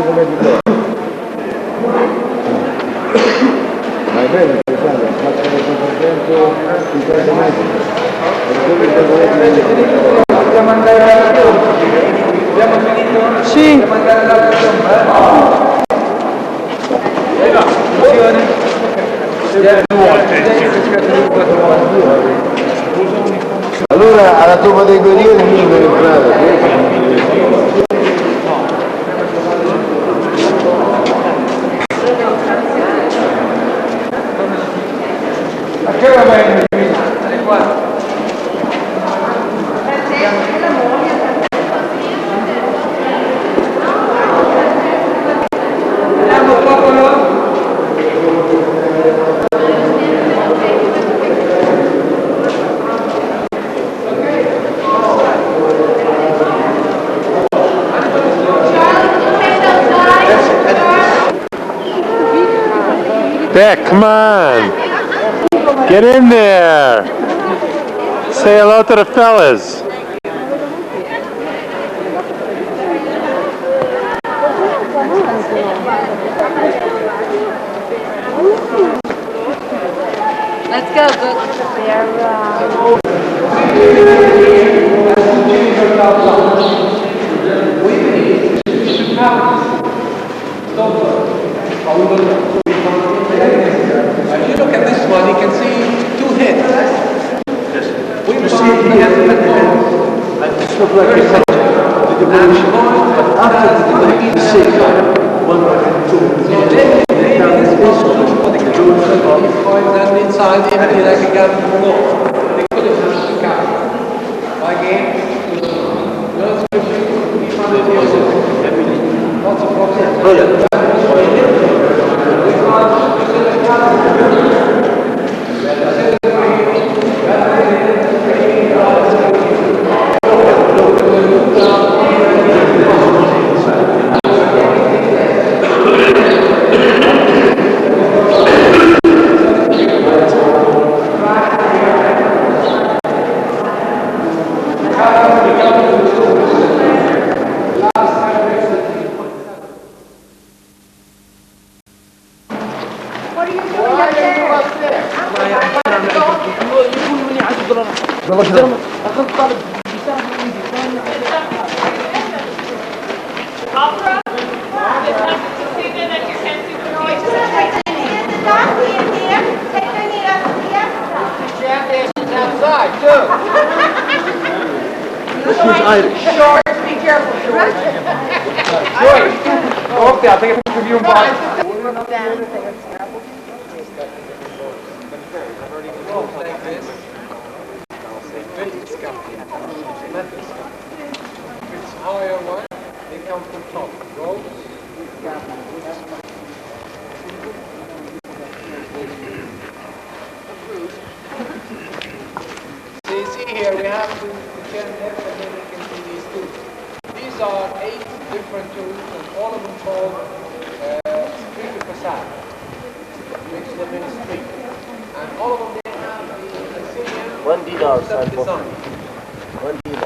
Sì. Allora alla tua categoria nemmeno per entrare. Beck, come on. Get in there. Say hello to the fellas. Let's go, good. If you look at this one, you can see two heads. We You see it here, this looks like a head. The demolition. But after the demolition, you see one and two. And inside, even like a gun floor. They could have done the car. Again, lots of problems. Brilliant. Outside, too. George, be careful, George. George, okay, I'll take a picture of you and Bob. Like this. If it's higher one, they come from top. Rows. So you see here we have the chain left and then you can see these tools. These are 8 different tools and all of them called street of facade, which is a street. And all of them they have the Syrian step design. These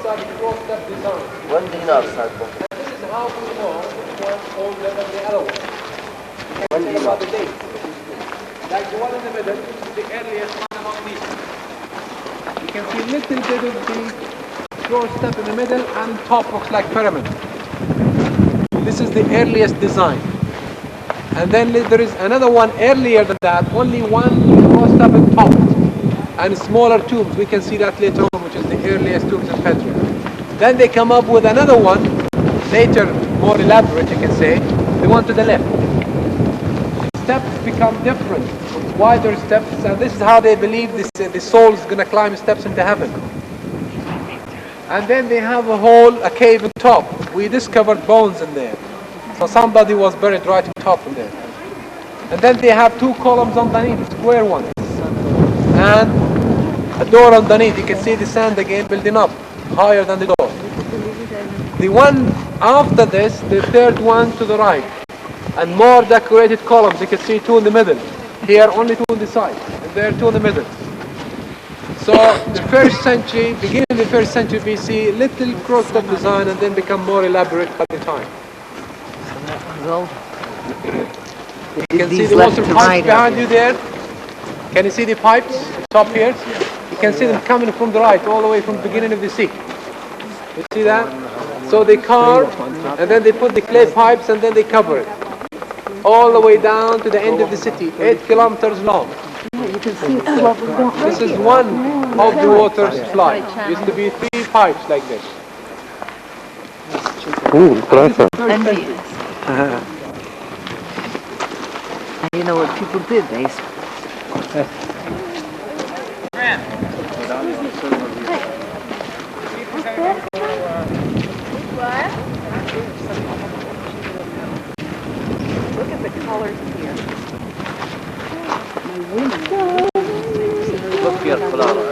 are the 4-step design. And this is how we know which one older than the other one. You can tell about the date. Like the one in the middle, which is the earliest one among these. You can see a little bit of the 4-step in the middle and top looks like pyramid. This is the earliest design. And then there is another one earlier than that, only one 4-step at top. And smaller tombs, we can see that later on, which is the earliest tombs in Petra. Then they come up with another one, later, more elaborate you can say, the one to the left. Steps become different, wider steps, and this is how they believe the soul is going to climb steps into heaven. And then they have a cave on top. We discovered bones in there. So somebody was buried right on top in there. And then they have 2 columns underneath, square ones. And a door underneath. You can see the sand again building up, higher than the door. The one after this, the 3rd one to the right. And more decorated columns. You can see 2 in the middle. Here only 2 on the side. And there 2 in the middle. So the 1st century, beginning of the 1st century BC, little crossed-up design and then become more elaborate by the time. You can see the water pipes behind you there. Can you see the pipes top here? You can see them coming from the right all the way from the beginning of the sea. You see that? So they carve and then they put the clay pipes and then they cover it. All the way down to the end of the city, 8 kilometers long. This is one of the water supply. Used to be 3 pipes like this. You know what people did, they... Look at the colors here. Look here, Clara.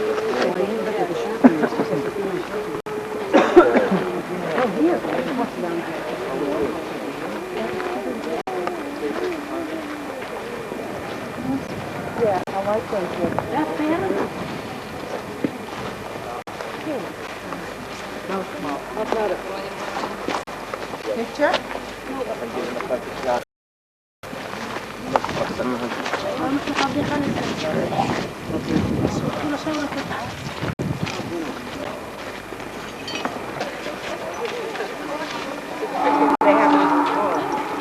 Yeah, I like those here. That's fantasy. No small. How about it? Picture?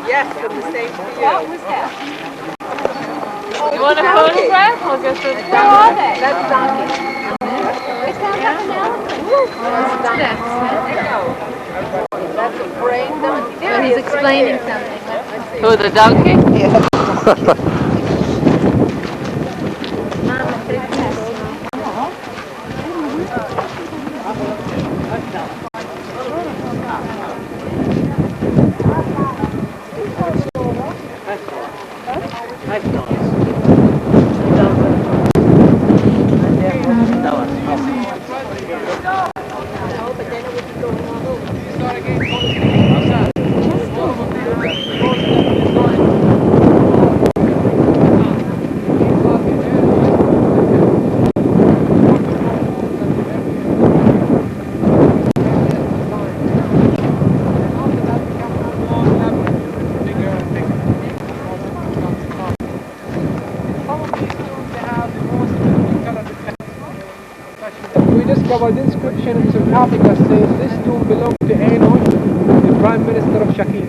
Yes, from the same to you. What was that? You want a photograph? I'll go through the Where are they? That's donkey. It sounds like an elephant. That's a brain donkey. So he's explaining something. Who, the donkey? Yeah. discovered inscription in South Africa says this tomb belonged to Enoch, the Prime Minister of Shakir.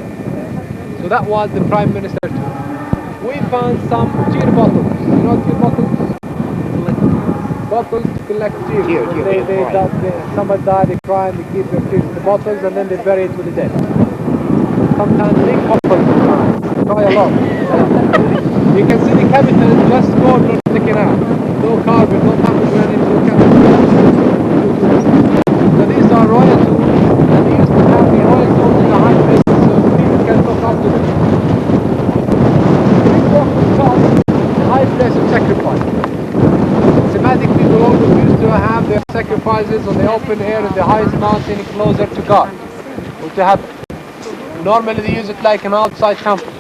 So that was the Prime Minister tomb. We found some tear bottles. You know tear bottles? Bottles to collect tears. Somebody died, they cry, and they keep their tears in the bottles, and then they bury it with the dead. Sometimes big couples cry a lot. You can see the capital just corner of the canal. No carving, no pomegranate, no capital. So these are royal tombs, and they used to have the royal tombs in the high places so people can look up to them. The high place of sacrifice. Semitic people always used to have their sacrifices on the open air in the highest mountain closer to God. Or to have, normally they use it like an outside temple,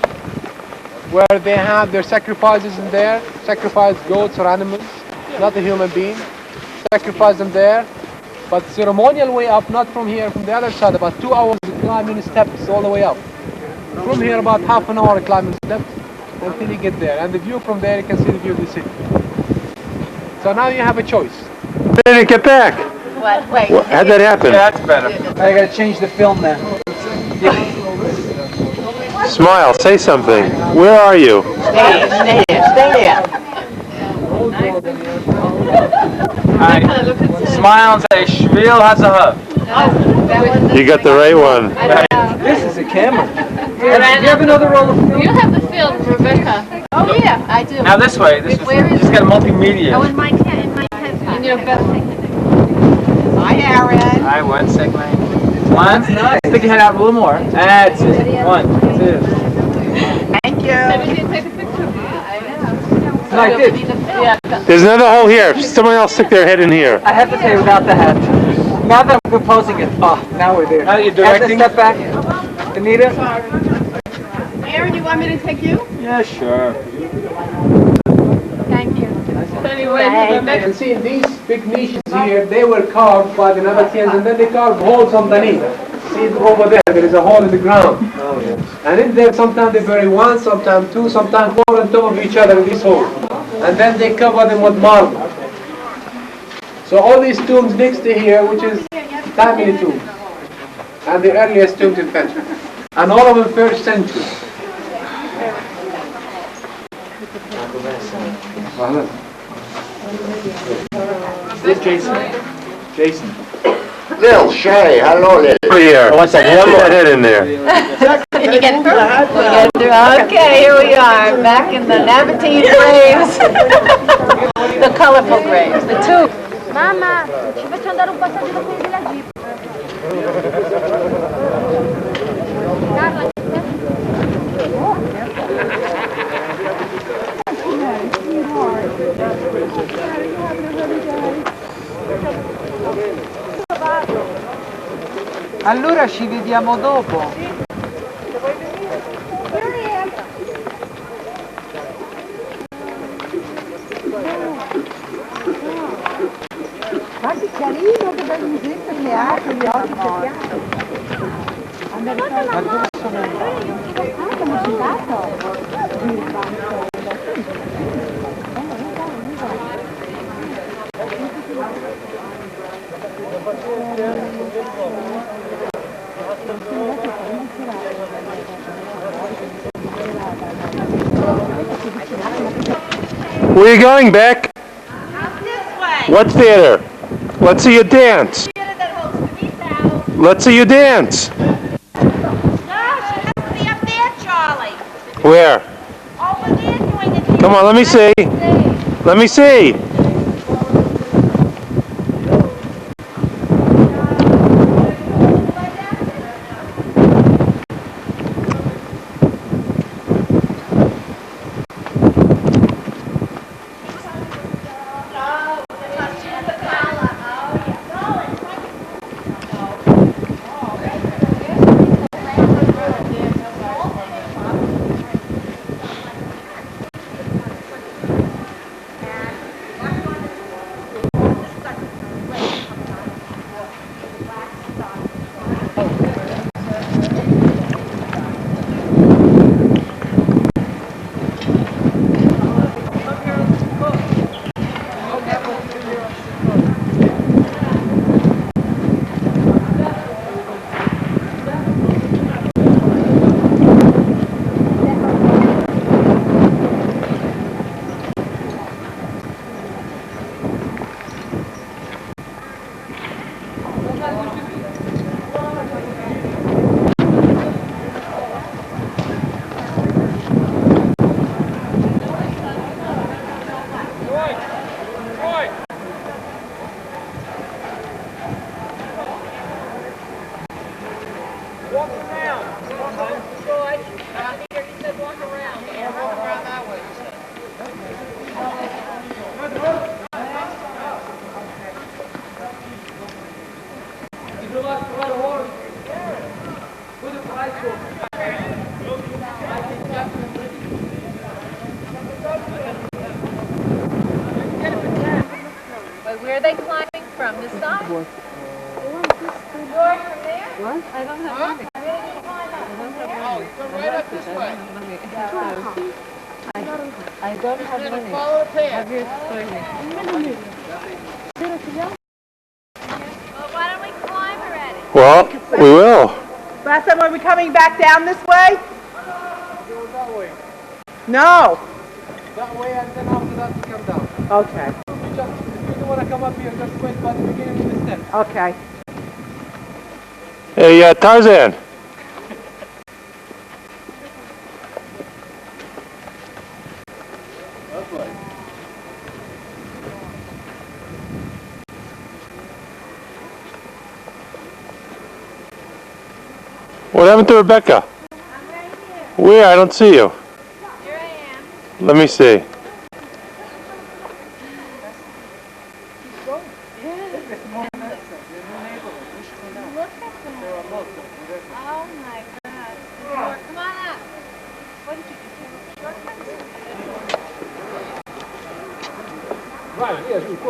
where they have their sacrifices in there, sacrifice goats or animals, not a human being, sacrifice them there, but ceremonial way up, not from here, from the other side, about 2 hours climbing steps all the way up. From here about half an hour climbing steps until you get there, and the view from there, you can see the view of the city. So now you have a choice. When did it get back? What? Wait. How'd that happen? Yeah, that's better. I gotta change the film now. Smile, say something. Where are you? Stay there. Alright. Smile and say, Shvil Hazahav. You got the right one. This is a camera. Do you have another roll of film? You have the film, Rebecca. Oh yeah, I do. Now this way. This is got multimedia. Oh, in my pen. In your best. Hi, Aaron. Alright, 1 second. One. Stick your head out a little more. That's it. 1, 2. Thank you. Like this. There's another hole here. Someone else stick their head in here. I have to say without the hat. Now that we're proposing it. Oh, now we're there. Now that you're directing. Step back. Anita? Aaron, you want me to take you? Yeah, sure. Thank you. Anyway, And see, these big niches here, they were carved by the Nabateans, and then they carved holes underneath. See over there is a hole in the ground. Oh, yes. And in there, sometimes they bury one, sometimes two, sometimes four on top of each other in this hole. And then they cover them with marble. So all these tombs next to here, which is Taimini tomb, and the earliest tombs in Petra. And all of them 1st century. This Jason. Jason. Lil, Shay, hello, Lil. Over here. One second. Put that head in there. Can you get through? Okay, here we are, back in the Nabatene graves. The colorful graves, the two. Mamma, ci faccio andare un passaggio da quelli della Jeep. Carla, Allora ci vediamo dopo. Ma che carino, che bel musetto che ha, con gli occhi che Where are you going, Beck? What theater? Let's see you dance. Let's see you dance. Where? Come on, let me see. Let me see. Walk around. George, he said walk around. Yeah, walk around that way. You do like to ride a horse? Put it right to him. But where are they climbing from? This side? George, from there? What? I don't have anything. Oh, come right up this way. I don't have Then money. follow the path. Have you explained it? Well, why don't we climb already? Well, we will. Bassam, are we coming back down this way? Go that way. No. That way, and then after that, we come down. Okay. If you want to come up here, just wait by the beginning of the step. Okay. Hey, Tarzan. What happened to Rebecca? I'm right here. Where? I don't see you. Here I am. Let me see. Look at them. Oh my God. Come on up. What did you do? Shortcuts? Right, yes, we go.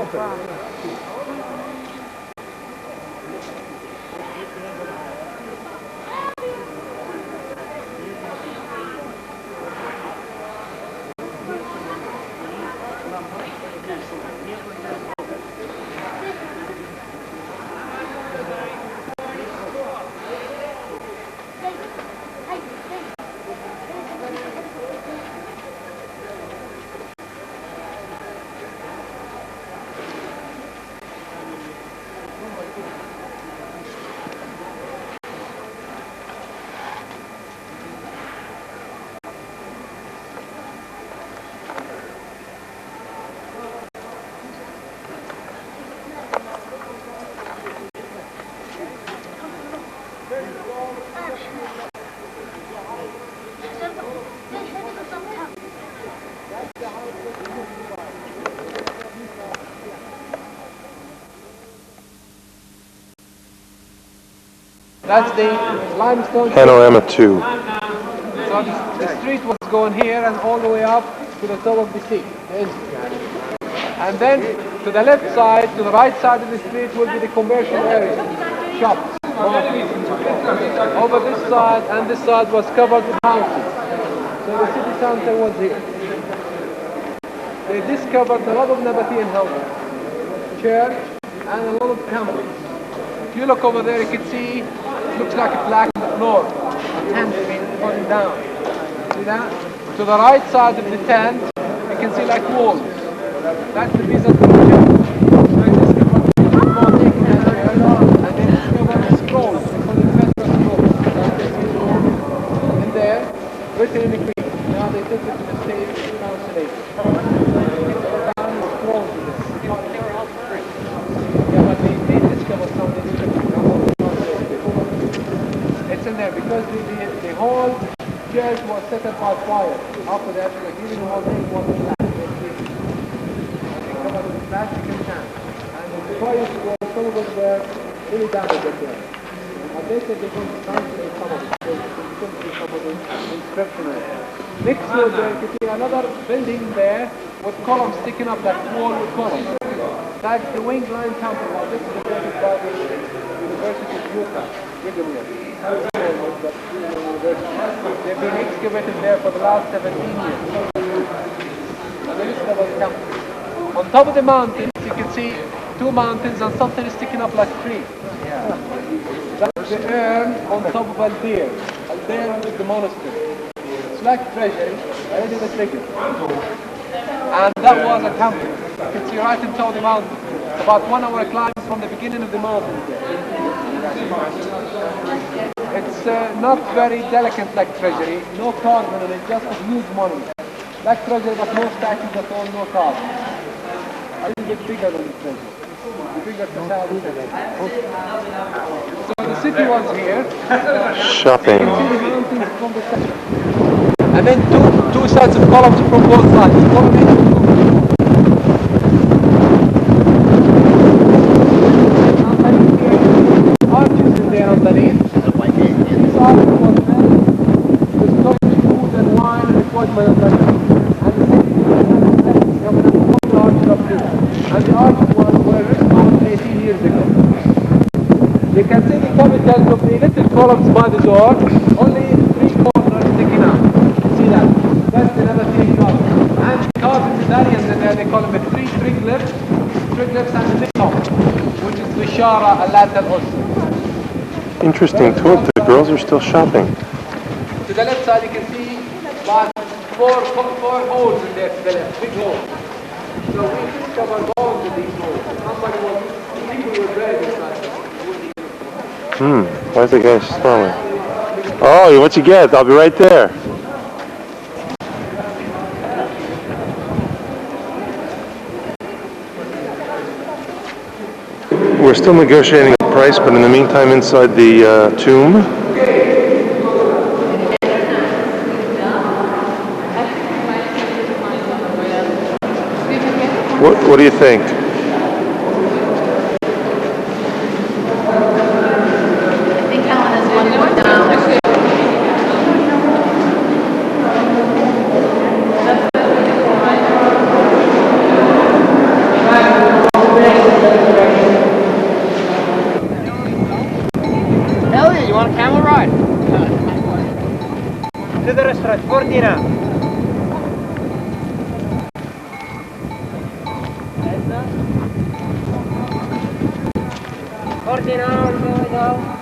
That's the limestone. Panorama 2. So the street was going here and all the way up to the top of the sea, the Instagram. And then to the left side, to the right side of the street will be the commercial area, shops. Over this side and this side was covered with houses. So the city center was here. They discovered a lot of Nabatean houses, church, and a lot of temples. If you look over there, you can see it looks like a black floor, a tent being falling down. See that? To the right side of the tent, you can see like walls. That's the Byzantine church. So they discovered the mosaic in that church, and they discovered scrolls, they call it Petra scrolls. In there, written in the Greek. Now they took it to the state to translate. They found scrolls with this. Yeah, but they discovered something different. It's in there because the whole church was set up by fire. After that, even the whole thing was black. They covered with plastic and sand. And the fire was probably were really damaged up there. And they said they're going to translate some of it. Because you couldn't see some of the inscription in it. Next to there, you can see another building there with columns sticking up, that wall with columns. That's the Wing Line Temple. Now this is built by the University of Utah. Brigham Young. They've been excavated there for the last 17 years. And this is the temple. On top of the mountains, you can see two mountains and something is sticking up like a tree. That's the urn on top of Aldeir. Aldeir is the monastery. It's like treasury, already the trigger. And that was a temple. You can see right on top of the mountain. About 1 hour climb from the beginning of the mountain. It's not very delicate like treasury, no carving on it, just a huge monument. Like treasury, but no statues at all, no carving. A little bit bigger than the treasury. Bigger facade. So the city was here. Shopping. And then two sets of columns from both sides. Column A and arches in there underneath. This arch was very, the Scottish food and wine and equipment underneath. And the second coming up, the arches up here. And the arches were restored 18 years ago. You can see the capitals of the little columns by the door, only 3 corners sticking out. See that? That's the never taken off. And the carved medallions in there, they call them 3 triglets and the top, which is Bishara al-Latal also. Interesting tour. The girls are still shopping. To the left side you can see about four holes in there to the left, big holes. So we discovered bones in these holes. People were buried inside them. Why is the guy smiling? Oh, what you get? I'll be right there. We're still negotiating the price, but in the meantime, inside the tomb, what do you think? Elliot, you want a camel ride? To the restaurant for dinner. For dinner, no.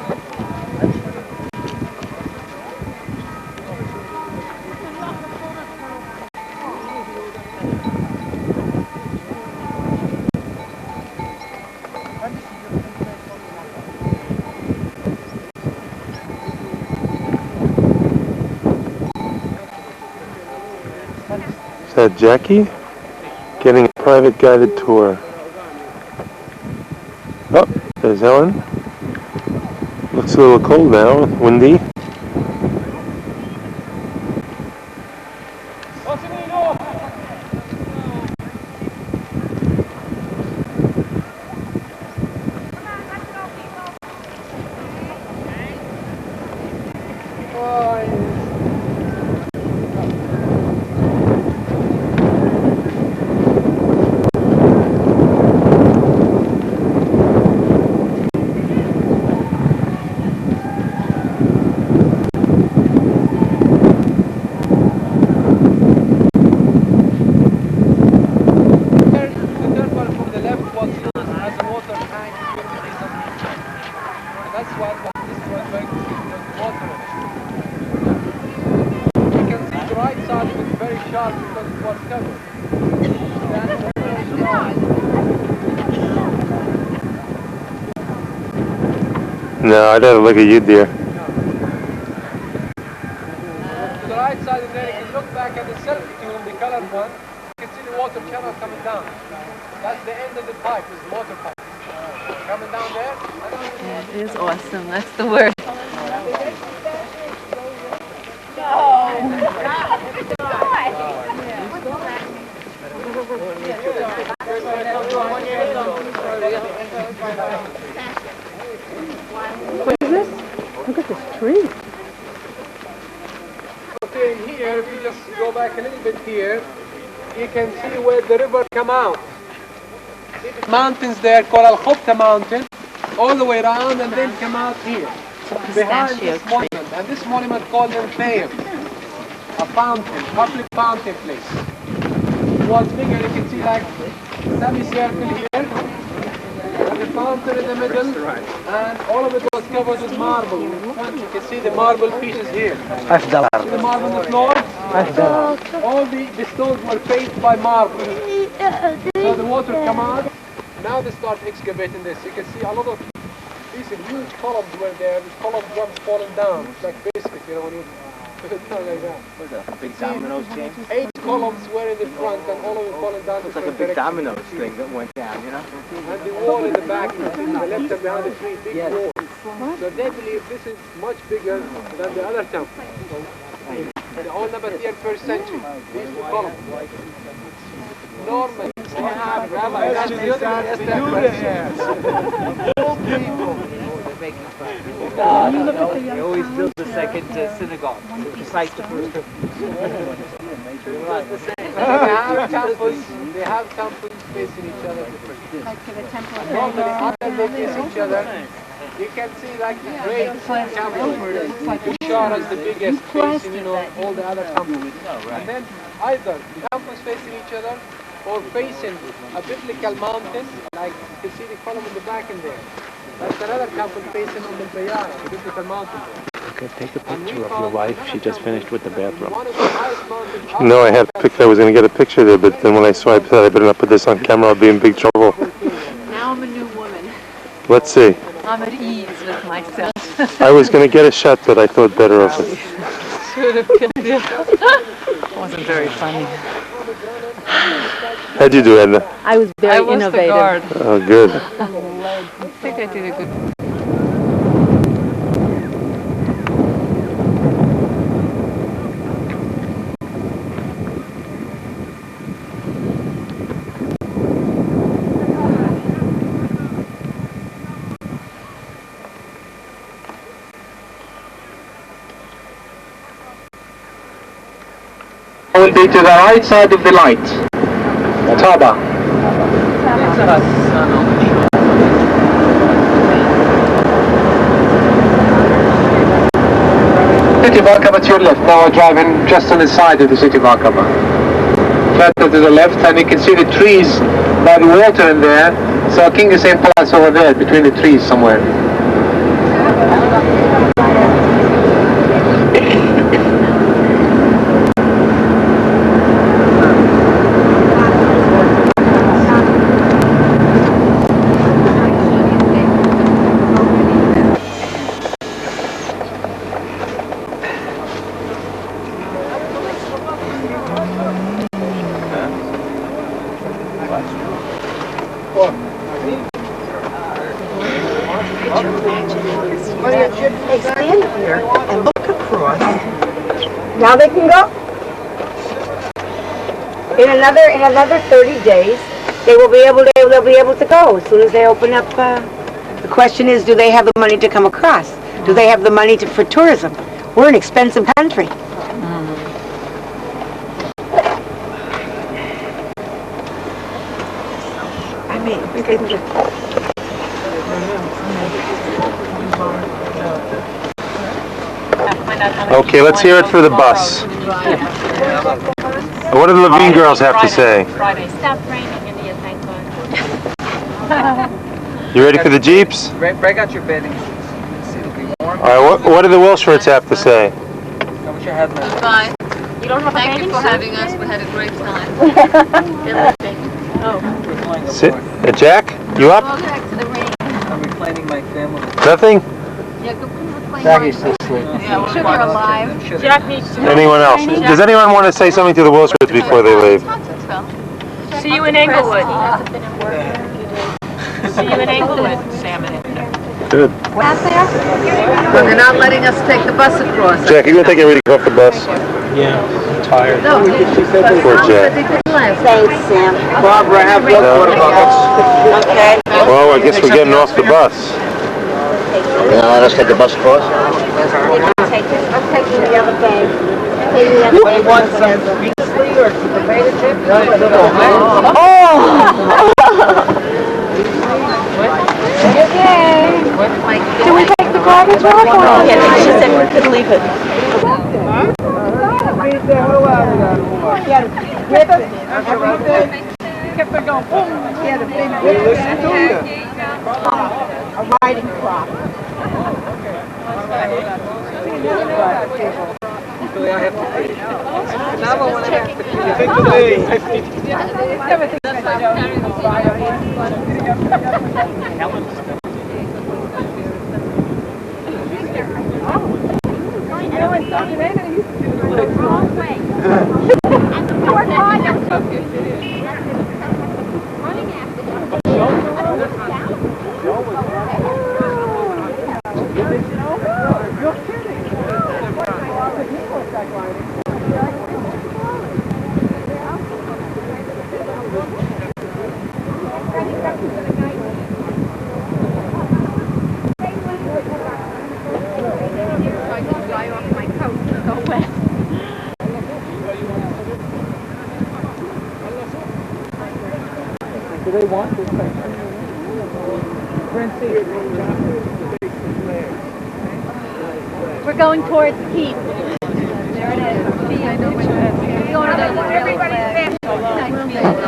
Is that Jackie? Getting a private guided tour. Oh, there's Helen. Looks a little cold now, windy. No, I'd have to look at you, dear. To the right side of there, you can look back at the selfie tomb, the colored one. You can see the water channel coming down. That's the end of the pipe, is the water pipe. Coming down there. That is awesome. That's the word. What is this? Look at this tree. Okay, here, if you just go back a little bit here, you can see where the river come out. Mountains there called Al-Khubta mountain, all the way around and then come out here. Behind this monument, and this monument called Al-Thayyib, a fountain, public fountain place. It was bigger, you can see like semicircle here, and the fountain in the middle, and all of it was covered with marble. You can see the marble pieces here. See the marble on the floor? All the stones were faced by marble. So the water come out. Now they start excavating this. You can see a lot of these huge columns were there. The columns once fallen down. It's like biscuit, you know, when you put it down like that. What's that, a big dominoes, James? 8 columns were in the front and all of them fallen down. It's like a big dominoes thing that went down, you know? And the wall in the back, the left and behind the tree, big wall. So they believe this is much bigger than the other temple. The old Nabatean first century, these two columns. Normally, they have rabbis. That's beautiful. They always build the second synagogue to cite the first. They have temples facing each other differently. Like for the temple of Normally, after they face each other, you can see like the great temple, which showed us the biggest facing, all the other temples. And then either the temples facing each other or facing a biblical mountain, like you can see the column in the back in there. That's another temple facing on the Bayara, the biblical mountain. Okay, take a picture of your wife. She just finished with the bathroom. One of the highest mountains. No, I had a picture. I was going to get a picture there, but then when I saw, I thought I better not put this on camera. I'll be in big trouble. Now I'm a new woman. Let's see. I'm at ease with myself. I was going to get a shot, but I thought better of it. Should have continued. Wasn't very funny. How'd you do, Edna? I was very innovative. The guard. Oh, good. I think I did a good. Will be to the right side of the light. Taba. City of Aqaba to your left. Now we're driving just on the side of the city of Aqaba. Further to the left, and you can see the trees by the water in there. So King Hussein Palace over there, between the trees somewhere. They stand here and look across. Now they can go. In another 30 days, they'll be able to go as soon as they open up. The question is, do they have the money to come across? Do they have the money for tourism? We're an expensive country. I mean, Okay, let's hear it for the bus. What do the Levine girls have to say? Friday. Stopped raining, India, thank God. You ready for the Jeeps? Break out your bedding. It'll be warm. All right, what do the Wilshirts have to say? I wish I had my... Goodbye. You don't have Thank you for having us. We had a great time. Jack, you up? I'm reclining my family. Nothing? Yeah, go reclaim Jackie's still asleep. Sugar alive. Jack needs to Anyone else? Does anyone want to say something to the Wilshirts before they leave? see you in Englewood. See you in Englewood, Sam and India. Good. Out there? Well, they're not letting us take the bus across. Jack, you gonna take everything off the bus? Yeah, I'm tired. No, Poor Jack. Thanks, Sam. Barbara, have your water buckets. Okay. Well, I guess we're getting off the bus. Let us take the bus across. I'm taking the other bag. You want some Beasley or some potato chips? Do we take the garbage off? Yeah, she said we could leave it. Kept on going, boom. He had a big a riding crop. Usually I have to pay. Now when I have to pay, Do they want this section? We're going towards the keep. There it is. I know which one. Everybody's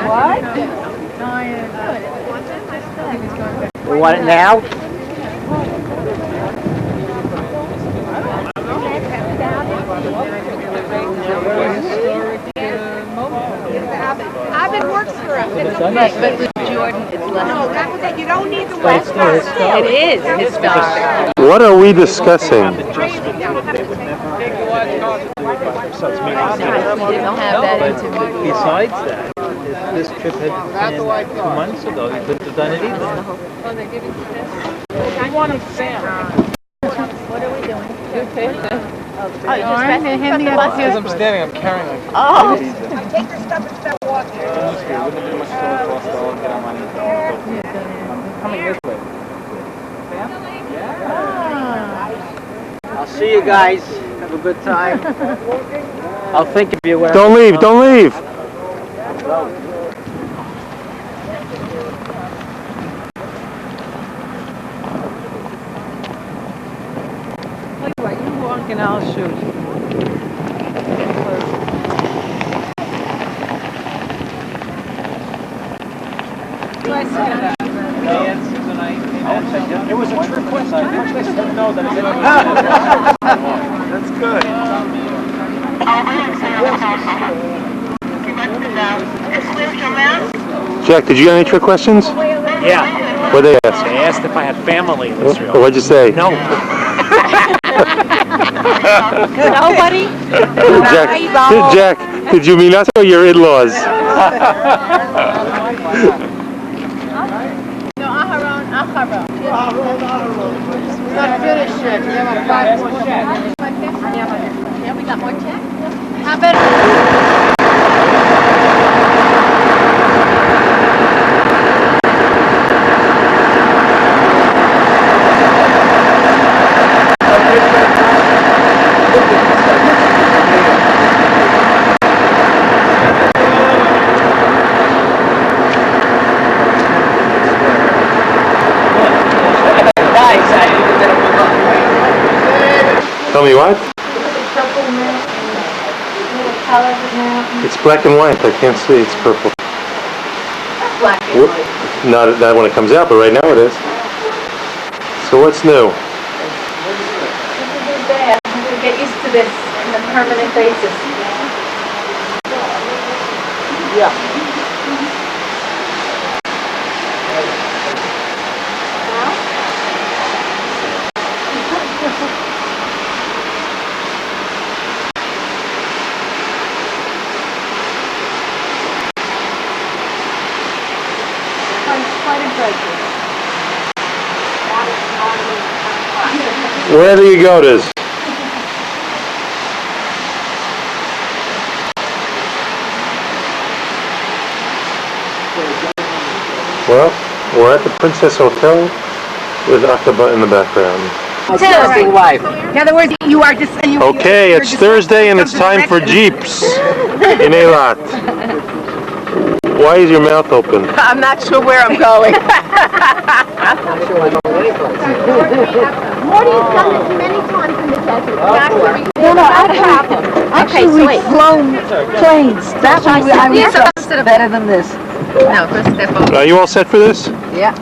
What? We want it now? Abbott works for us. But with Jordan, it's less. No, that's it. You don't need the West It is historic. What are we discussing? We didn't have that intimate. Besides that, if this trip had been 2 months ago, you couldn't have done it either. Oh, they're giving you this? I want to stand. What are we doing? Oh, you just handing it up. As I'm standing, I'm carrying it. Oh. Take your stuff and start walking. I'm coming this way. I'll see you guys. Have a good time. I'll think of you when Don't leave, don't leave. You walk in our shoes. It was a trick question. I didn't know that it was. That's good. Jack, did you get any trick questions? Yeah. What did they ask? They asked if I had family in Israel. What'd you say? No. Nobody? Jack, did you mean us or your in-laws? No, Aharon. We're not finished yet. We have 5 more checks. Yeah, we got more checks. How about... Tell me what? It's black and white. I can't see. It's purple. Black and white. Not when it comes out, but right now it is. So what's new? This is bad. I'm going to get used to this on a permanent basis. Yeah. Wherever you go, it is. Well, we're at the Princess Hotel with Aqaba in the background. Interesting wife. In other words, you are just... Okay, it's Thursday and it's time for Jeeps in Eilat. Why is your mouth open? I'm not sure where I'm going. Morty's done this many times in the desert. Actually, we've flown planes. That's why I better than this. No, first step over. Are you all set for this? Yeah.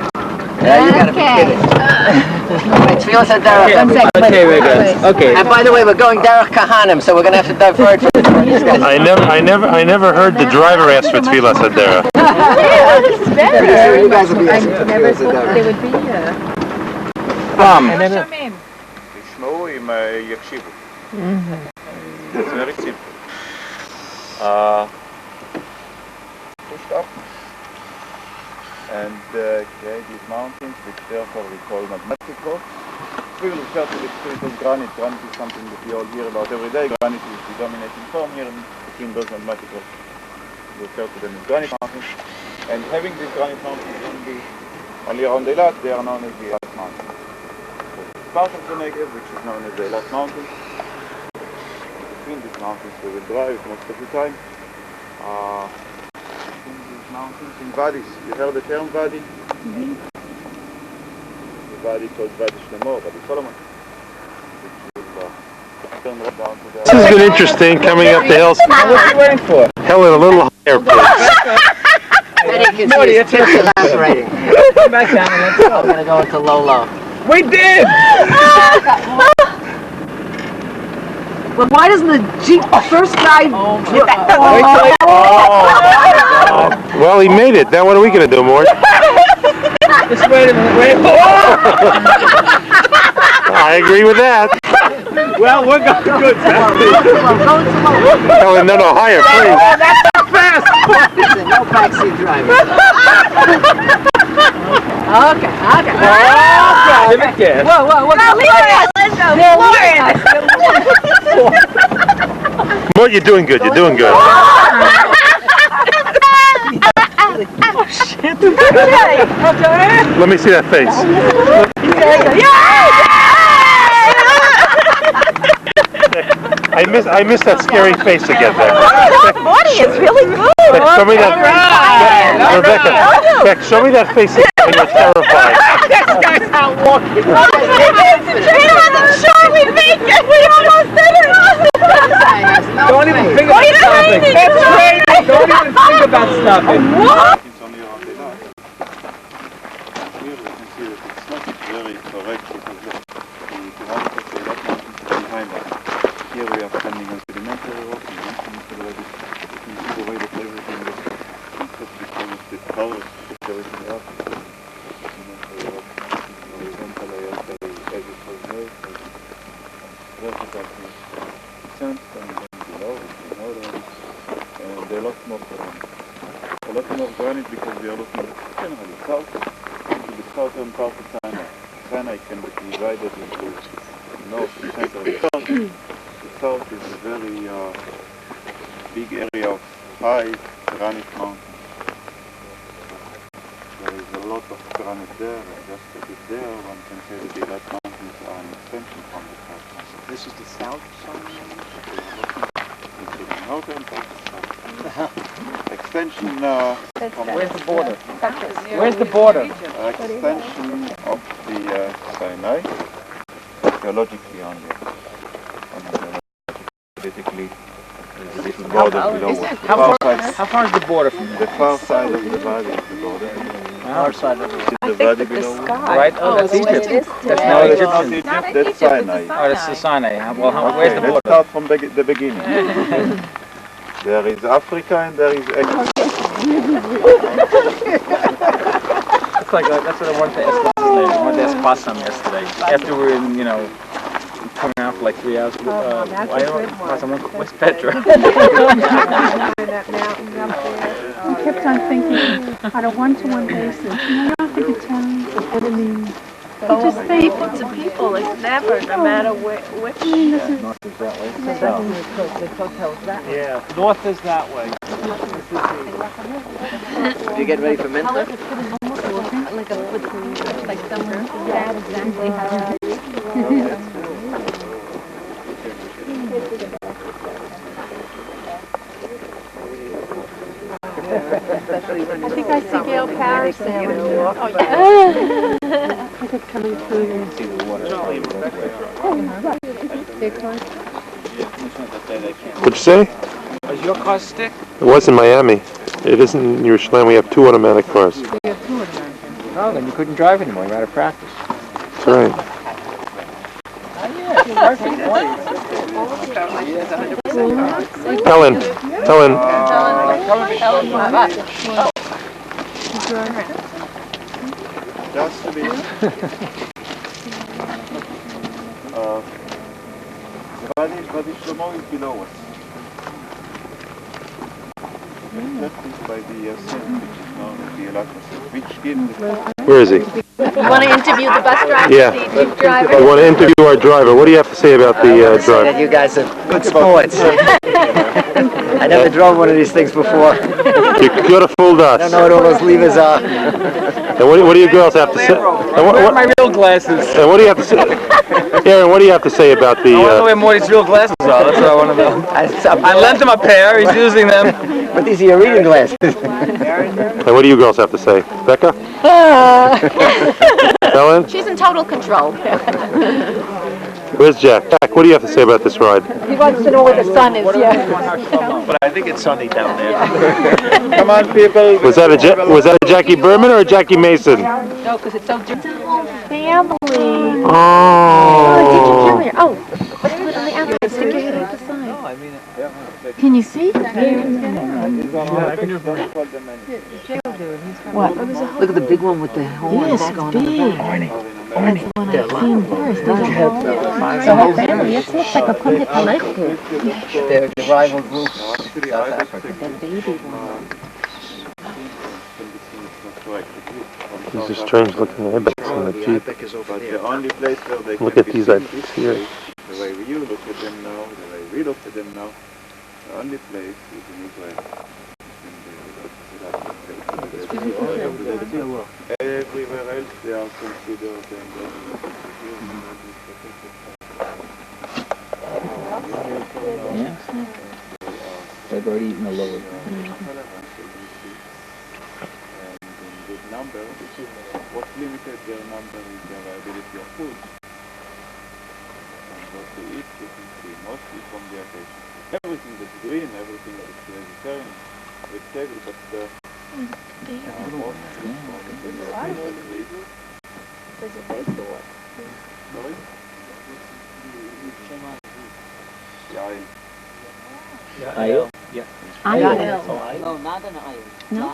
Yeah, you gotta be kidding. It's Filas Derech. Okay, we're good. Okay. And by the way, we're going Derech Kahanim, so we're going to have to divert for these guys. I never heard the driver ask for Tfilas Hadera. You guys will be asking for Never thought there would be תשמעו אם יקשיבו. It's very simple. Push up and create these mountains, which therefore we call magmatic rock. We will refer to this as granite. Granite is something that we all hear about every day. Granite is the dominating form here between those magmatic rocks. We refer to them as granite mountains. And having these granite mountains only around Eilat, they are known as the Eilat Mountains. Part of the Negev, which is known as the Eilat Mountains. Between these mountains we will drive most of the time. mountains in Wadis. You heard the term Wadi? Mm-hmm. The Wadi called Wadi Shlomo, Wadi Solomon. Turn right down to the... This has been interesting coming up the hills. What are you waiting for? Helen, a little higher, please. Morty, it's evaporating. Come back down and let's go. I'm gonna go into low. We did! Well, why doesn't the Jeep first guy... Well, he made it. Now what are we going to do, Mort? Just wait a minute, wait. I agree with that. Well, we're going good. Helen, no, higher, please. Oh, that's not fast! No backseat driver. Okay. Give it gas. Whoa. Let's go. Mort, you're doing good. You're doing good. Oh, shit. Let me see that face. I missed that scary face again there. Morty is really good. Beck, show me that. Rebecca, Beck, show me that face again when you're terrified. This guy's out walking. He wasn't sure we'd make it. We almost did it. Don't even think about stopping. That's crazy. Don't even think about stopping. What? It's only around the dark. Here we can see that it's not very correct because the ground is a lot behind us. Here we are standing on sedimentary rock and already you can see the way that everything is because of the towers that everything else is sedimentary rock, horizontal layers, edges of earth, vertical sandstone below, and a lot more granite because we are looking generally south into the southern part of Sinai. Sinai can be divided into north and central and south. The south is a very big area of high granite mountains. There is a lot of granite there, and just a bit there, one can say that the Eilat Mountains are an extension from the south. This is the south side? Into the northern part of the south. Extension from Where's the border? Where's the border? Extension of the Sinai, geologically only. Politically, the little border below. How far is the border from The far side of the valley is the border. Our side of The valley below. Right? Oh, that's Egypt. That's No, not that's Egypt. not Egypt, that's Sinai. Oh, that's the Sinai. Well, where's the Let's border? start from the beginning. There is Africa and there is Asia. That's like that's what I wanted to ask yesterday. I wanted to ask Bassam yesterday. After we were in, coming out for like 3 hours. Where's Petra? I kept on thinking on a one-to-one basis. I don't think it tells what it means. Just people to people, it's never, no matter which. North is that way. Yeah, north is that way. You get ready for Mincha? Like a football, like somewhere. Yeah, exactly. I think I see Gail Parrish there. Oh, yeah. I kept coming through here. See the water flame both ways. What'd you say? Is your car stick? It was in Miami. It isn't in Yerushalayim. We have 2 automatic cars. We have 2 of them. No, then you couldn't drive anymore. You're out of practice. That's right. Helen. Just a bit. Wadi Shlomo is below us. That is by the Sen, which is known as the Eilat Masjid, which gives the... Where is he? You want to interview the bus driver? Yeah. The Jeep driver? I want to interview our driver. What do you have to say about the driver? You guys are good sports. I never drove one of these things before. You could have fooled us. I don't know what all those levers are. And what do you girls have to say? Where are my real glasses? And what do you have to say? Aaron, what do you have to say about the... I want to know where Morty's real glasses are. That's what I want to know. I lent him a pair. He's using them. But these are your reading glasses. And what do you girls have to say? Becca? Ellen? She's in total control. Where's Jack? Jack, what do you have to say about this ride? He wants to know where the sun is, yeah. But I think it's sunny down there. Come on, people. Was that a Jackie Berman or a Jackie Mason? No, because it's so Family. Oh. Did you kill her? Oh, let's put it on the outside. Stick your head out the side. Can you see? What? Look at the big one with the horns. Yes, it's big. That's the one I've seen first. There's a whole, the whole family. It looks like a complete collective. The rival group, South Africa. The baby one. These are strange looking airbags on the Jeep. Look at these IBs here. The way you look at them now, the way we look at them now, the only place is in Israel. Everywhere else they are considered Yeah. They've already eaten the lower. Number, what limited their number is their availability of food. And what they eat, you can see mostly from the occasion. Everything that's green, everything that's vegetarian, vegetable, but Ayo? Yeah. Iron. No, not an iron. No?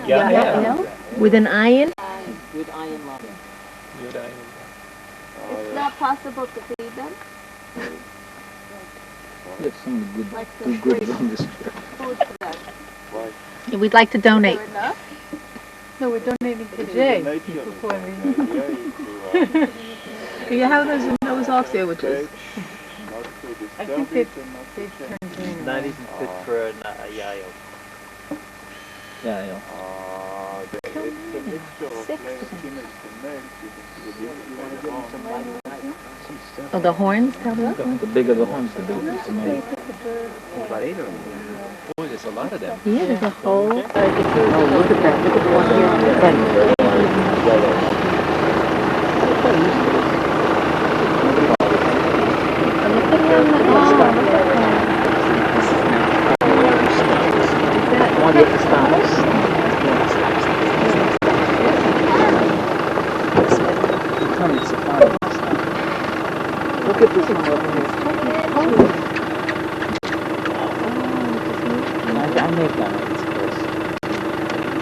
Yeah. With an iron? With iron lung. It's not possible to feed them. There's some good, Like too good on this. Food for them. We'd like to donate. Is there enough? No, we're donating to Jay before we... You have those off sandwiches. I think they've turned green. Not even fit for a yayo. Yeah, yeah. it's a mixture of females and males. Oh, the horns tell them? The bigger the horns, the bigger the male. About 8 of them. Boy, there's a lot of them. Yeah, there's a whole... Oh, look at that. Look at the one here on the front. One with the stars. Look at this one over here. I make that one. It's close.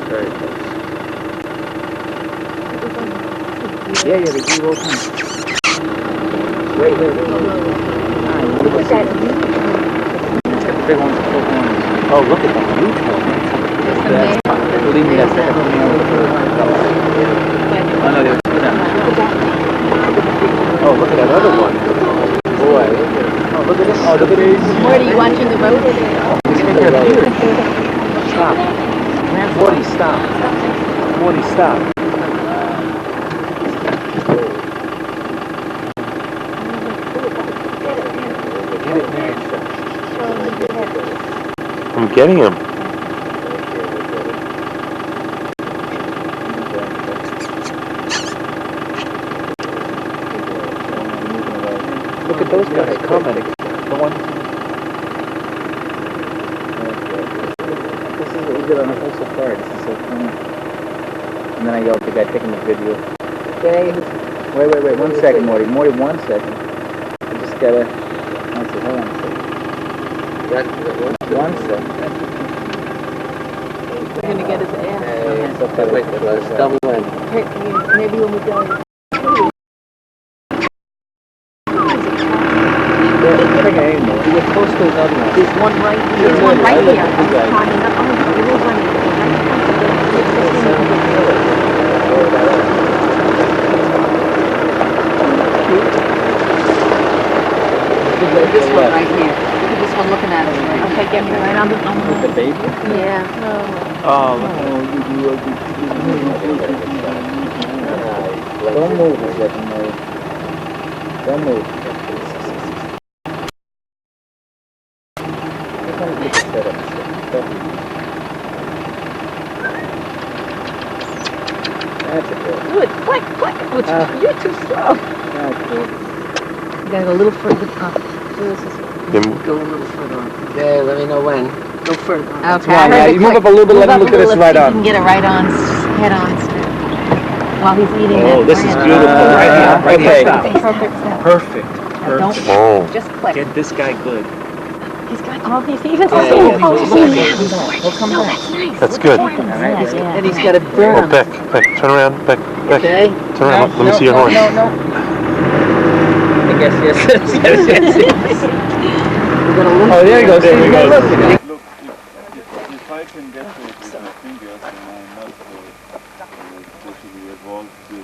Very close. Yeah, the blue will come. Wait. Look at that. It's got the big ones, the full horns. Oh, look at that huge one. Believe me, that's the male. Oh, no, there's two of them. Oh, look at that other one. Boy. Oh, look at this. Oh, look at this. Where are you watching the road? It's right there. Here. Stop. Man, 40, stop. 40, stop. Get it, man. I'm getting him. Look at those guys commenting. The one. This is what we did on the whole safari. This is so funny. And then I yelled at the guy taking the video. Hey, wait, 1 second, Morty. 1 second. I just gotta. I said, hold on a second. 1 second. We're gonna get his ass. It's okay. Wait, let's double in. Maybe when we go. We're close to another one. There's one right here. There's one right here. This one right here. Look at this one one looking at it. Okay, get me right on the... With the baby? Yeah. Oh, Don't move, don't move. That's it. Good, quick. You're too slow. You gotta go a little further up. Go a little further on. Yeah, let me know when. Go further on. Okay. Yeah, you move up a little bit, let him look at us right You on. can get it right on, head on, while he's eating it. Oh, this is beautiful. Right here. Right here. Stop. Perfect step. Perfect. Don't, Oh. just click. Get this guy good. He's got all these, even Yeah, oh, yeah, oh, yeah. He'll come back. That's nice. That's good. Yeah. And he's got a burn Oh, on Beck, turn around, Beck. Okay. Turn around, let me see your horse. No. I guess yes. Oh, there he goes. There he goes. Look, if I can get to it with my fingers and I'm not especially evolved to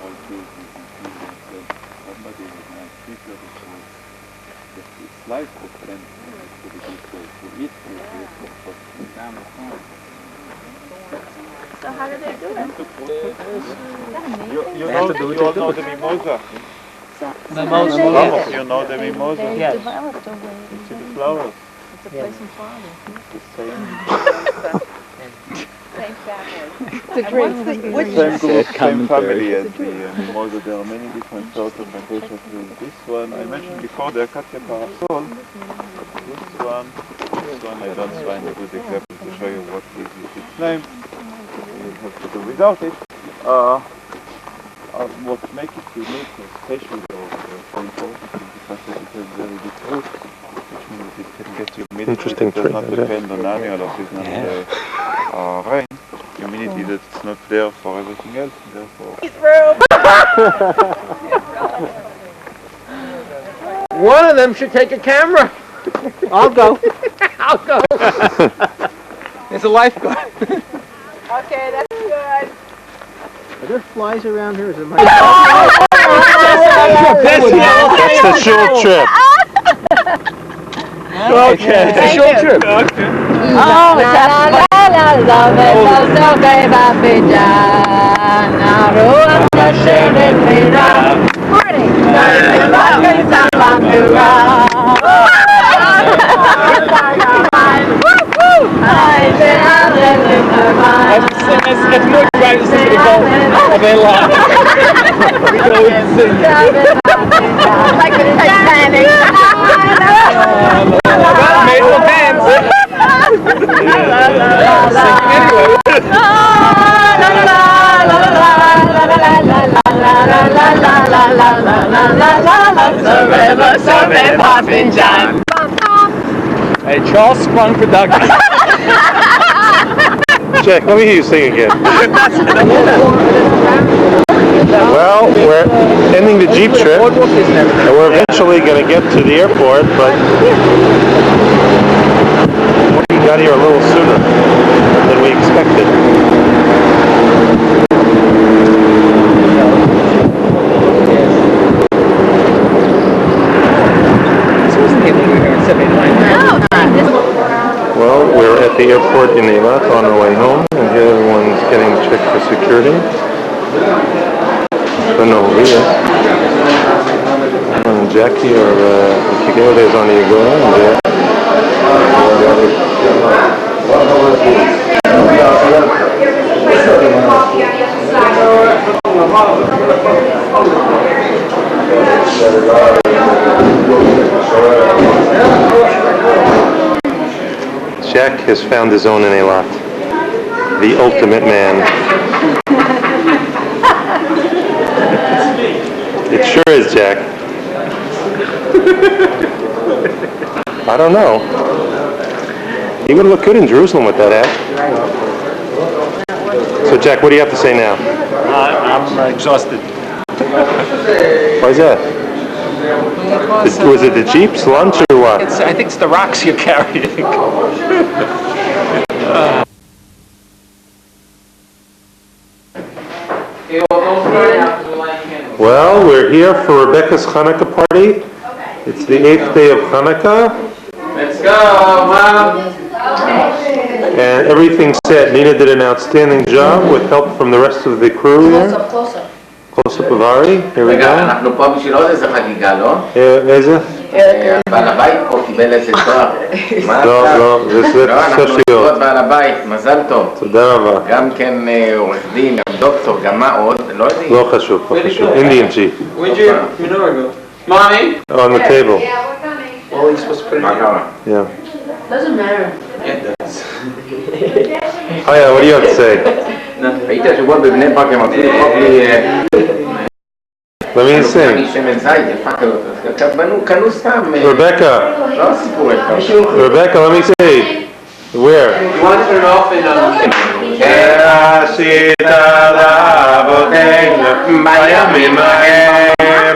all cases and fingers, then somebody with my speaker before it's life of friends to the people to eat to So how do they do it? You all know the mimosa. Mimosa, Some yes. of you know the mimosa. Yes. Developed a way. It's the flowers. It's a place in Florida. The same. Same family. Same group, same family as the mimosa. There are many different sorts of plantations. This one I mentioned before, the Acacia parasol. This one I don't find a good example to show you what is its name. You have to do without it. What makes it unique, especially though important, is the fact that it has very deep roots, which means that it can get humidity. Interesting It does tree, not yeah. depend on annual or seasonal rain. Humidity that's not there for everything else, therefore. One of them should take a camera. I'll go. I'll go. There's a lifeguard. Okay, that's good. Are there flies around here? Is it my... That's the short trip. Okay. It's a short trip. Oh, la la la la la so baby pijana ruang nashevet pira morning It's more practice than the goal of a lot. We go and sing. Like the Titanic. Made the dance. Hey, Charles Sprung Productions. Jack, let me hear you sing again. Well, we're ending the Jeep trip, and we're eventually going to get to the airport, but we got here a little sooner than we expected. Well, we're at the airport in Eilat on our way home, and here everyone's getting checked for security. Don't know who he is. And Jackie or Kigeo is on the Agora, and Jack has found his own in Eilat. The ultimate man. It sure is, Jack. I don't know. He would look good in Jerusalem with that hat. So, Jack, what do you have to say now? I'm exhausted. Why is that? Was it the Jeep's lunch or what? I think it's the rocks you're carrying. Well, we're here for Rebecca's Hanukkah party. It's the 8th day of Hanukkah, Let's go, Mom. And everything's set. Nina did an outstanding job with help from the rest of the crew here. Close-up of Ari. Here we רגע, go. אנחנו פה בשביל עוד איזה חגיגה, לא? איזה? בעל הבית פה קיבל איזה תואר. לא, זה אנחנו חשוב. לכבוד בעל הבית, מזל טוב. תודה רבה. גם כן עורך דין, גם דוקטור, גם מה עוד? לא יודעים. לא חשוב, לא חשוב. Indian chief. Where'd your menorah go? Mommy? On the table. Well, you're supposed to put it in your Yeah. Doesn't matter. Yeah, it does. Hiya, what do you have to say? ראית השבוע בבני ברק הם רצו לדחוף לי... Let me sing. אני שמן זית, יפה כזאת. קנו סתם... Rebecca. לא סיפורי טוב. Rebecca, let me say. Where? You want to turn off in שעשית לאבותינו בימים ההם,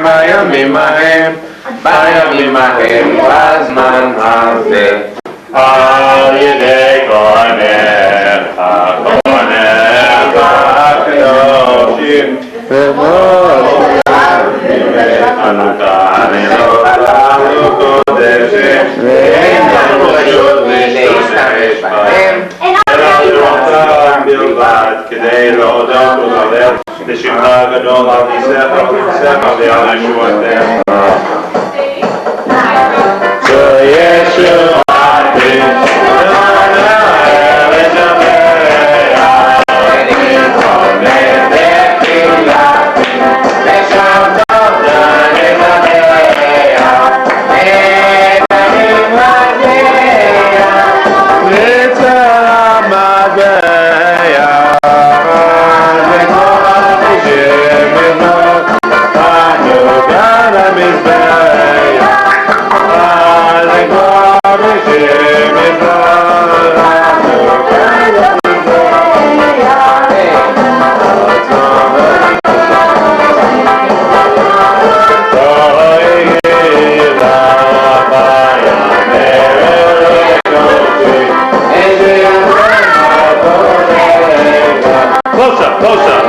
בימים ההם, בימים ההם, בזמן הזה, על ידי כהניך, כהניך הקדושים, חנוכנו קודשים, ואין לנו רשות להשתמש בהם. בלבד כדי להודות ולהלל לשמך הגדול על ניסיך ועל ישועתך. ישועתי למען הארץ המלאה עומד בתפילתי לשבתות נתניה את המזבח לצד המזבח Close up, close up.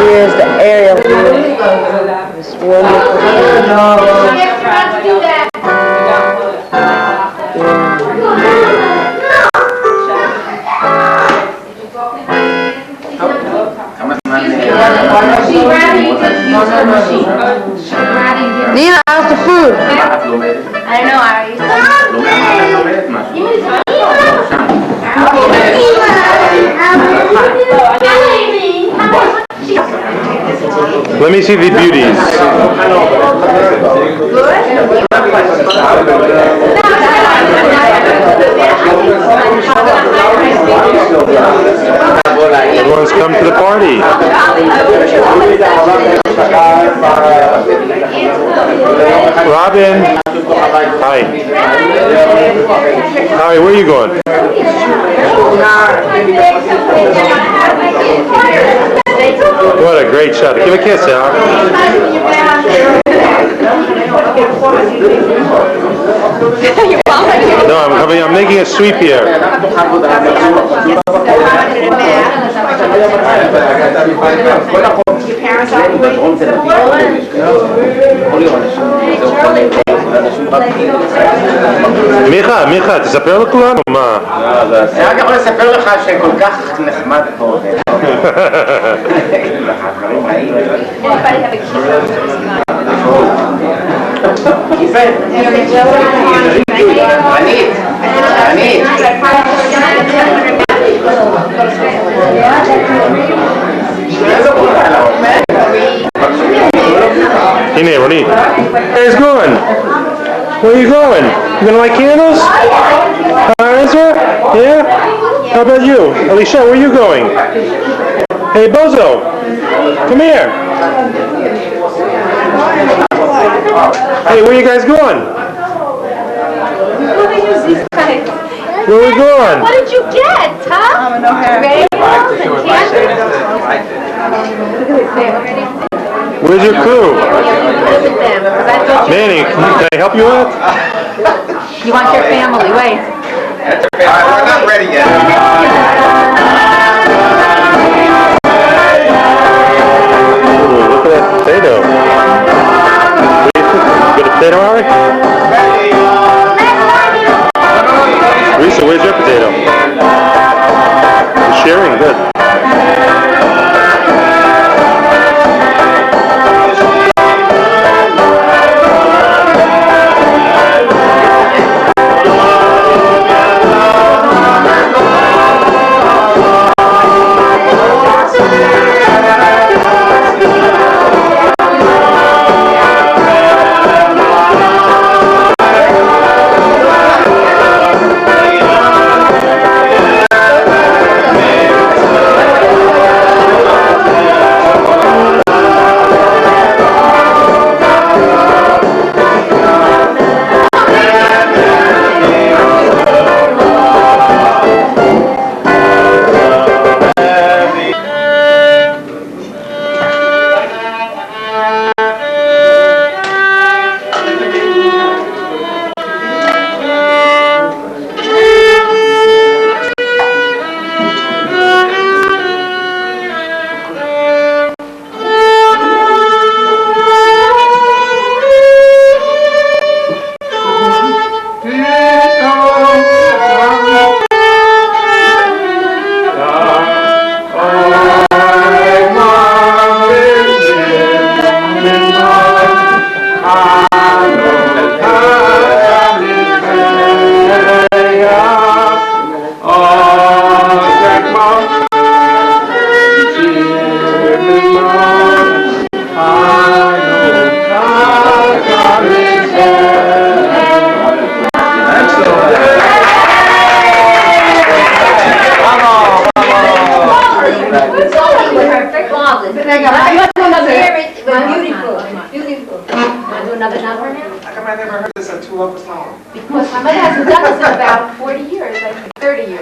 Here's the aerial view. This wonderful Nina, how's the food? I don't know, Ari. Let me see the beauties. Everyone's come to the party. Robin. Hi. Hi, where are you going? What a great shot. Give a kiss, Al. No, I'm making a sweep here. מיכה, תספר לכולנו מה. אני רק יכול לספר לך שכל כך נחמד פה. have a Hey, man, Ronit. Where you going? Where are you going? You gonna light candles? Ezra? Yeah? How about you? Alicia, where are you going? Hey, Bozo. Come here. Hey, where you guys going? Where are we going? What did you get, huh? Where's your crew? Manny, can I help you out? You want your family, wait. We're not ready yet. Look at that potato. Good potato, Ari? Lisa, where's your potato? You're sharing, good.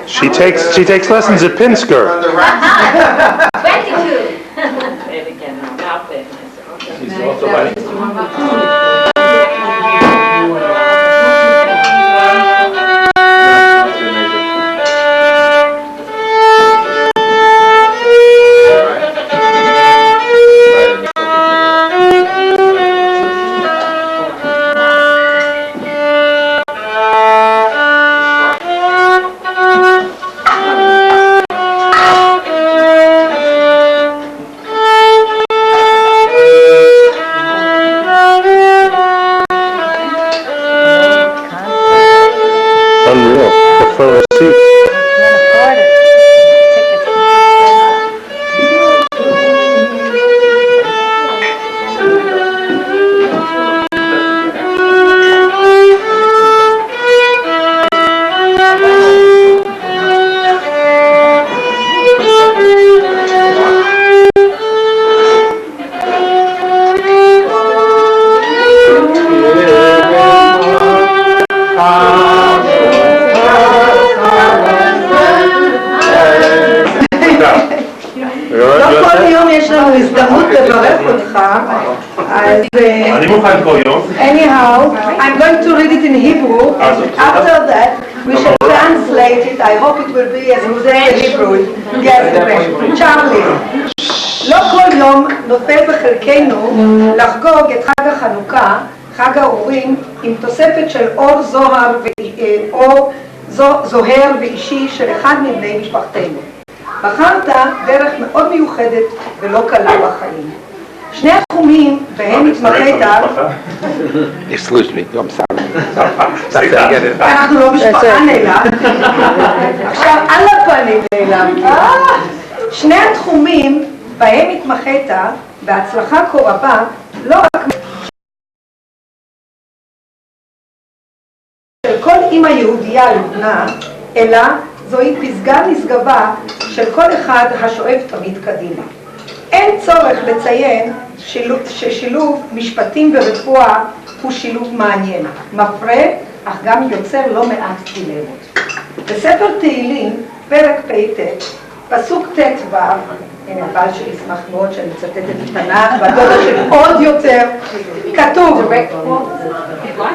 She takes lessons at Pinsker. 22. Say it again now. Now play it myself. She's also Anyhow, I'm going to read it in Hebrew. After that, we shall translate it. I hope it will be as good as the Hebrew. Yes, Charlie. לא כל יום נופל בחלקנו לחגוג את חג החנוכה, חג האורים, עם תוספת של אור זוהר ואישי של אחד מבני משפחתנו. בחרת דרך מאוד מיוחדת ולא קלה בחיים. שני התחומים בהם התמחית, Excuse me, I'm sorry. אנחנו לא משפחה נעלם, עכשיו על הפנים נעלם. שני התחומים בהם התמחית בהצלחה כה רבה, לא רק של כל אמא יהודייה לבנה, אלא זוהי פסגה נשגבה של כל אחד השואף תמיד קדימה. אין צורך לציין ששילוב משפטים ורפואה הוא שילוב מעניין, מפרה, אך גם יוצר לא מעט דילמות. בספר תהילים, פרק פ"ט, פסוק ט"ו, הנה הבעל שלי ישמח מאוד שאני מצטטת את תנ"ך, והדודה שלי עוד יותר, כתוב,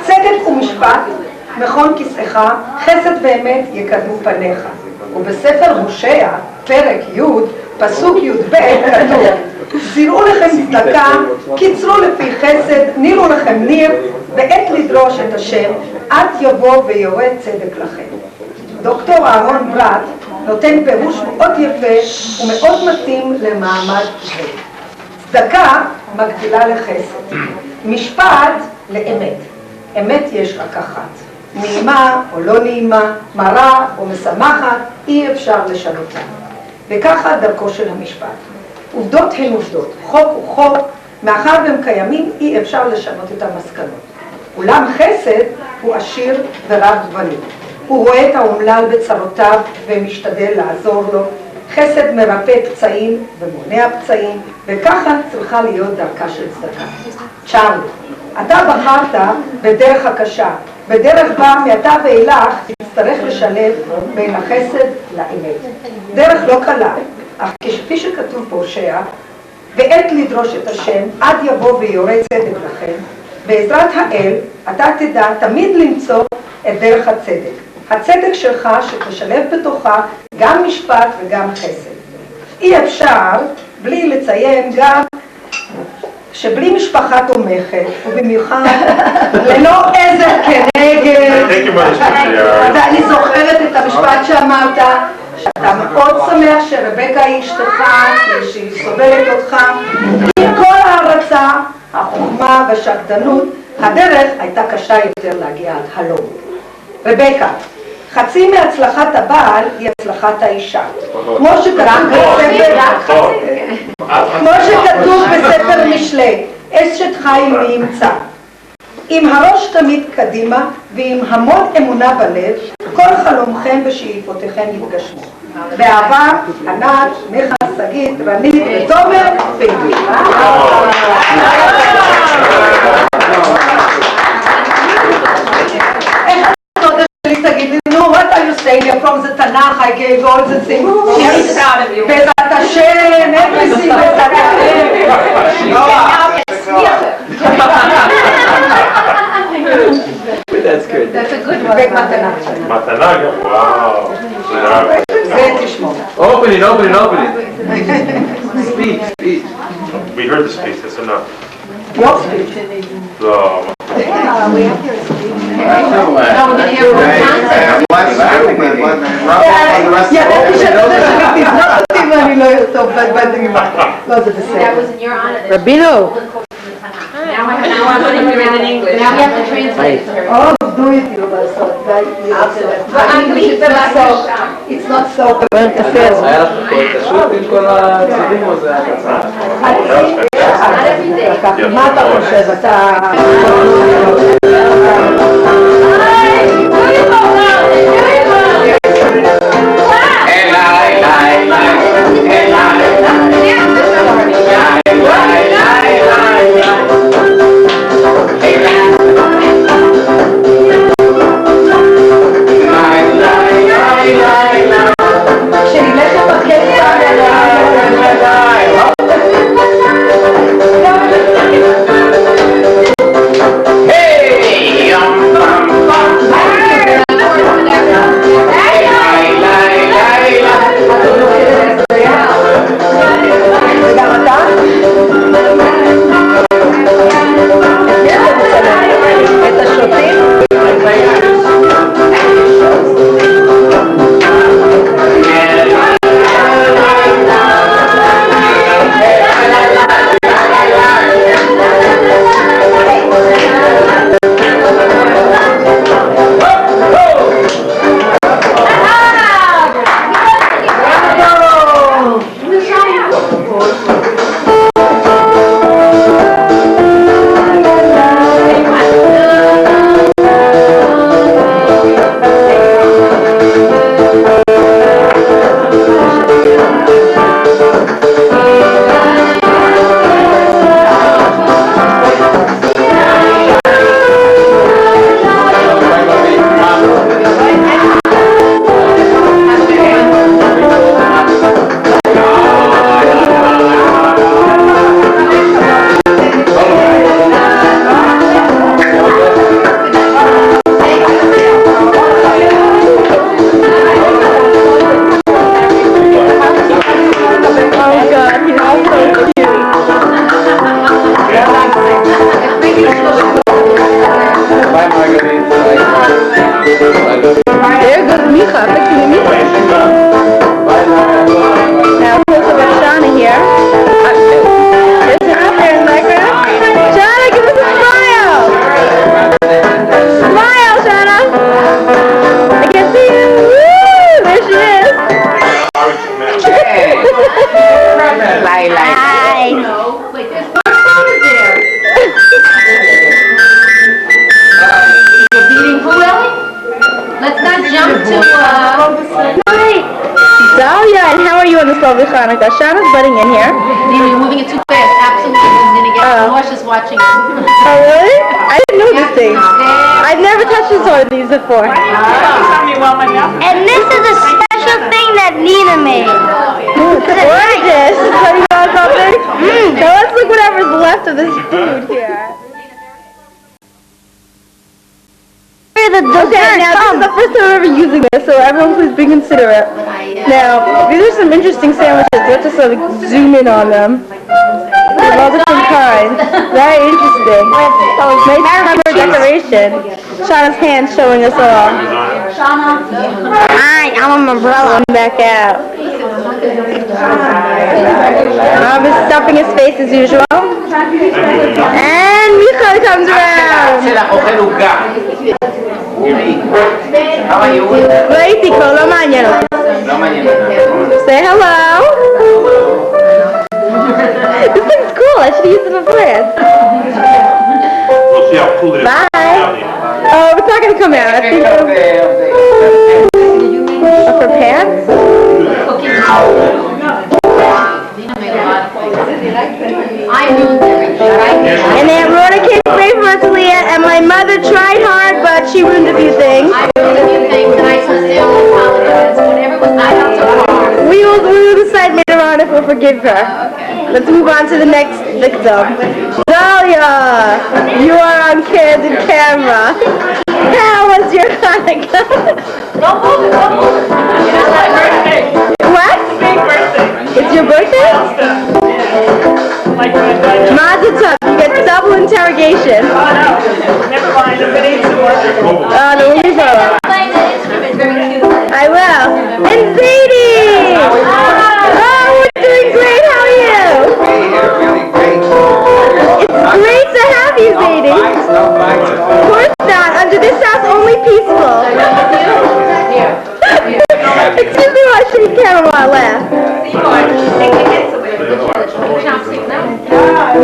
צדק ומשפט, מכון כיסאך, חסד באמת יקדמו פניך. ובספר הושע, פרק י', פסוק י"ב, כתוב, זירו לכם צדקה, קיצרו לפי חסד, נירו לכם ניר, ועת לדרוש את השם, עד יבוא ויורד צדק לכם. דוקטור אהרון ברט נותן פירוש מאוד יפה ומאוד מתאים למעמד זה. צדקה מגדילה לחסד, משפט לאמת. אמת יש רק אחת. נעימה או לא נעימה, מרה או משמחת, אי אפשר לשנותה. וככה דרכו של המשפט. עובדות הן עובדות, חוק הוא חוק, מאחר והם קיימים אי אפשר לשנות את המסקנות. אולם חסד הוא עשיר ורב גוונים. הוא רואה את האומלל בצרותיו ומשתדל לעזור לו. חסד מרפא פצעים ומונע פצעים, וככה צריכה להיות דרכה של צדקה. צ'ארלי, אתה בחרת בדרך הקשה, בדרך בה מעתה ואילך תצטרך לשלב בין החסד לאמת. דרך לא קלה, אך כפי שכתוב בהושע, ועת לדרוש את השם, עד יבוא ויורד צדק לכם, בעזרת האל אתה תדע תמיד למצוא את דרך הצדק. הצדק שלך שתשלב בתוכה גם משפט וגם חסד. אי אפשר בלי לציין גם שבלי משפחה תומכת, ובמיוחד ללא עזר כנגד, ואני זוכרת את המשפט שאמרת, שאתה מאוד שמח שרבקה היא אשתך, שהיא סובלת אותך, עם כל ההרצה, החוכמה והשקדנות, הדרך הייתה קשה יותר להגיע עד הלום. רבקה, חצי מהצלחת הבעל היא הצלחת האישה. כמו שכתוב בספר משלי, אשת חיל מי ימצא. עם הראש תמיד קדימה ועם המון אמונה בלב, כל חלומכם ושאיפותיכם יתגשמו. באהבה, ענת, מיכה, שגית, רנית ותומר פינגלי. תגיד לי, no, what are you saying? You're from the Tanakh, I gave all the things. She's proud of you. בעזרת השם, everything בעזרת That's good. That's a good one. מתנה. מתנה, וואו. זה תשמור. Open it, open it, open it. Speech, speech. We heard the speech, that's enough. Your speech. So, ידעתי שתזמין אותי ואני לא טוב בדברים. לא, זה בסדר. רבינו. Now I'm putting you in English. Now we have to translate. עבדו איתי לא לעשות. It's not so. היה לך פשוט עם כל הצדדים או זה היה קצר? מה אתה חושב? אתה... Hey, lovely Hanukkah. Shauna's butting in here. You're moving it too fast. Absolutely. He's gonna get nauseous watching it. Oh, really? I didn't know these things. I've never touched one of these before. And this is a special thing that Nina made. What is this? Is honey about something? Now let's look whatever's left of this food here. The okay, now this is the first time I'm ever using this, so everyone please be considerate. Now, these are some interesting sandwiches. You have to sort of zoom in on them. Of all different kinds. Very interesting. Nice hammer decoration. Shauna's hand showing us all. Alright, I'm an umbrella. One back out. Rob is stuffing his face as usual. And Michael comes around. ראיתי כבר, לא מעניין אותי. Say hello. This thing's cool, I should use it in France. Bye. Oh, it's not going to come out. I think for pants? And Aunt Rhoda came away from us, Leah, and my mother tried hard, but she ruined a few things. I ruined a few things, and I sincerely apologize. Whatever was not up to par. We will decide later on if we'll forgive her. Let's move on to the next victim. Dahlia, you are on candid camera. How was your Hanukkah? Don't move it, don't move it. It's my birthday. What? It's a big birthday. It's your birthday? Mazel tov, you get double interrogation. Oh no, never mind, I'm gonna eat some more. Oh, no, we'll leave her. I will. And Zadie! Oh, we're doing great, how are you? It's great to have you, Zadie. Of course not, under this house only peaceful. Excuse me while I shake the camera while I laugh.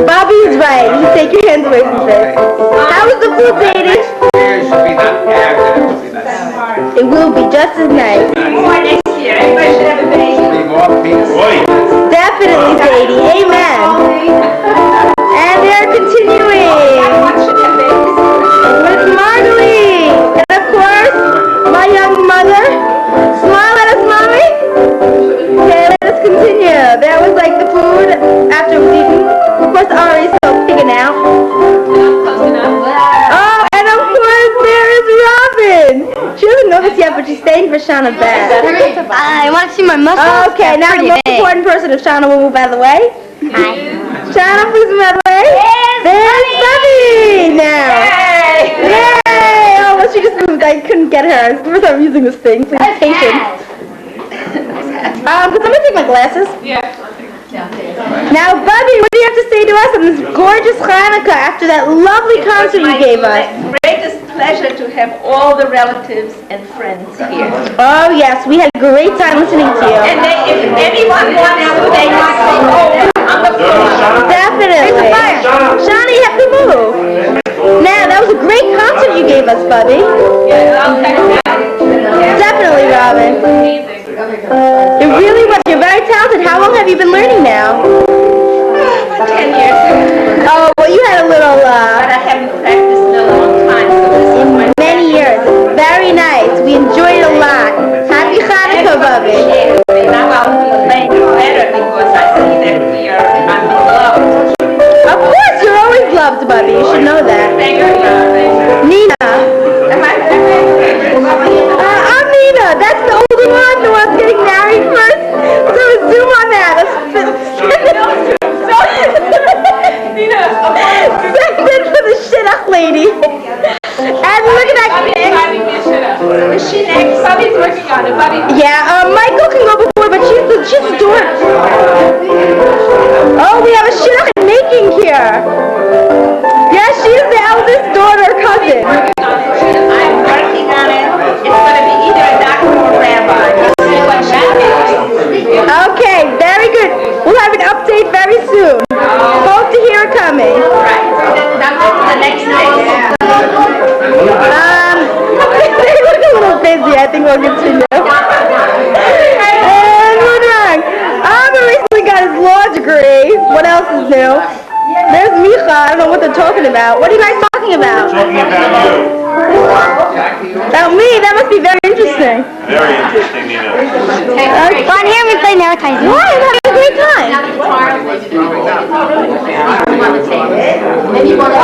Bobby is right. You take your hands away from this. How was the food, Zadie? It will be just as nice. More next year, everybody should have a baby. Definitely, Zadie. Amen. And they're continuing with Marguerite. And of course, my young mother. Smile at us, Mommy. Okay, let us continue. That was like the food after it was eaten. Of course, Ari's still picking out. Oh, and of course, there is Robin. She doesn't know this yet, but she's staying for Shauna back. I want to see my muscles. Okay, now the most important person, if Shauna will move out of the way. Hi. Shauna, please move out of the way. There's Bubby now. Yay! Oh, well, she just moved. I couldn't get her. It's the first time I'm using this thing. Please be patient. Because I'm going to take my glasses. Now, Bubby, what do you have to say to us on this gorgeous Hanukkah after that lovely concert you gave us? Greatest pleasure to have all the relatives and friends here. Oh, yes, we had a great time listening to you. And if anyone wants to, they can sing on the floor. Definitely. Shauna, you have to move. Now, that was a great concert you gave us, Bubby. Definitely, Robin. It really was. You're very talented. How long have you been learning now? About 10 years. Oh, well, you had a little, But I haven't practiced in a long time, so this is my many years. Very nice. We enjoyed it a lot. Happy Hanukkah, Bubby. Now I'll feel better because I see that I'm loved. Of course, you're always loved, Bubby. You should know that. Thank you. Nina. Am I I'm Nina. That's the older one, the one getting married first. So zoom on that. Nina. Second for the shidduch lady. And look at that. Is she next? Bobby's working on it. Bobby. Yeah, Michael can go before, but she's the door. Oh, we have a shidduch making here. Yes, she is the eldest daughter cousin. I'm working on it. It's going to be either a doctor or a rabbi. We'll see what she is. Okay, very good. We'll have an update very soon. Hope to hear it coming. Right. Now go to the next thing. They look a little busy. I think we'll continue. And we're wrong. else is new. There's Micha. I don't know what they're talking about. What are you guys talking about? Talking about you. About me? That must be very interesting. Very interesting, Nina. Go on here and we play Narratize. Why? I'm having a great time. Maybe you want to